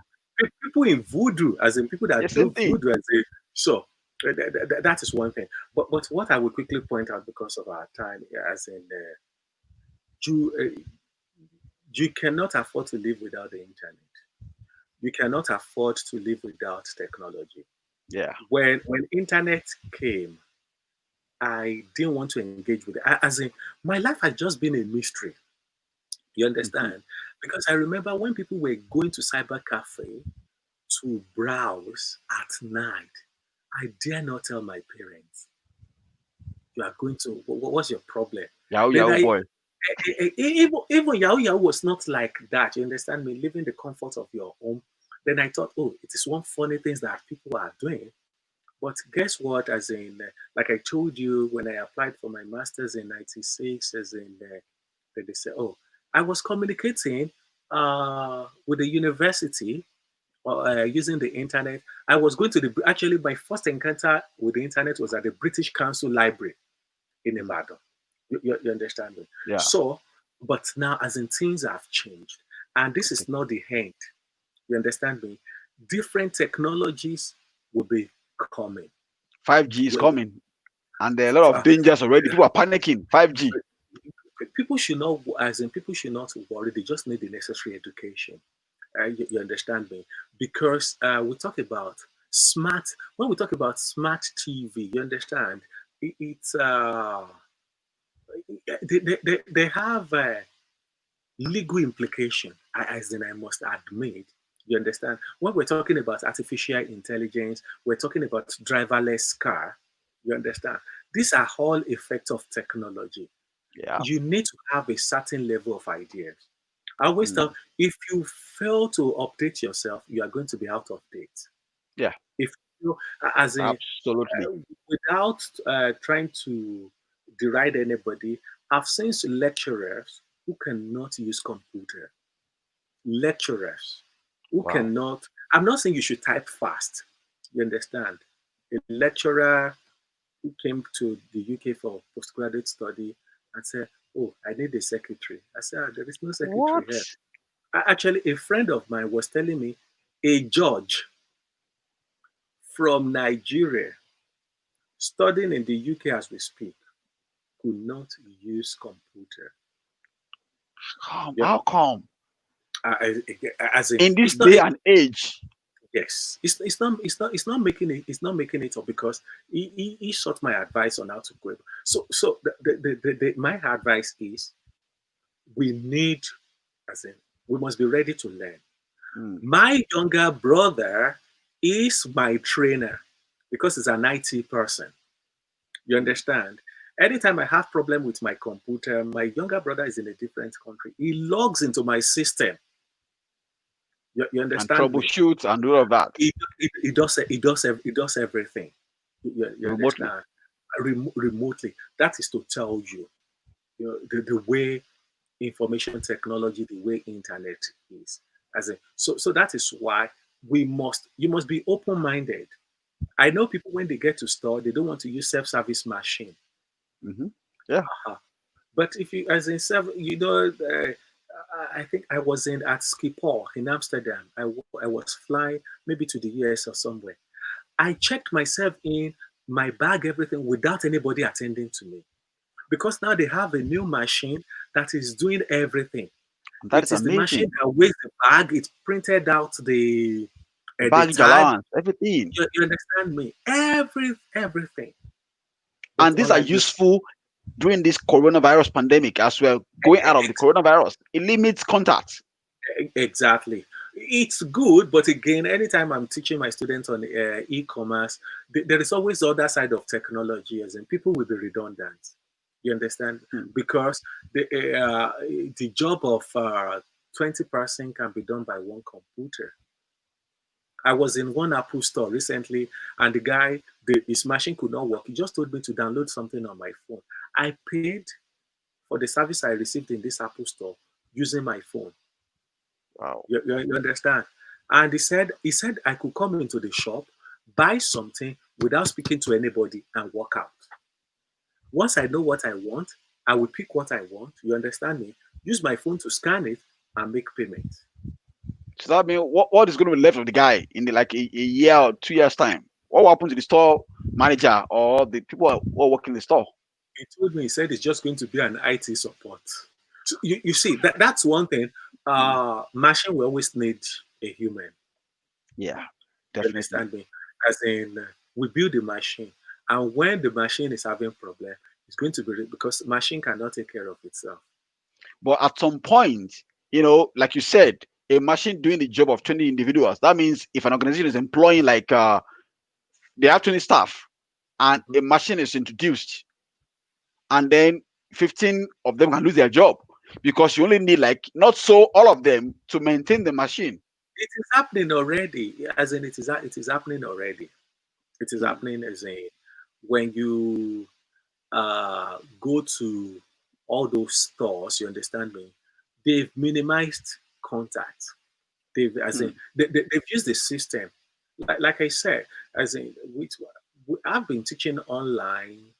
[SPEAKER 2] people in voodoo, as in people
[SPEAKER 1] the
[SPEAKER 2] that
[SPEAKER 1] same
[SPEAKER 2] do
[SPEAKER 1] thing.
[SPEAKER 2] voodoo, as in so that is one thing. But what I would quickly point out because of our time, as in you you cannot afford to live without the internet. You cannot afford to live without technology.
[SPEAKER 1] Yeah.
[SPEAKER 2] When internet came, I didn't want to engage with it. As in, my life has just been a mystery. You
[SPEAKER 1] Mhm.
[SPEAKER 2] understand? Because I remember when people were going to cyber cafe to browse at night, I dare not tell my parents, you are going to, what's your problem?
[SPEAKER 1] Yahoo,
[SPEAKER 2] Then
[SPEAKER 1] Yahoo boy.
[SPEAKER 2] even Yahoo Yahoo was not like that. You understand me? Living the comfort of your home. Then I thought, oh, it is one funny things that people are doing. But guess what? As in, like I told you, when I applied for my master's in '96, as in, they said, oh, I was communicating with the university using the internet. I was going to actually, my first encounter with the internet was at the British Council Library in
[SPEAKER 1] Mm.
[SPEAKER 2] Ibadan. You understand me?
[SPEAKER 1] Yeah.
[SPEAKER 2] So, but now, as in, things have changed, and this is
[SPEAKER 1] Okay.
[SPEAKER 2] not the end. You understand me? Different technologies will be coming.
[SPEAKER 1] 5G is
[SPEAKER 2] Well,
[SPEAKER 1] coming, and there are a lot of dangers already. People are panicking. 5G.
[SPEAKER 2] people should not, as in, people should not worry. They just need the necessary education. You understand me? Because we talk about smart. When we talk about smart TV, you understand? It's they have legal implication, as in I must admit. You understand? When we're talking about artificial intelligence, we're talking about driverless car. You understand? These are all effects of technology.
[SPEAKER 1] Yeah.
[SPEAKER 2] You need to have a certain level of ideas. I always
[SPEAKER 1] Mm.
[SPEAKER 2] tell, if you fail to update yourself, you are going to be out of date.
[SPEAKER 1] Yeah.
[SPEAKER 2] If you, as in,
[SPEAKER 1] Absolutely.
[SPEAKER 2] without trying to deride anybody, I've seen lecturers who cannot use computer. Lecturers who
[SPEAKER 1] Wow.
[SPEAKER 2] cannot. I'm not saying you should type fast. You understand? A lecturer who came to the UK for postgraduate study and said, "Oh, I need a secretary." I said, "Ah, there is no secretary
[SPEAKER 1] What?
[SPEAKER 2] here." Actually, a friend of mine was telling me a judge from Nigeria studying in the UK as we speak could not use computer. Yeah,
[SPEAKER 1] How come?
[SPEAKER 2] as in,
[SPEAKER 1] In this
[SPEAKER 2] it's not.
[SPEAKER 1] day and age,
[SPEAKER 2] Yes, it's not making it. It's not making it up because he sought my advice on how to go. So my advice is we need, as in, we must be ready to learn.
[SPEAKER 1] mm,
[SPEAKER 2] My younger brother is my trainer because he's an IT person. You
[SPEAKER 1] mm,
[SPEAKER 2] understand? Anytime I have problem with my computer, my younger brother is in a different country. He logs into my system. You
[SPEAKER 1] and
[SPEAKER 2] understand me?
[SPEAKER 1] troubleshoot and all of that
[SPEAKER 2] He does everything. You
[SPEAKER 1] remotely.
[SPEAKER 2] understand? Remotely. That is to tell you, the way information technology, the way internet is. So that is why you must be open-minded. I know people when they get to store, they don't want to use self-service machine.
[SPEAKER 1] Hmm. Yeah.
[SPEAKER 2] Uh-huh. But if you, as in self, I think I was in at Schiphol in Amsterdam. I was flying maybe to the US or somewhere. I checked myself in, my bag, everything, without anybody attending to me. Because now they have a new machine that is doing everything.
[SPEAKER 1] And that
[SPEAKER 2] It
[SPEAKER 1] is
[SPEAKER 2] is the machine
[SPEAKER 1] amazing.
[SPEAKER 2] that weighs the bag. It printed out the
[SPEAKER 1] Baggage
[SPEAKER 2] tag.
[SPEAKER 1] allowance, everything.
[SPEAKER 2] You understand me? Everything. But
[SPEAKER 1] And these are
[SPEAKER 2] unlike the
[SPEAKER 1] useful during this coronavirus pandemic as we're going out of the coronavirus. It limits contact.
[SPEAKER 2] exactly, it's good. But again, anytime I'm teaching my students on e-commerce, there is always the other side of technology, as in people will be redundant. You understand?
[SPEAKER 1] Hmm.
[SPEAKER 2] Because the job of 20% can be done by one computer. I was in one Apple store recently, and the guy, his machine could not work. He just told me to download something on my phone. I paid for the service I received in this Apple store using my phone.
[SPEAKER 1] Wow.
[SPEAKER 2] You understand? And he said I could come into the shop, buy something without speaking to anybody, and walk out. Once I know what I want, I will pick what I want. You understand me? Use my phone to scan it and make payment.
[SPEAKER 1] So that means what is going to be left of the guy in like a year or 2 years time? What will happen to the store manager or the people who are working in the store?
[SPEAKER 2] He told me, he said it's just going to be an IT support. So you see, that's one thing.
[SPEAKER 1] Mm.
[SPEAKER 2] Machine will always need a human.
[SPEAKER 1] Yeah,
[SPEAKER 2] You
[SPEAKER 1] definitely.
[SPEAKER 2] understand me? As in, we build the machine, and when the machine is having problem, it's going to be because machine cannot take care of itself.
[SPEAKER 1] But at some point, like you said, a machine doing the job of 20 individuals. That means if an organization is employing like they have 20 staff and
[SPEAKER 2] Mhm.
[SPEAKER 1] a machine is introduced, and then 15 of them can lose their job because you only need like not so all of them to maintain the machine.
[SPEAKER 2] It is happening already. As in, it is happening already. It is
[SPEAKER 1] Hmm.
[SPEAKER 2] happening as in when you go to all those stores. You understand me? They've minimized contact. As in,
[SPEAKER 1] Hmm.
[SPEAKER 2] they've used the system. Like I said, as in, I've been teaching online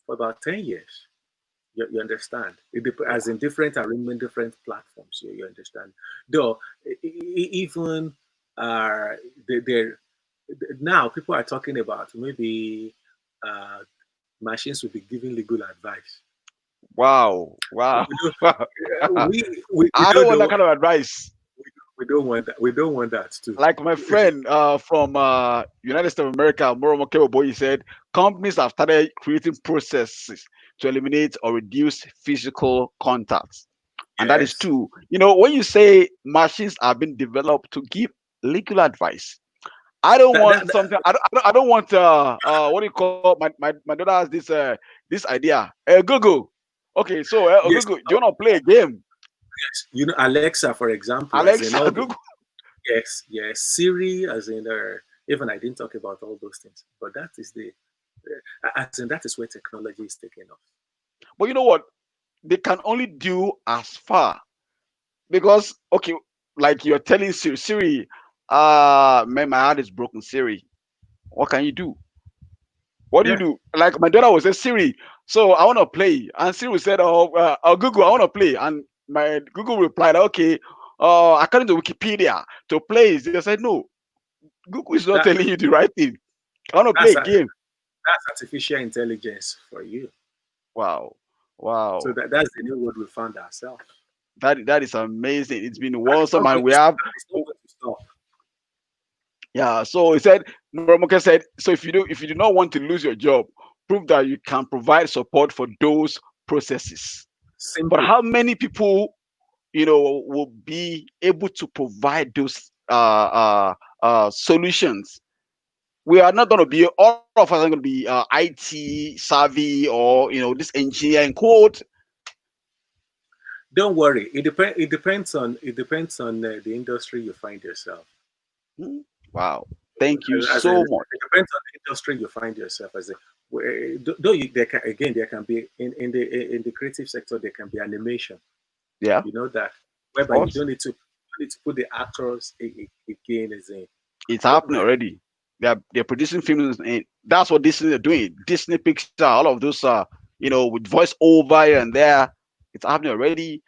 [SPEAKER 2] for about 10 years. You understand?
[SPEAKER 1] Yeah.
[SPEAKER 2] As in different arrangement, different platforms. You understand? Though even uh, they now people are talking about maybe uh, machines will be giving legal advice.
[SPEAKER 1] Wow. Wow.
[SPEAKER 2] We don't,
[SPEAKER 1] Wow.
[SPEAKER 2] we
[SPEAKER 1] I don't
[SPEAKER 2] don't
[SPEAKER 1] want that
[SPEAKER 2] know.
[SPEAKER 1] kind of advice.
[SPEAKER 2] We don't want that. We don't want that too.
[SPEAKER 1] Like my friend from United States of America, Moromo Kebo, he said companies have started creating processes to eliminate or reduce physical contacts. And that is
[SPEAKER 2] Yes.
[SPEAKER 1] true. When you say machines are being developed to give legal advice, I don't
[SPEAKER 2] That,
[SPEAKER 1] want
[SPEAKER 2] that, that,
[SPEAKER 1] something. I don't want what do you call my daughter has this idea. Google. Okay, so
[SPEAKER 2] yes.
[SPEAKER 1] Google, do you want to play a game?
[SPEAKER 2] Yes. Alexa, for example, as in
[SPEAKER 1] Alexa,
[SPEAKER 2] all the
[SPEAKER 1] Google.
[SPEAKER 2] yes, Siri, as in even I didn't talk about all those things, but that is as in that is where technology is taking off.
[SPEAKER 1] But you know what? they can only do as far because okay, like you're telling Siri, man, my heart is broken, Siri. What can you do? What do you
[SPEAKER 2] Yeah,
[SPEAKER 1] do? Like my daughter was a Siri, so I want to play, and Siri said, "Oh, Google, I want to play," and my Google replied, "Okay, according to Wikipedia, to play." They said, "No, Google is not
[SPEAKER 2] that
[SPEAKER 1] telling you the right thing. I want to play
[SPEAKER 2] that's
[SPEAKER 1] a game."
[SPEAKER 2] that's artificial intelligence for you.
[SPEAKER 1] Wow,
[SPEAKER 2] So
[SPEAKER 1] wow,
[SPEAKER 2] that's the new world we found ourselves.
[SPEAKER 1] that is amazing. It's been
[SPEAKER 2] And it's
[SPEAKER 1] awesome,
[SPEAKER 2] not
[SPEAKER 1] and
[SPEAKER 2] going
[SPEAKER 1] we
[SPEAKER 2] to
[SPEAKER 1] have.
[SPEAKER 2] stop. It's not going to stop.
[SPEAKER 1] Yeah, so he said, Muramoke said, so if you do not want to lose your job, prove that you can provide support for those processes. But
[SPEAKER 2] Simple.
[SPEAKER 1] how many people, will be able to provide those solutions? We are not going to be, all of us are going to be IT savvy, or this engineering code.
[SPEAKER 2] Don't worry. It depends on the industry you find yourself.
[SPEAKER 1] Hmm, wow, thank you
[SPEAKER 2] As in,
[SPEAKER 1] so much.
[SPEAKER 2] it depends on the industry you find yourself. As a, though you, there can, again, there can be in the creative sector, there can be animation.
[SPEAKER 1] Yeah,
[SPEAKER 2] You know that,
[SPEAKER 1] of
[SPEAKER 2] whereby you
[SPEAKER 1] course.
[SPEAKER 2] don't need to put the actors again as in.
[SPEAKER 1] It's
[SPEAKER 2] Oh
[SPEAKER 1] happening
[SPEAKER 2] man,
[SPEAKER 1] already. They're producing films, and that's what Disney are doing. Disney Pixar, all of those with voice over here and there. It's happening already.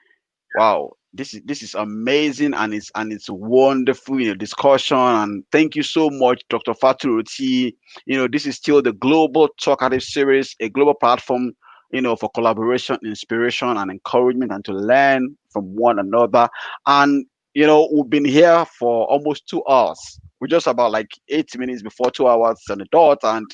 [SPEAKER 1] Wow, this is amazing, and it's wonderful, discussion. And thank you so much, Dr. Faturoti. This is still the Global Talkative Series, a global platform, for collaboration, inspiration, and encouragement, and to learn from one another. And we've been here for almost 2 hours. We're just about like 8 minutes before 2 hours on the dot, and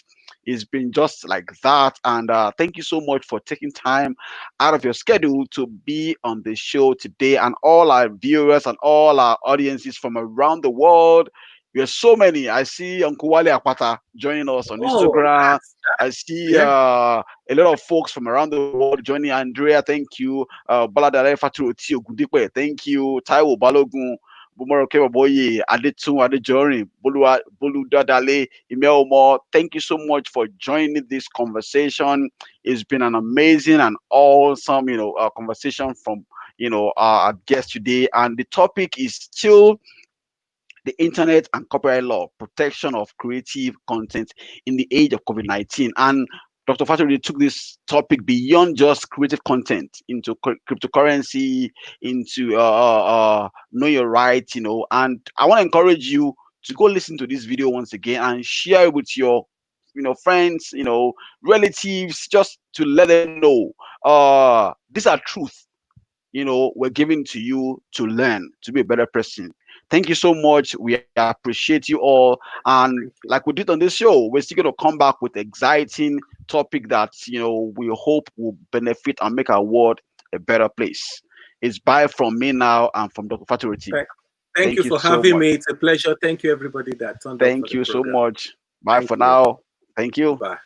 [SPEAKER 1] it's been just like that. And thank you so much for taking time out of your schedule to be on the show today, and all our viewers and all our audiences from around the world. We are so many. I see Uncle Wale Akwata joining us on
[SPEAKER 2] oh,
[SPEAKER 1] Instagram. I see
[SPEAKER 2] yeah.
[SPEAKER 1] a lot of folks from around the world joining. Andrea, thank you. Baladare Faturoti Ogundipe, thank you. Taiwo Balogun, Bumaro Kebaboye, Adetun Adejorin, Bolu Dadale, Imeomo. Thank you so much for joining this conversation. It's been an amazing and awesome, conversation from, our guest today. And the topic is still the internet and copyright law, protection of creative content in the age of COVID-19. And Dr. Faturi took this topic beyond just creative content into cryptocurrency, into know your right, and I want to encourage you to go listen to this video once again and share it with your friends, relatives, just to let them know these are truth, we're giving to you to learn to be a better person. Thank you so much. We appreciate you all. And
[SPEAKER 2] Thank
[SPEAKER 1] like
[SPEAKER 2] you.
[SPEAKER 1] we did on this show, we're still going to come back with exciting topic that, we hope will benefit and make our world a better place. It's bye from me now and from Dr. Faturity.
[SPEAKER 2] Thank, thank
[SPEAKER 1] Thank
[SPEAKER 2] you
[SPEAKER 1] you
[SPEAKER 2] for
[SPEAKER 1] so
[SPEAKER 2] having
[SPEAKER 1] much.
[SPEAKER 2] me. It's a pleasure. Thank you, everybody that turned up for
[SPEAKER 1] Thank
[SPEAKER 2] the
[SPEAKER 1] you so
[SPEAKER 2] program.
[SPEAKER 1] much. Bye
[SPEAKER 2] Thank
[SPEAKER 1] for
[SPEAKER 2] you.
[SPEAKER 1] now. Thank you.
[SPEAKER 2] Bye.